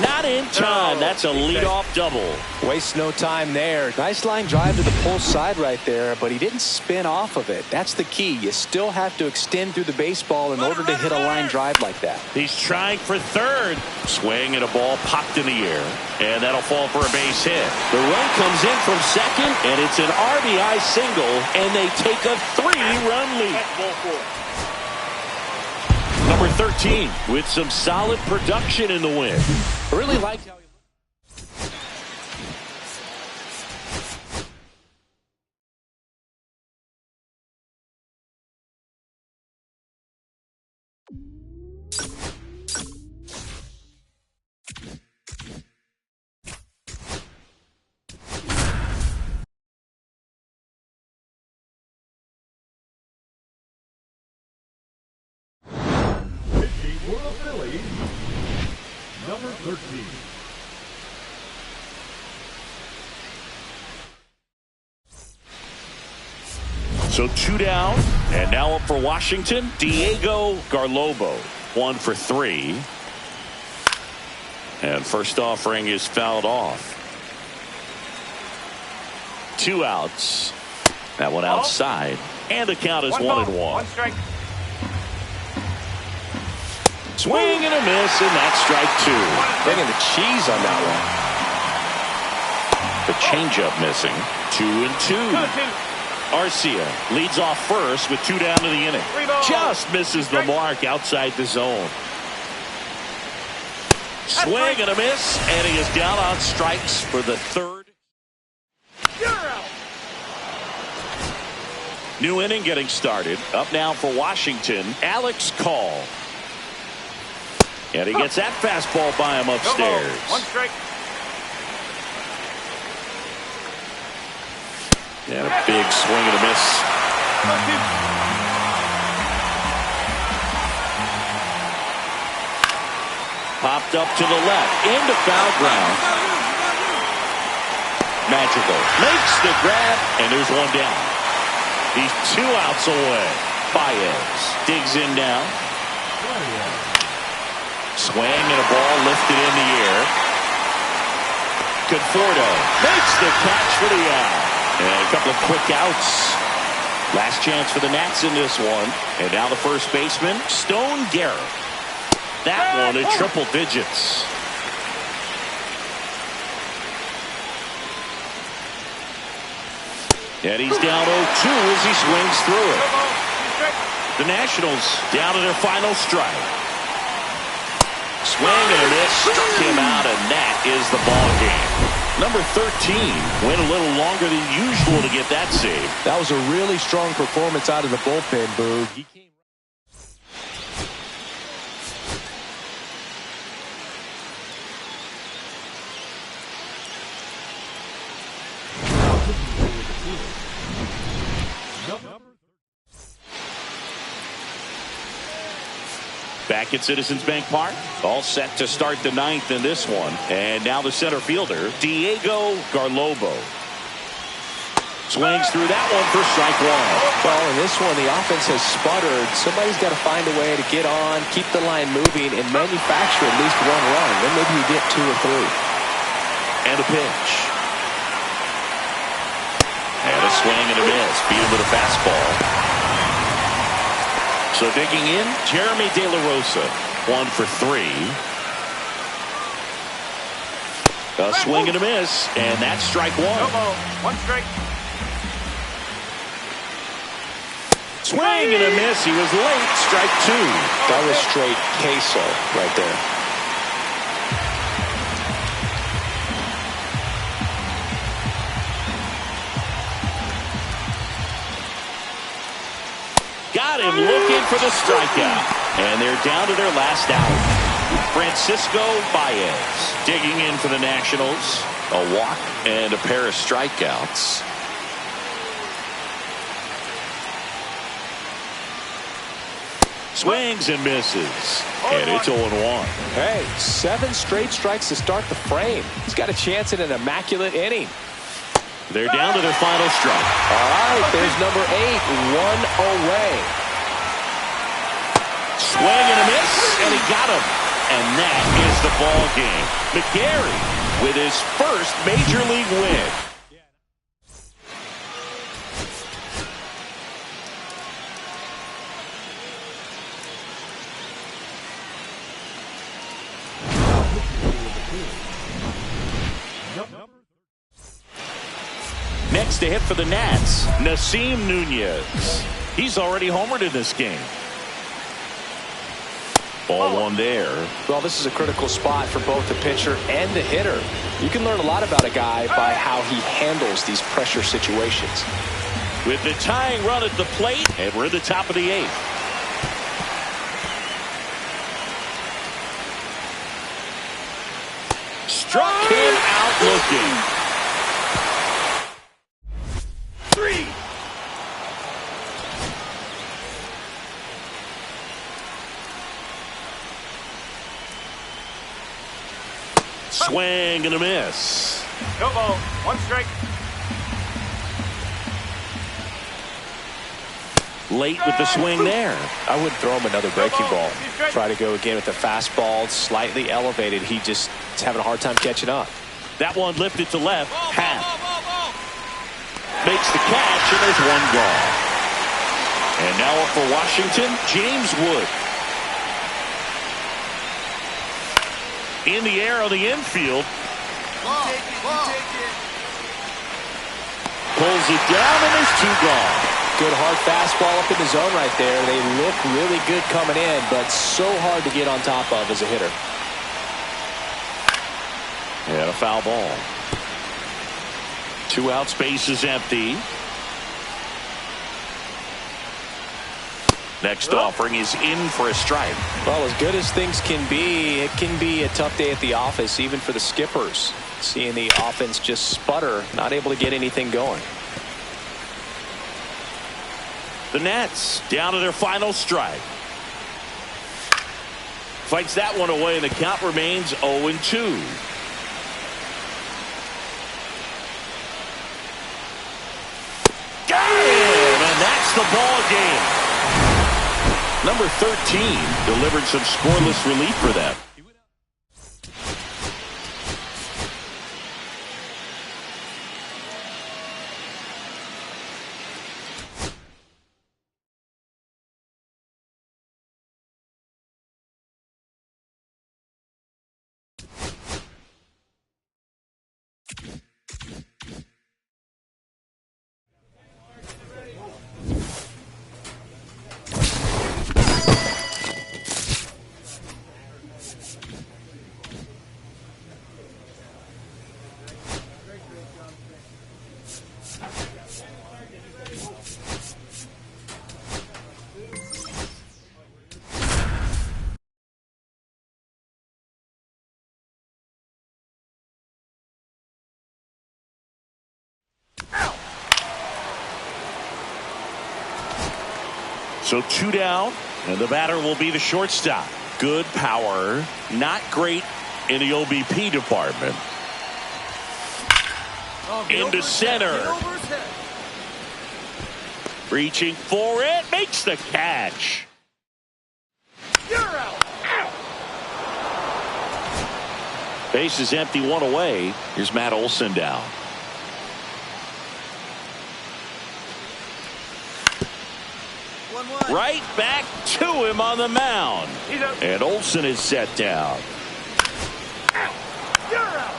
Not in time. That's a leadoff double. Waste no time there. Nice line drive to the pull side right there, but he didn't spin off of it. That's the key. You still have to extend through the baseball in order to hit a line drive like that. He's trying for third. Swing and a ball popped in the air, and that'll fall for a base hit. The run comes in from second, and it's an RBI single, and they take a 3-run lead. Number 13 with some solid production in the win. I really liked how he For the Phillies, number 13. So 2 down, and now up for Washington, Diego Garlobo. 1 for 3. And first offering is fouled off. 2 outs. That one outside. And the count is 1-1. One strike. Swing and a miss, and that's strike 2. bringing the cheese on that one. The changeup missing. 2-2. Arcia leads off first with 2 down to the inning. Just misses the mark outside the zone. Swing and a miss, and he is down on strikes for the third. New inning getting started. Up now for Washington, Alex Call. And he gets that fastball by him upstairs. One strike. And a big swing and a miss. Popped up to the left. Into foul ground. Magical. Makes the grab, and there's one down. He's 2 outs away. Baez digs in now. Swing and a ball lifted in the air. Conforto makes the catch for the out. And a couple of quick outs. Last chance for the Nats in this one. And now the first baseman, Stone Garrett. That one at triple digits. And he's down 0-2 as he swings through it. The Nationals down to their final strike. Swing and a miss, struck him out, and that is the ball game. Number 13 went a little longer than usual to get that save. That was a really strong performance out of the bullpen, Boog. He came... Back at Citizens Bank Park. All set to start the ninth in this one. And now the center fielder, Diego Garlobo. Swings through that one for strike one. Well, in this one, the offense has sputtered. Somebody's got to find a way to get on, keep the line moving, and manufacture at least one run. Then maybe you get 2 or 3. And a pitch. And a swing and a miss. Beat him with a fastball. So digging in, Jeremy De La Rosa, 1 for 3. A swing and a miss, and that's strike one. One strike. Swing and a miss. He was late. Strike 2. That was straight queso right there. Got him looking for the strikeout. And they're down to their last out. Francisco Baez digging in for the Nationals. A walk and a pair of strikeouts. Swings and misses. And it's 0-1. Hey, 7 straight strikes to start the frame. He's got a chance at an immaculate inning. They're down to their final strike. All right, there's number 8, 1 away. Swing and a miss, and he got him. And that is the ball game. McGarry with his first major league win. Next to hit for the Nats, Nasim Nunez. He's already homered in this game. Ball one there. Well, this is a critical spot for both the pitcher and the hitter. You can learn a lot about a guy by how he handles these pressure situations. With the tying run at the plate, and we're at the top of the 8th. Struck him out looking. 3. Swing and a miss. No ball. One strike. Late with the swing there. I wouldn't throw him another breaking ball. Try to go again with the fastball, slightly elevated. He just is having a hard time catching up. That one lifted to left. Half. Makes the catch, and there's one gone. And now up for Washington, James Wood. In the air on the infield. Pulls it down, and there's 2 gone. Good hard fastball up in the zone right there. They look really good coming in, but so hard to get on top of as a hitter. And a foul ball. 2 out, space is empty. Next offering is in for a strike. Well, as good as things can be, it can be a tough day at the office, even for the skippers. Seeing the offense just sputter, not able to get anything going. The Nats down to their final strike. Fights that one away, and the count remains 0-2. Got him, and that's the ball game. Number 13 delivered some scoreless relief for them. So 2 down, and the batter will be the shortstop. Good power. Not great in the OBP department. Into center. Reaching for it. Makes the catch. You're out. Base is empty, one away. Here's Matt Olson down. Right back to him on the mound. And Olson is set down. You're out.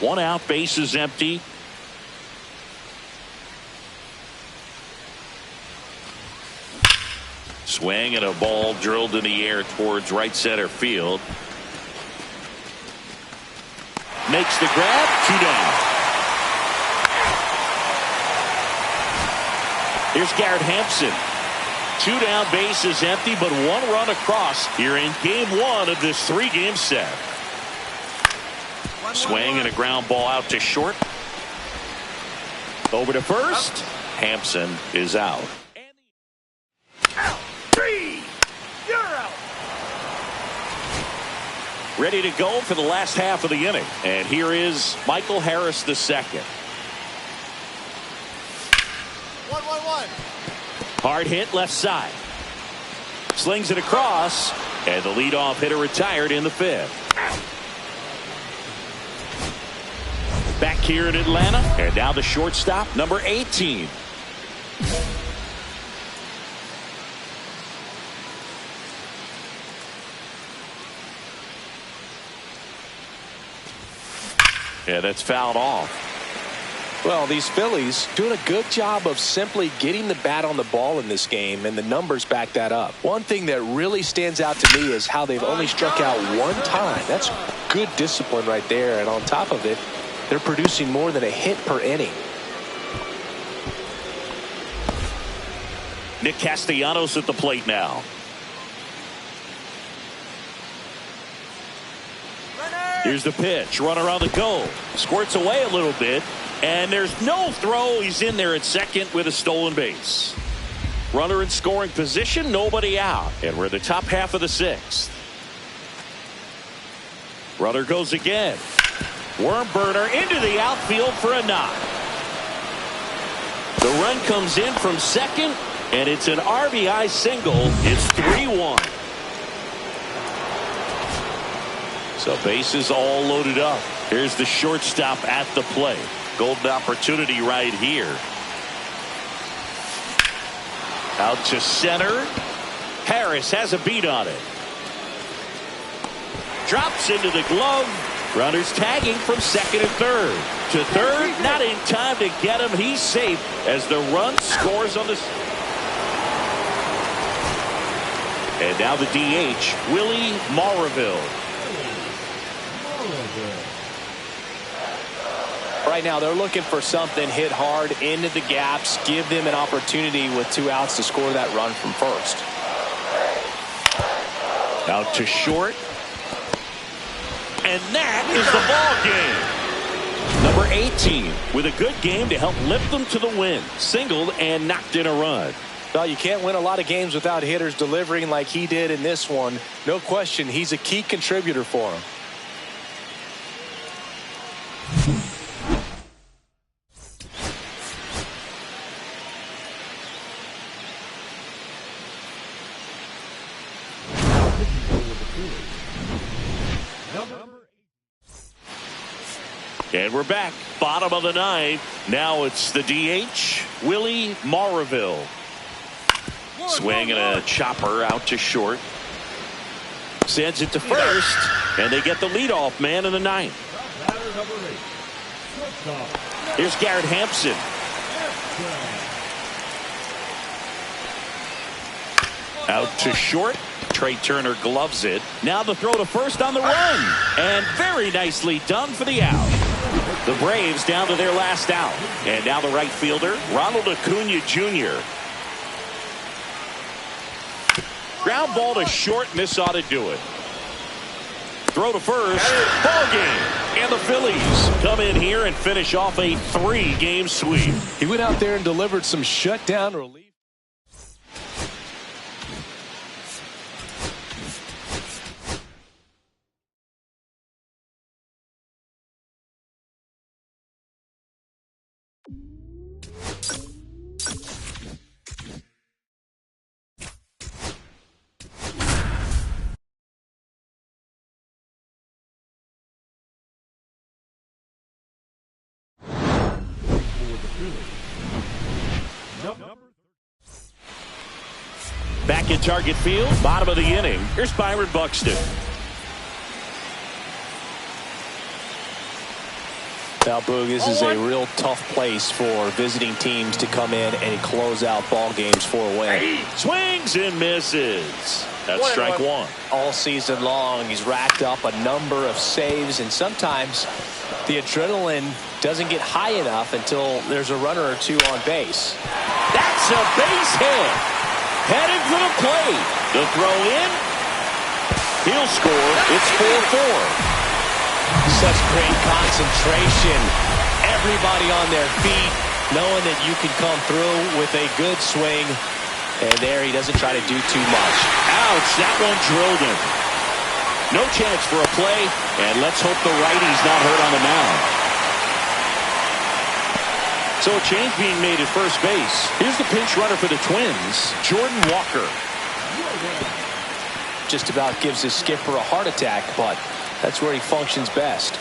One out, base is empty. Swing and a ball drilled in the air towards right center field. Makes the grab, 2 down. Here's Garrett Hampson. 2 down, base is empty, but 1 run across here in game 1 of this 3-game set. Swing and a ground ball out to short. Over to first. Hampson is out. Out. 3. You're out. Ready to go for the last half of the inning. And here is Michael Harris II. 1-1-1. Hard hit left side. Slings it across. And the leadoff hitter retired in the 5th. Back here in Atlanta. And now the shortstop, number 18. Yeah, that's fouled off. Well, these Phillies doing a good job of simply getting the bat on the ball in this game, and the numbers back that up. One thing that really stands out to me is how they've only struck out 1 time. That's good discipline right there, and on top of it, they're producing more than a hit per inning. Nick Castellanos at the plate now. Here's the pitch. Runner on the go. Squirts away a little bit. And there's no throw. He's in there at second with a stolen base. Runner in scoring position. Nobody out. And we're in the top half of the 6th. Runner goes again. Worm burner into the outfield for a knock. The run comes in from second. And it's an RBI single. It's 3-1. So bases all loaded up. Here's the shortstop at the plate. Golden opportunity right here. Out to center. Harris has a beat on it. Drops into the glove. Runners tagging from second and third. To third, not in time to get him. He's safe as the run scores on the... And now the DH, Willie Maraville. Right now, they're looking for something hit hard into the gaps, give them an opportunity with 2 outs to score that run from first. Out to short. And that is the ball game. Number 18 with a good game to help lift them to the win. Singled and knocked in a run. Well, you can't win a lot of games without hitters delivering like he did in this one. No question, he's a key contributor for him. And we're back. Bottom of the 9th. Now it's the DH, Willie Maraville. Swing and a chopper out to short. Sends it to first. And they get the leadoff man in the 9th. Here's Garrett Hampson. Out to short. Trey Turner gloves it. Now the throw to first on the run. And very nicely done for the out. The Braves down to their last out. And now the right fielder, Ronald Acuna Jr. Ground ball to short, and this ought to do it. Throw to first. Ball game. And the Phillies come in here and finish off a 3-game sweep. He went out there and delivered some shutdown relief. Back in target field, bottom of the inning. Here's Byron Buxton. Now, Boog, this is a real tough place for visiting teams to come in and close out ball games for a win. Swings and misses. That's strike one. All season long, he's racked up a number of saves, and sometimes the adrenaline doesn't get high enough until there's a runner or two on base. That's a base hit. Headed for the plate. The throw in. He'll score. It's 4-4. Such great concentration. Everybody on their feet, knowing that you can come through with a good swing. And there he doesn't try to do too much. Ouch, that one drilled him. No chance for a play, and let's hope the righty's not hurt on the mound. So a change being made at first base. Here's the pinch runner for the Twins, Jordan Walker. Just about gives his skipper a heart attack, but that's where he functions best.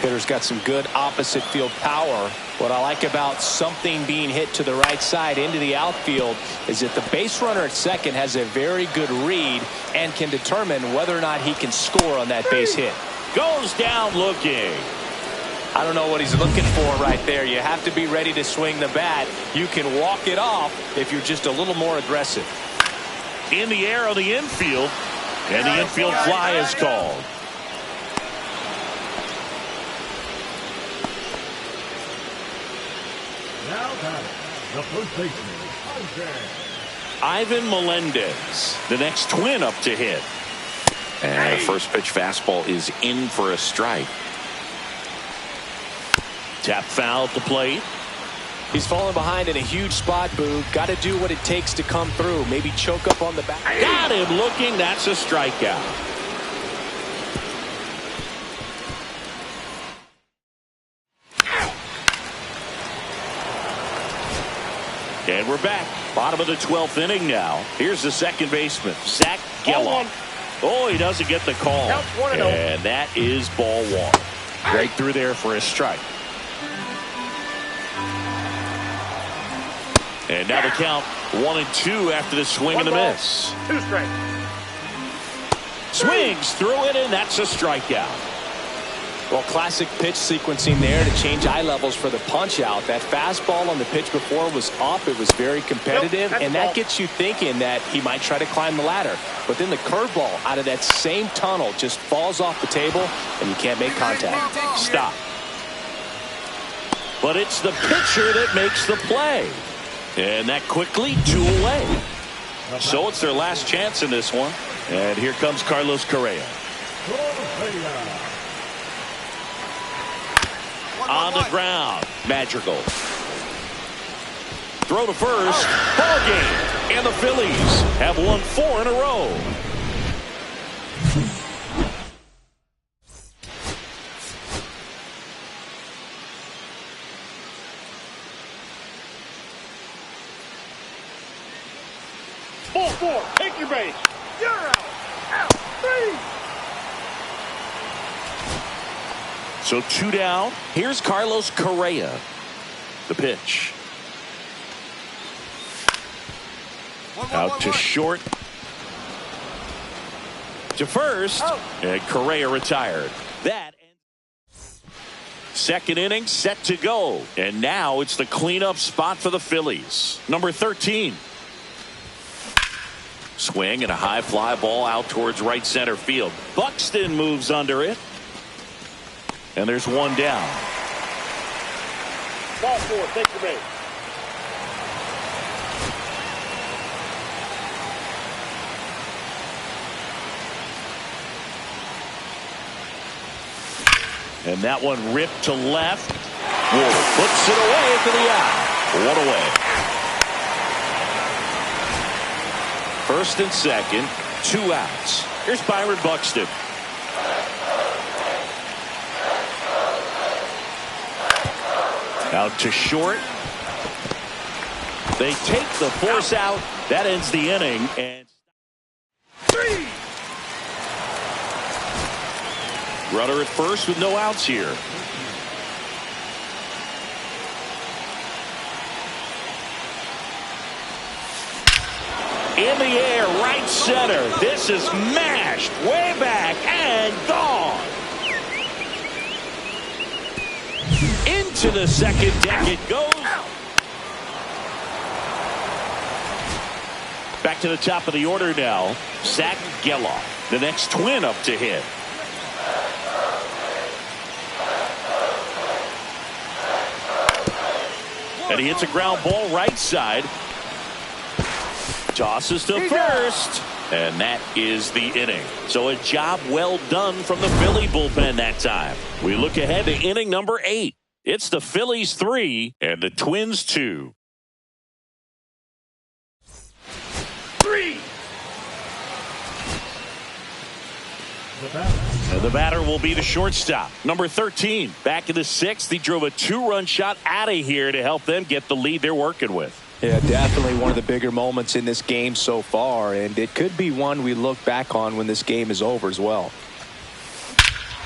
Hitter's got some good opposite field power. What I like about something being hit to the right side into the outfield is that the base runner at second has a very good read and can determine whether or not he can score on that base hit. Goes down looking. I don't know what he's looking for right there. You have to be ready to swing the bat. You can walk it off if you're just a little more aggressive. In the air on the infield, and the infield fly is called. Now batting, the first baseman, Ivan Melendez, the next Twin up to hit. And the first pitch fastball is in for a strike. Tap foul at the plate. He's falling behind in a huge spot, Boog. Got to do what it takes to come through. Maybe choke up on the back. Got him looking. That's a strikeout. And we're back. Bottom of the 12th inning now. Here's the second baseman, Zach Gallo. Oh, he doesn't get the call. And that is ball one. Right through there for a strike. And now the count 1-2 after the swing and the miss. 2 strikes. Swings through it, and that's a strikeout. Well, classic pitch sequencing there to change eye levels for the punch out. That fastball on the pitch before was up. It was very competitive, and that gets you thinking that he might try to climb the ladder. But then the curveball out of that same tunnel just falls off the table, and you can't make contact. Stop. But it's the pitcher that makes the play. And that quickly 2 away. So it's their last chance in this one. And here comes Carlos Correa. On the ground. Madrigal. Throw to first. Ball game. And the Phillies have won 4 in a row. Ball 4. Take your base. You're out. Out. 3. So 2 down. Here's Carlos Correa. The pitch. Out to short. To first. And Correa retired. That ends. Second inning set to go. And now it's the cleanup spot for the Phillies. Number 13. Swing and a high fly ball out towards right center field. Buxton moves under it. And there's 1 down. Ball 4. Take your base. And that one ripped to left. Wolf puts it away for the out. 1 away. First and second, 2 outs. Here's Byron Buxton. Out to short. They take the force out. That ends the inning. And 3. runner at first with no outs here. In the air, right center. This is mashed way back and gone. Into the second deck it goes. Back to the top of the order now. Zach Geloff, the next twin up to hit. And he hits a ground ball right side. Tosses to first. And that is the inning. So a job well done from the Philly bullpen that time. We look ahead to inning number 8. It's the Phillies 3 and the Twins 2. 3. And the batter will be the shortstop, number 13. Back in the 6th, he drove a 2-run shot out of here to help them get the lead they're working with. Yeah, definitely one of the bigger moments in this game so far, and it could be one we look back on when this game is over as well.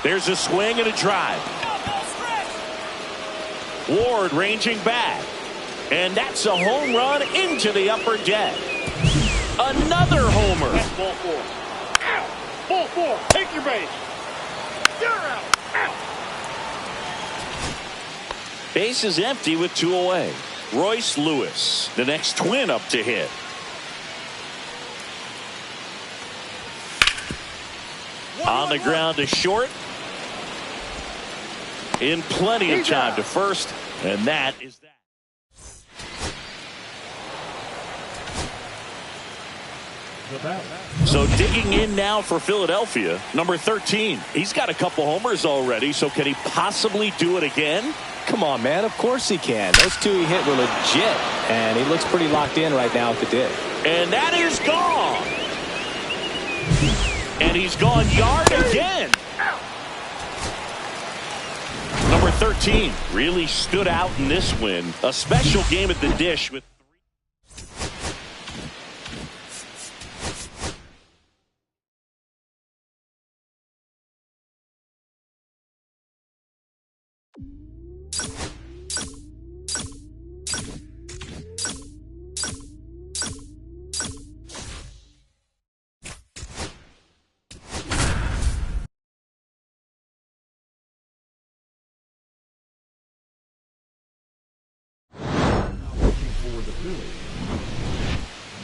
There's a swing and a drive. Ward ranging back, and that's a home run into the upper deck. Another homer. That's ball 4. Out. Ball 4. Take your base. You're out. Out. Base is empty with 2 away. Royce Lewis, the next twin up to hit. On the ground to short. In plenty of time to first, and that is that. So digging in now for Philadelphia, number 13. He's got a couple homers already, so can he possibly do it again? Come on, man. Of course he can. Those 2 he hit were legit, and he looks pretty locked in right now at the dig. And that is gone. And he's gone yard again. Number 13 really stood out in this win. A special game at the dish with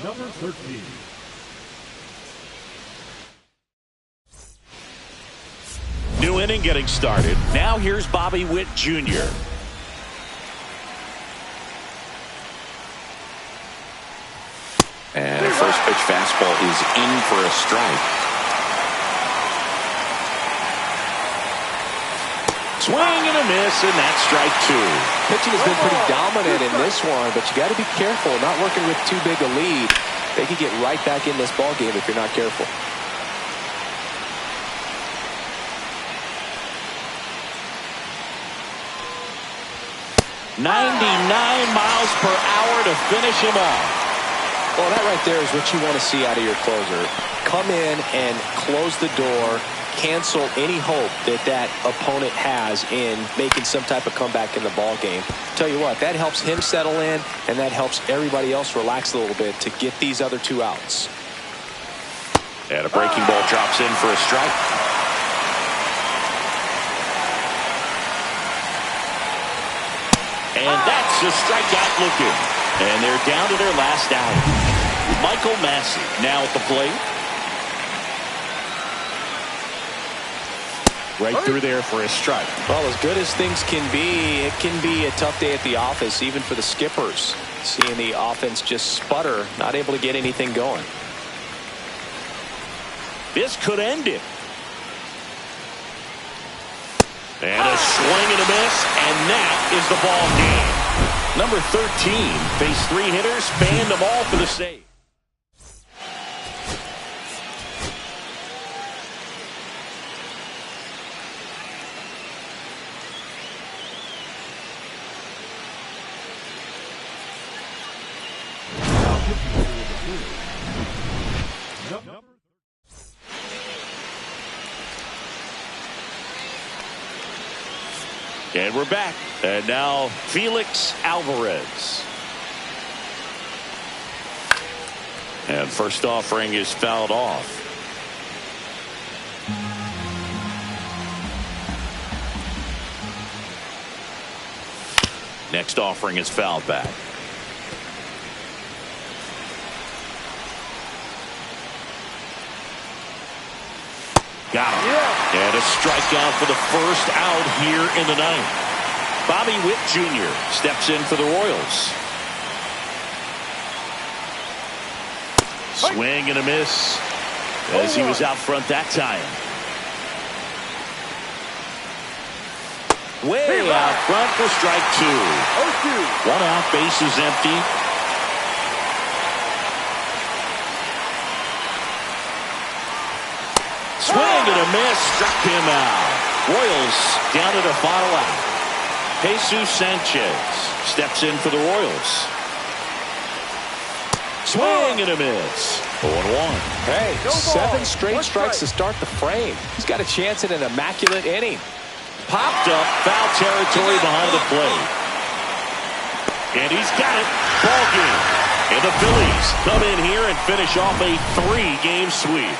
number 13. new inning getting started. Now here's Bobby Witt Jr. And a first pitch fastball is in for a strike. Swing and a miss, and that's strike 2. Pitching has been pretty dominant in this one, but you got to be careful. Not working with too big a lead. They could get right back in this ball game if you're not careful. .99 miles per hour to finish him off. Well, that right there is what you want to see out of your closer. Come in and close the door. Cancel any hope that that opponent has in making some type of comeback in the ball game. Tell you what, that helps him settle in, and that helps everybody else relax a little bit to get these other 2 outs. And a breaking ball drops in for a strike. And that's a strikeout looking. And they're down to their last out. Michael Massey now at the plate. Right through there for a strike. Well, as good as things can be, it can be a tough day at the office, even for the skippers. Seeing the offense just sputter, not able to get anything going. This could end it. And a swing and a miss, and that is the ball game. Number 13 faced 3 hitters, fanned them all for the save. And we're back. And now Felix Alvarez. And first offering is fouled off. Next offering is fouled back. Got him. Yeah. And a strikeout for the first out here in the ninth. Bobby Witt Jr. steps in for the Royals. Swing and a miss as he was out front that time. Way out front for strike two. 1 out, bases empty. Swing and a miss, struck him out. Royals down to the final out. Jesus Sanchez steps in for the Royals. Swing and a miss. 0-1. Hey, 7 straight strikes to start the frame. He's got a chance at an immaculate inning. Popped up, foul territory behind the plate. And he's got it. Ball game. And the Phillies come in here and finish off a 3-game sweep.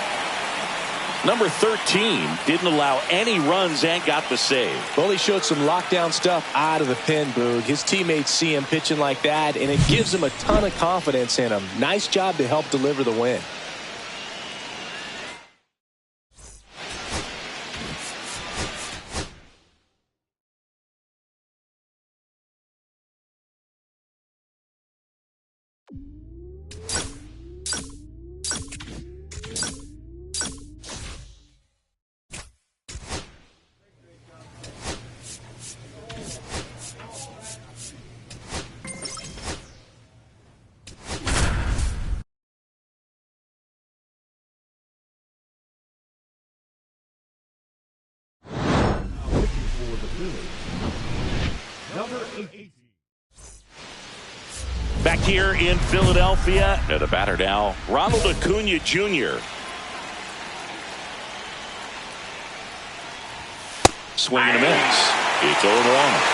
Number 13 didn't allow any runs and got the save. Well, he showed some lockdown stuff out of the pen, Boog. His teammates see him pitching like that, and it gives him a ton of confidence in him. Nice job to help deliver the win. Number 18. Back here in Philadelphia, and the batter now, Ronald Acuna Jr. Swing and a miss. It's 0-1.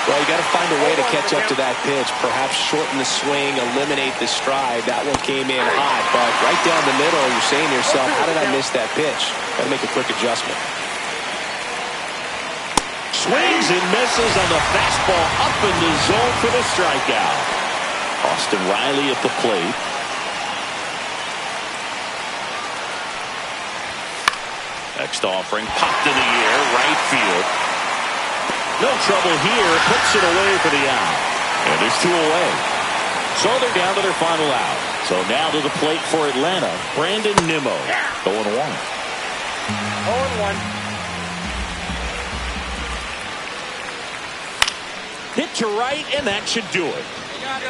Well, you got to find a way to catch up to that pitch. Perhaps shorten the swing, eliminate the stride. That one came in hot, but right down the middle, you're saying to yourself, how did I miss that pitch? Got to make a quick adjustment. Swings and misses on the fastball up in the zone for the strikeout. Austin Riley at the plate. Next offering popped in the air, right field. No trouble here, puts it away for the out. And there's 2 away. So they're down to their final out. So now to the plate for Atlanta, Brandon Nimmo. 0-1. 0-1. Hit to right, and that should do it. Got it.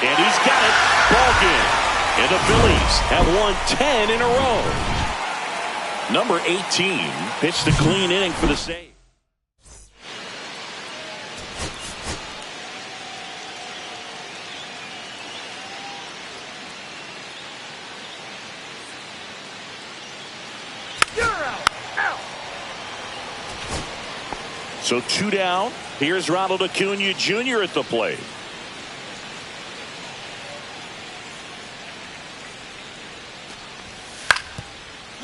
And he's got it. Ball game. And the Phillies have won 10 in a row. Number 18 pitched a clean inning for the save. So 2 down. Here's Ronald Acuna Jr. at the plate.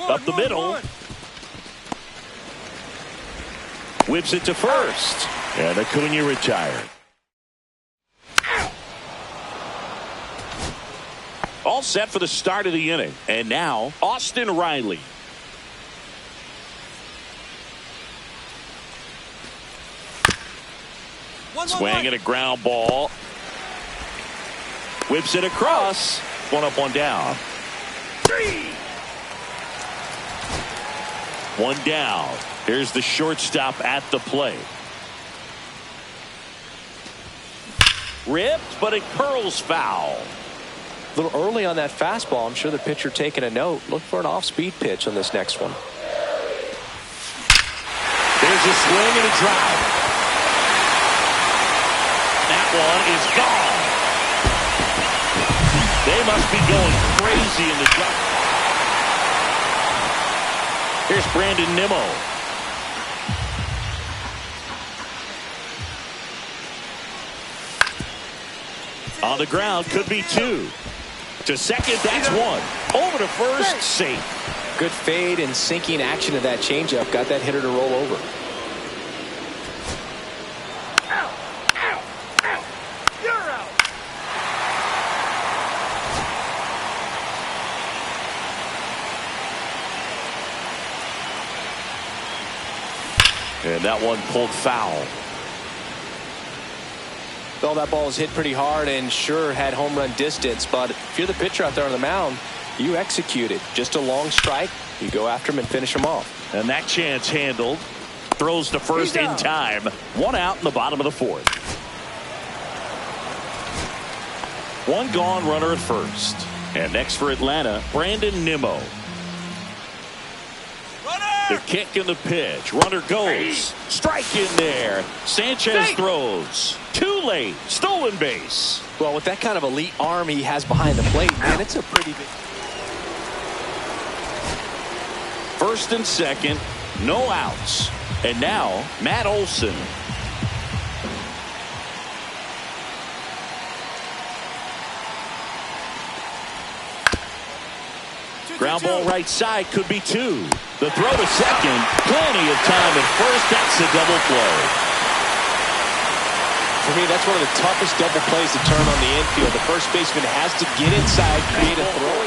Up the middle. Whips it to first. And Acuna retired. All set for the start of the inning. And now, Austin Riley. Swing and a ground ball. Whips it across. 1 up, 1 down. 1 down. Here's the shortstop at the plate. Ripped, but it curls foul. A little early on that fastball. I'm sure the pitcher taking a note. Look for an off-speed pitch on this next one. There's a swing and a drive. That one is gone. They must be going crazy in the jungle. Here's Brandon Nimmo. On the ground, could be 2. To second, that's one. Over to first, safe. Good fade and sinking action of that changeup. Got that hitter to roll over. You're out. And that one pulled foul. Well, that ball was hit pretty hard and sure had home run distance, but if you're the pitcher out there on the mound, you execute it. Just a long strike. You go after him and finish him off. And that chance handled. Throws to first in time. One out in the bottom of the fourth. One gone, runner at first. And next for Atlanta, Brandon Nimmo. The kick and the pitch. Runner goes. Strike in there. Sanchez throws. Too late. Stolen base. Well, with that kind of elite arm he has behind the plate, man, it's a pretty big. First and second. No outs. And now, Matt Olson. Ground ball right side, could be two. The throw to second, plenty of time at first. That's a double play. For me, that's one of the toughest double plays to turn on the infield. The first baseman has to get inside, create a throw.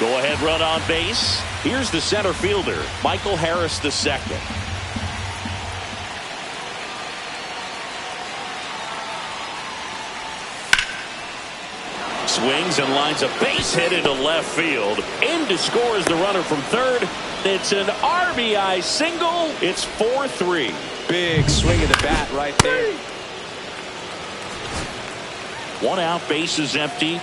Go ahead run on base. Here's the center fielder, Michael Harris II. Swings and lines a base hit into left field. In to score is the runner from third. It's an RBI single. It's 4-3. Big swing of the bat right there. One out, base is empty.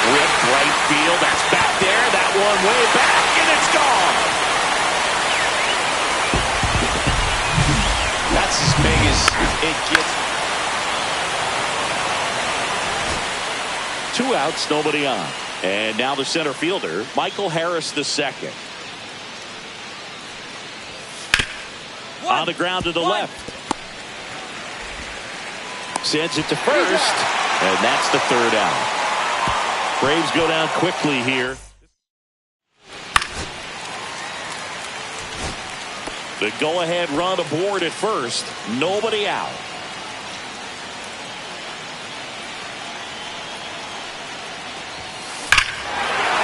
Ripped right field. That's back there. That one way back, and it's gone. That's as big as it gets. Two outs, nobody on. And now the center fielder, Michael Harris II. On the ground to the left. Sends it to first. And that's the third out. Braves go down quickly here. The go-ahead run aboard at first. Nobody out.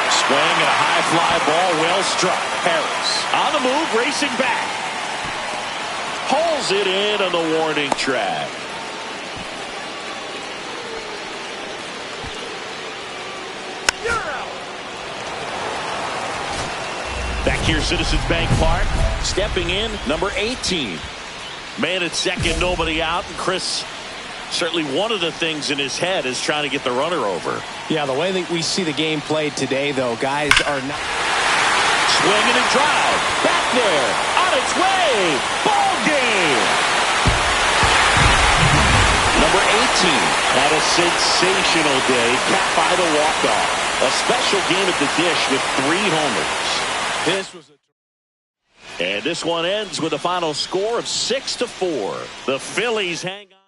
Swing and a high fly ball, well struck. Harris on the move, racing back. Pulls it in on the warning track. You're out. Back here, Citizens Bank Park. Stepping in, number 18. Man at second, nobody out. And Chris, certainly one of the things in his head is trying to get the runner over. Yeah, the way that we see the game played today, though, guys are not. Swinging and drive. Back there. On its way. Ball game. Number 18 had a sensational day, capped by the walk-off. A special game at the dish with 3 homers. And this one ends with a final score of 6-4. The Phillies hang on.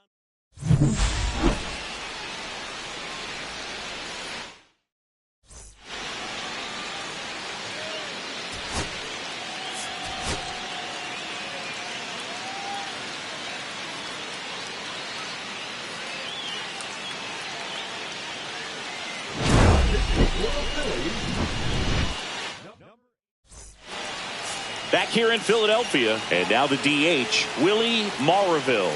Back here in Philadelphia, and now the DH, Willie Maraville.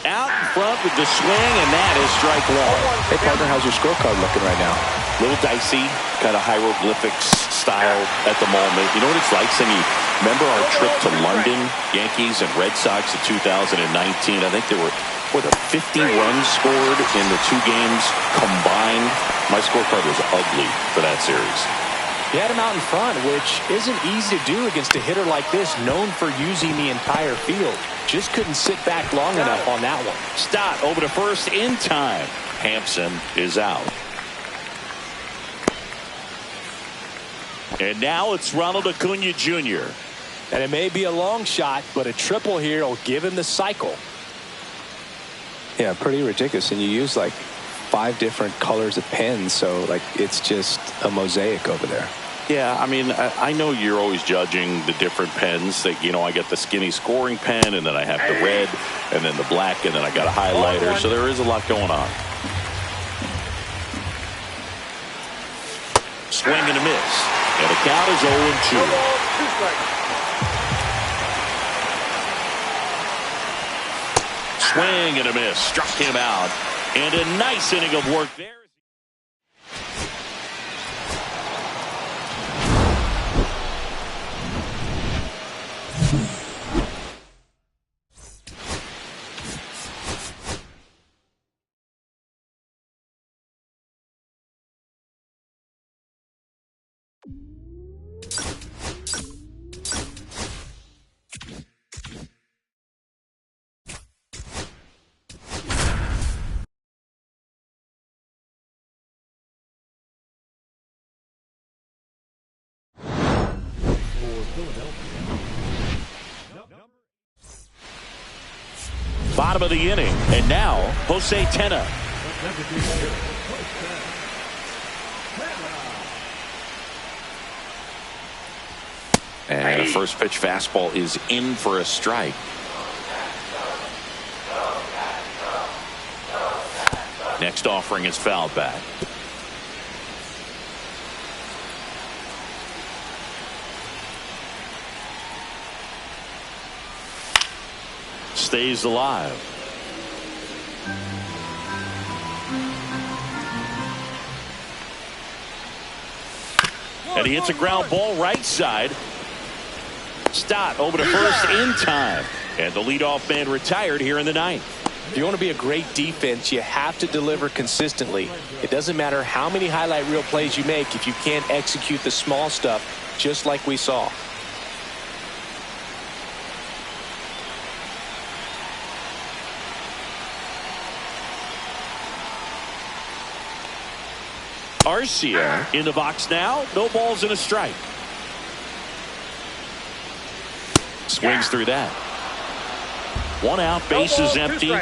Out in front with the swing, and that is strike one. Hey, partner, how's your scorecard looking right now? Little dicey, kind of hieroglyphics style at the moment. You know what it's like, Sammy? Remember our trip to London, Yankees and Red Sox in 2019? I think there were, 50 runs scored in the 2 games combined. My scorecard was ugly for that series. He had him out in front, which isn't easy to do against a hitter like this, known for using the entire field. Just couldn't sit back long enough on that one. Stott over to first in time. Hampson is out. And now it's Ronald Acuna Jr. And it may be a long shot, but a triple here will give him the cycle. Yeah, pretty ridiculous. And you use like 5 different colors of pens, so like it's just a mosaic over there. Yeah, I mean, I know you're always judging the different pens. That, you know, I get the skinny scoring pen, and then I have the red, and then the black, and then I got a highlighter. So there is a lot going on. Swing and a miss. And the count is 0-2. Swing and a miss. Struck him out. And a nice inning of work there. Bottom of the inning, and now Jose Tena. And a first pitch fastball is in for a strike. Next offering is fouled back. Stays alive. And he hits a ground ball right side. Stott over to first in time. And the leadoff man retired here in the ninth. If you want to be a great defense, you have to deliver consistently. It doesn't matter how many highlight reel plays you make if you can't execute the small stuff, just like we saw. Arcia in the box now. No balls and a strike. Swings through that. One out, bases empty.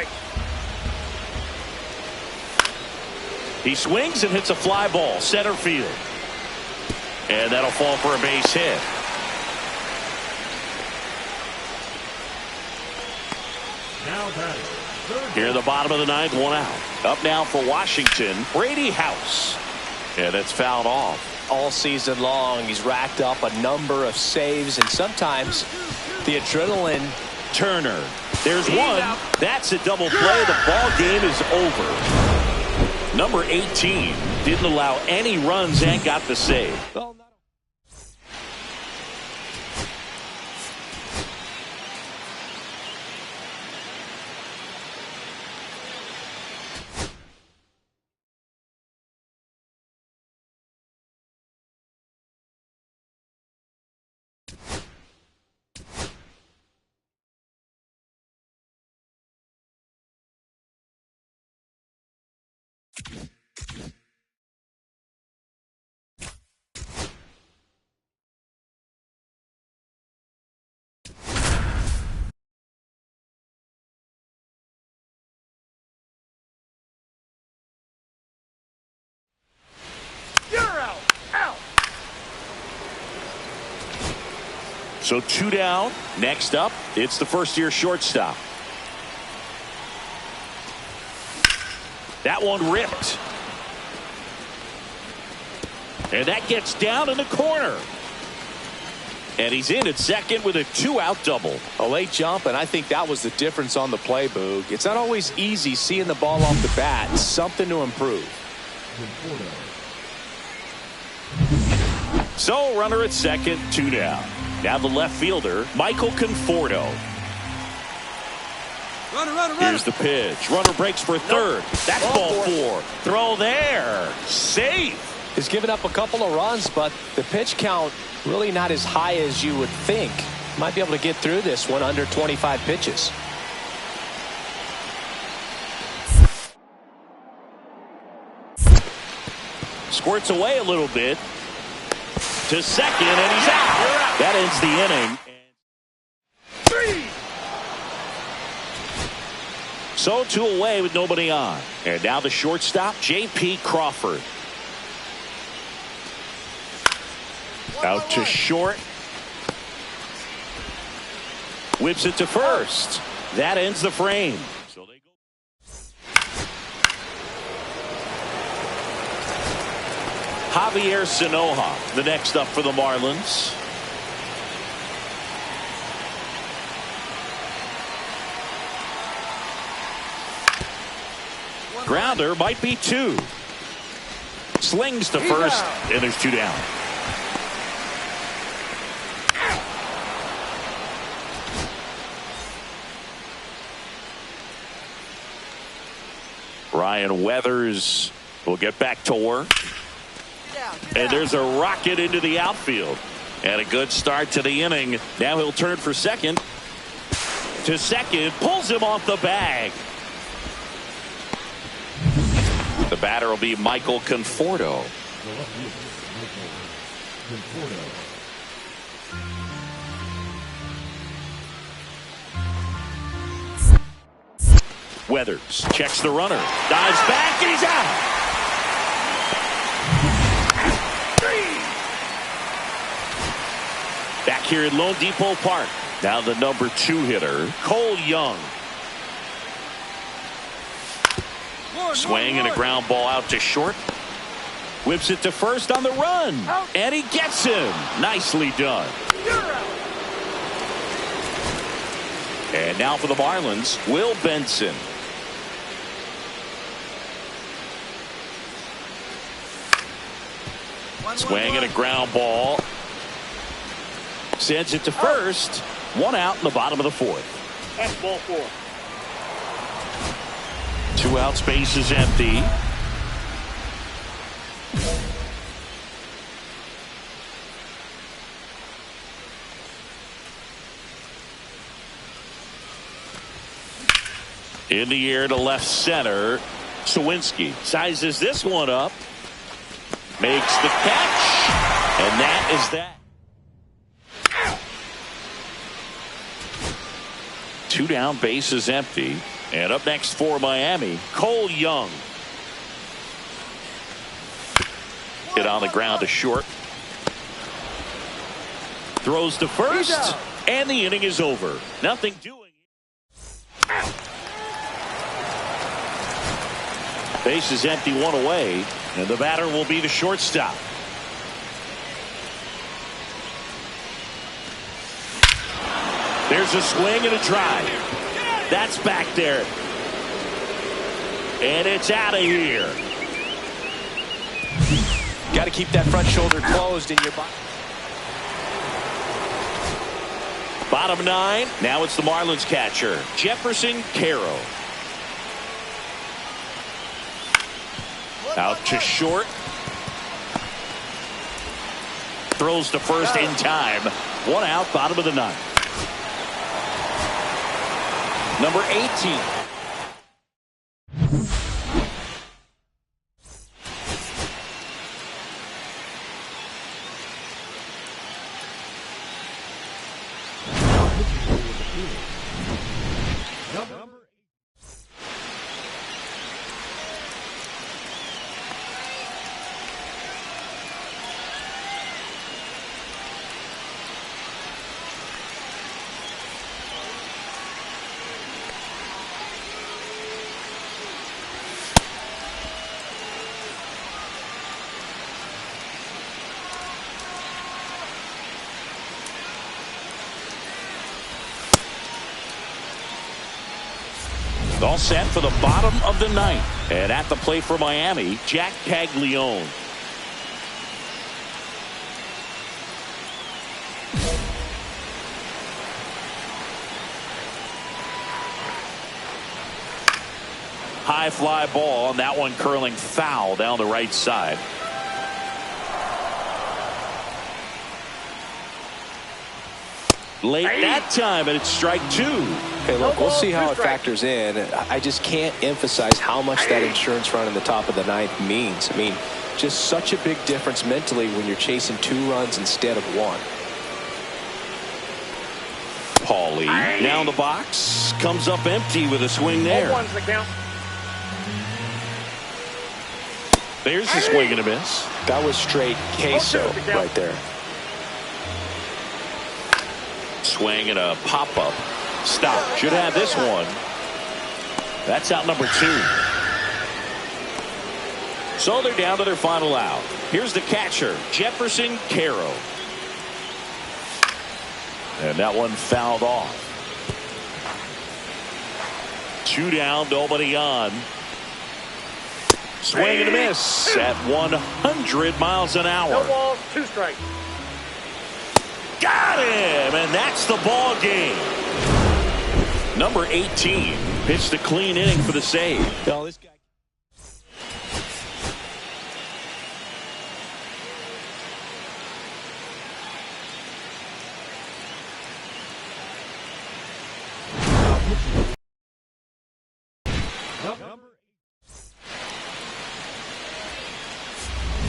He swings and hits a fly ball, center field. And that'll fall for a base hit. Here in the bottom of the ninth, one out. Up now for Washington, Brady House. And it's fouled off. All season long, he's racked up a number of saves, and sometimes the adrenaline. Turner. There's one. That's a double play. The ball game is over. Number 18 didn't allow any runs and got the save. So 2 down. Next up, it's the first-year shortstop. That one ripped. And that gets down in the corner. And he's in at second with a 2-out double. A late jump, and I think that was the difference on the play, Boog. It's not always easy seeing the ball off the bat. It's something to improve. So runner at second, 2 down. Now the left fielder, Michael Conforto. Runner. Here's the pitch. Runner breaks for third. That's ball 4. Throw there. Safe. He's given up a couple of runs, but the pitch count really not as high as you would think. Might be able to get through this one under 25 pitches. Squirts away a little bit to second, and he's out. That ends the inning. So 2 away with nobody on. And now the shortstop, J.P. Crawford. Out to short. Whips it to first. That ends the frame. So they go. Javier Sanoja, the next up for the Marlins. Grounder might be 2. Slings to first, and there's 2 down. Ryan Weathers will get back to work. And there's a rocket into the outfield. And a good start to the inning. Now he'll turn for second. To second. Pulls him off the bag. The batter will be Michael Conforto. Weathers checks the runner. Dives back and he's out. Back here at Lone Depot Park. Now the number 2 hitter, Cole Young. Swing and a ground ball out to short. Whips it to first on the run. And he gets him. Nicely done. And now for the Marlins, Will Benson. Swing and a ground ball. Sends it to first. 1 out in the bottom of the 4th. That's ball 4. 2 outs, base is empty. In the air to left center. Sawinski sizes this one up. Makes the catch. And that is that. 2 down, base is empty. And up next for Miami, Cole Young. Hit on the ground to short. Throws to first. And the inning is over. Nothing doing. Base is empty, 1 away. And the batter will be the shortstop. There's a swing and a drive. That's back there. And it's out of here. Got to keep that front shoulder closed in your body. Bottom 9. Now it's the Marlins catcher, Jefferson Caro. Out to short. Throws to first in time. 1 out, bottom of the 9th. Number 18. All set for the bottom of the 9th. And at the plate for Miami, Jack Caglione. High fly ball, and that one curling foul down the right side. Late that time, and it's strike 2. Hey, look, we'll see how it factors in. I just can't emphasize how much that insurance run in the top of the 9th means. I mean, just such a big difference mentally when you're chasing 2 runs instead of 1. Paulie now in the box. Comes up empty with a swing there. 0-1's the count. There's the swing and a miss. That was straight queso right there. Swing and a pop-up. Stop. Should have this one. That's out number 2. So they're down to their final out. Here's the catcher, Jefferson Caro. And that one fouled off. 2 down, nobody on. Swing and a miss at 100 miles an hour. No balls, 2 strikes. Got him, and that's the ball game. Number 18 pitched a clean inning for the save. Well, this guy.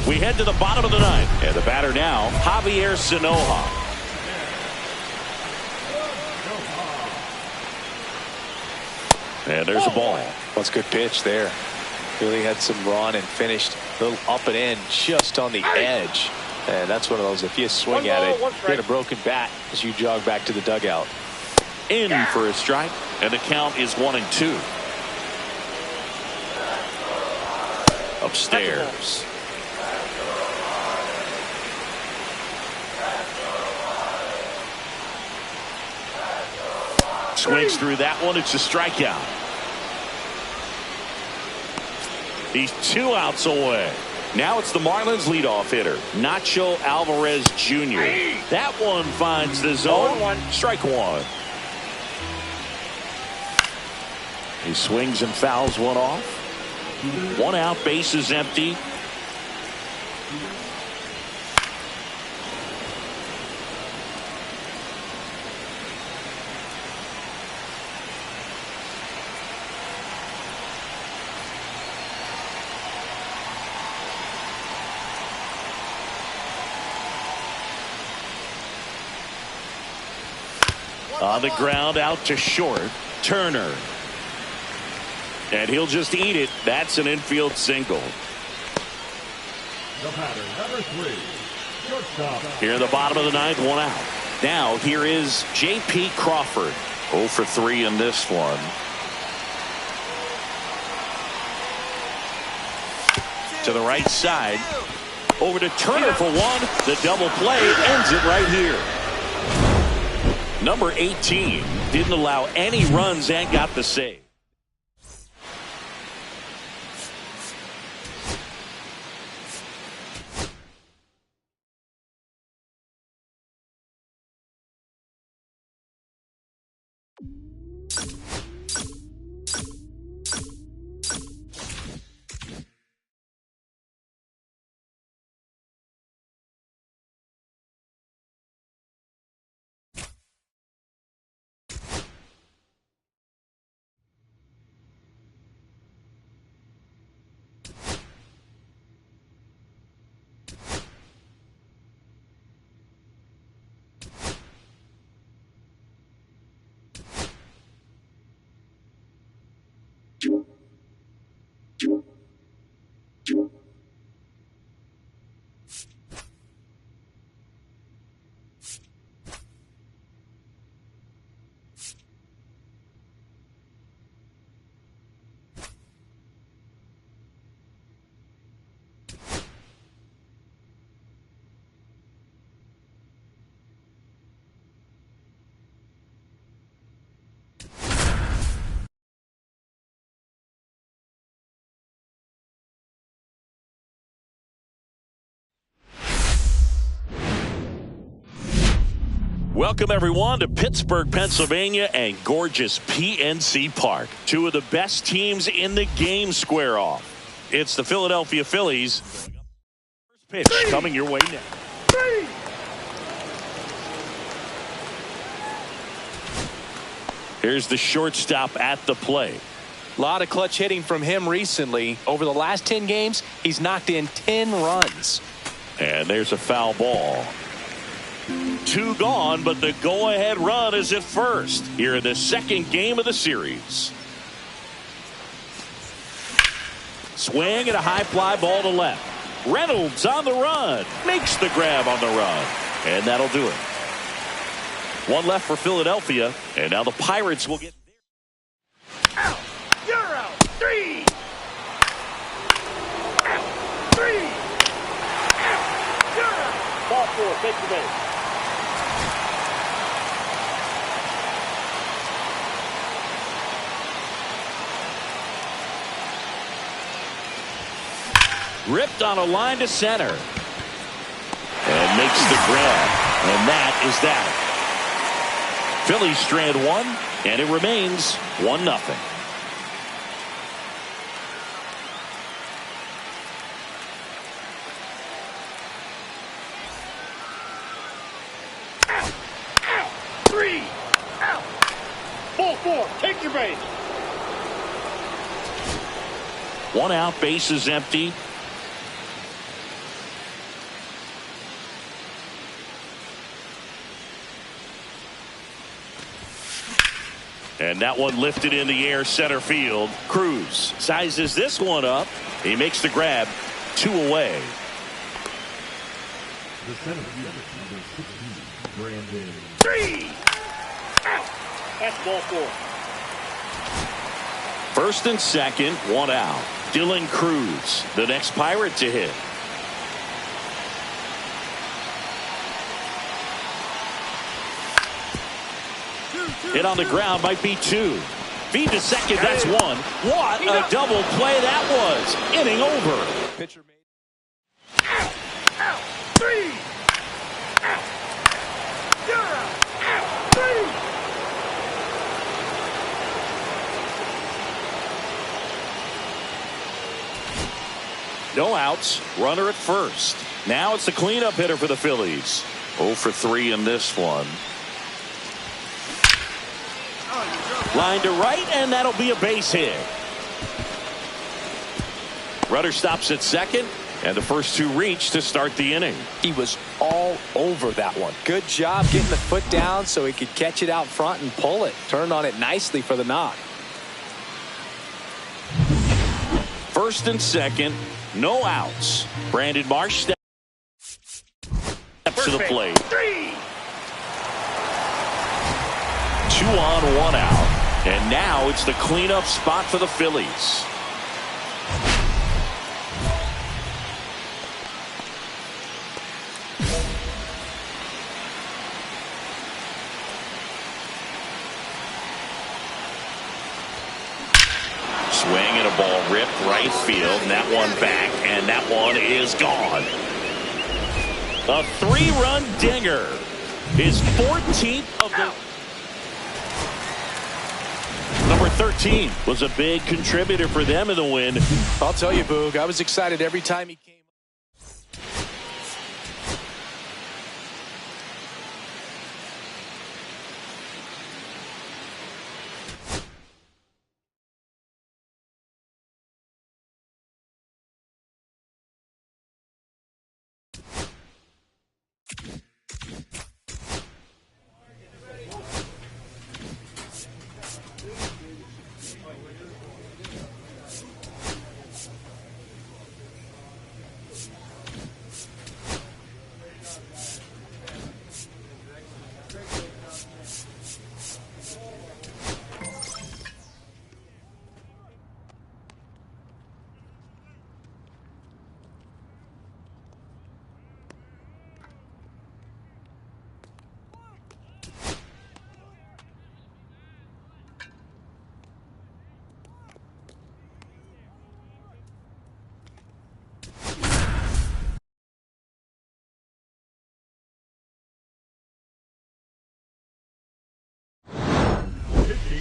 We head to the bottom of the 9th, and the batter now, Javier Sanoja. And there's a ball. That's a good pitch there. Really had some run and finished a little up and in just on the edge. And that's one of those, if you swing at it, get a broken bat as you jog back to the dugout. In for a strike, and the count is 1-2. Upstairs. Swings through that one. It's a strikeout. He's 2 outs away. Now it's the Marlins leadoff hitter, Nacho Alvarez Jr. That one finds the zone. 0-1. Strike 1. He swings and fouls one off. 1 out, bases empty. On the ground, out to short. Turner. And he'll just eat it. That's an infield single. The batter, number 3, shortstop. Here in the bottom of the 9th, 1 out. Now here is J.P. Crawford. 0 for 3 in this one. To the right side. Over to Turner for 1. The double play ends it right here. Number 18 didn't allow any runs and got the save. Welcome, everyone, to Pittsburgh, Pennsylvania and gorgeous PNC Park. 2 of the best teams in the game square off. It's the Philadelphia Phillies. First pitch coming your way now. Here's the shortstop at the plate. A lot of clutch hitting from him recently. Over the last 10 games, he's knocked in 10 runs. And there's a foul ball. 2 gone, but the go-ahead run is at first here in the second game of the series. Swing and a high fly ball to left. Reynolds on the run. Makes the grab on the run. And that'll do it. 1 left for Philadelphia. And now the Pirates will get... Out. You're out. 3. Out. 3. Out. You're out. Ball 4. Take the base. Ripped on a line to center. And makes the grab. And that is that. Phillies strand 1, and it remains 1-0. Out. Out. 3. Out. Ball 4. Take your base. 1 out, base is empty. And that one lifted in the air center field. Cruz sizes this one up. He makes the grab. 2 away. The center fielder, number 16, Brandon. 3. Out. That's ball 4. First and second, 1 out. Dylan Cruz, the next Pirate to hit. Hit on the ground might be 2. Feed to second, that's 1. What a double play that was. Inning over. Pitcher made. Out. Out. 3. Out. You're out. Out. 3. No outs. Runner at first. Now it's the cleanup hitter for the Phillies. 0 for 3 in this one. Line to right, and that'll be a base hit. Runner stops at second, and the first 2 reach to start the inning. He was all over that one. Good job getting the foot down so he could catch it out front and pull it. Turned on it nicely for the knock. First and second, no outs. Brandon Marsh steps to the plate. 3. 2 on, 1 out. And now it's the cleanup spot for the Phillies. Swing and a ball ripped right field, and that one back, and that one is gone. A 3-run dinger. His 14th of the... Number 13 was a big contributor for them in the win. I'll tell you, Boog, I was excited every time he came.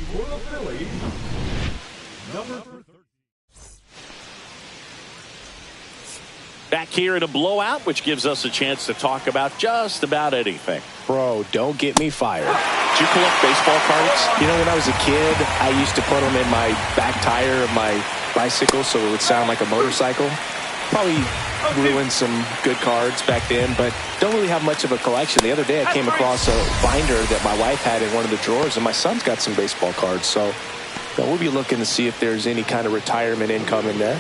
For the Phillies, number 13. Back here in a blowout, which gives us a chance to talk about just about anything. Bro, don't get me fired. Did you collect baseball cards? You know, when I was a kid, I used to put them in my back tire of my bicycle so it would sound like a motorcycle. Probably ruined some good cards back then, but don't really have much of a collection. The other day I came across a binder that my wife had in one of the drawers, and my son's got some baseball cards. So we'll be looking to see if there's any kind of retirement income in there.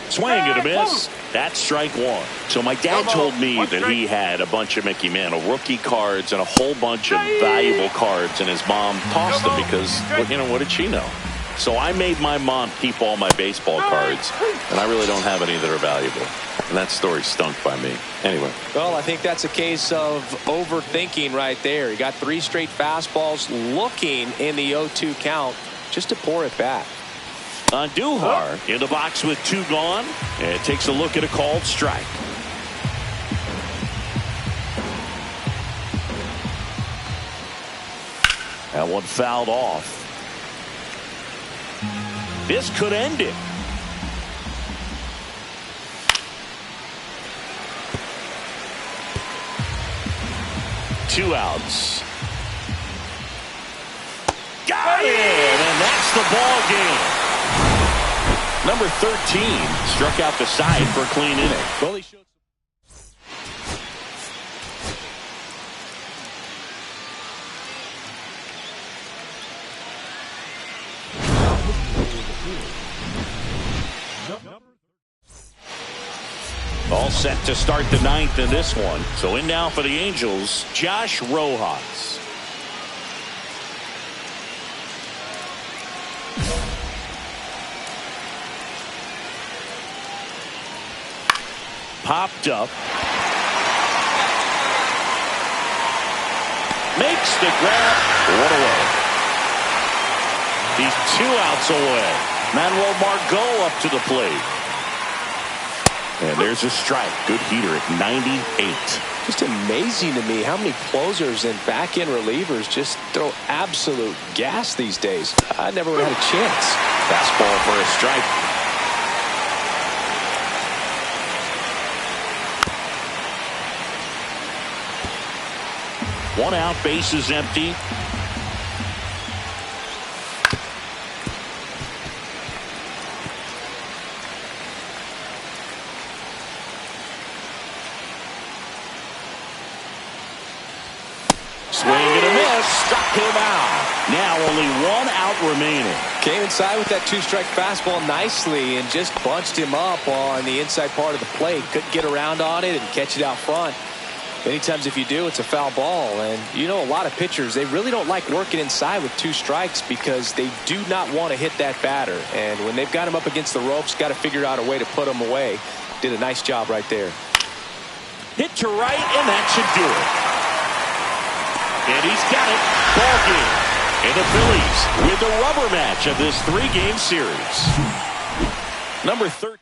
Swing and a miss. That's strike one. So my dad told me that he had a bunch of Mickey Mantle rookie cards and a whole bunch of valuable cards, and his mom tossed them because, well, you know, what did she know? So I made my mom keep all my baseball cards, and I really don't have any that are valuable. And that story stunk by me. Anyway. Well, I think that's a case of overthinking right there. He got 3 straight fastballs looking in the 0-2 count just to pour it back. Andujar in the box with 2 gone, and takes a look at a called strike. That one fouled off. This could end it. Two outs. Got it! And that's the ball game. Number 13 struck out the side for a clean inning. Well, he showed all set to start the 9th in this one. So in now for the Angels, Josh Rojas. Popped up. Makes the grab. One away. He's 2 outs away. Manuel Margot up to the plate. And there's a strike. Good heater at 98. just amazing to me how many closers and back-end relievers just throw absolute gas these days. I never would have had a chance. Fastball for a strike. One out, base is empty. Swing and a miss. Struck him out. Now only 1 out remaining. Came inside with that 2-strike fastball nicely and just bunched him up on the inside part of the plate. Couldn't get around on it and catch it out front. Many times if you do, it's a foul ball. And you know, a lot of pitchers, they really don't like working inside with 2 strikes because they do not want to hit that batter. And when they've got him up against the ropes, got to figure out a way to put him away. Did a nice job right there. Hit to right, and that should do it. And he's got it. Ball game. And the Phillies win the rubber match of this 3-game series. Number 13.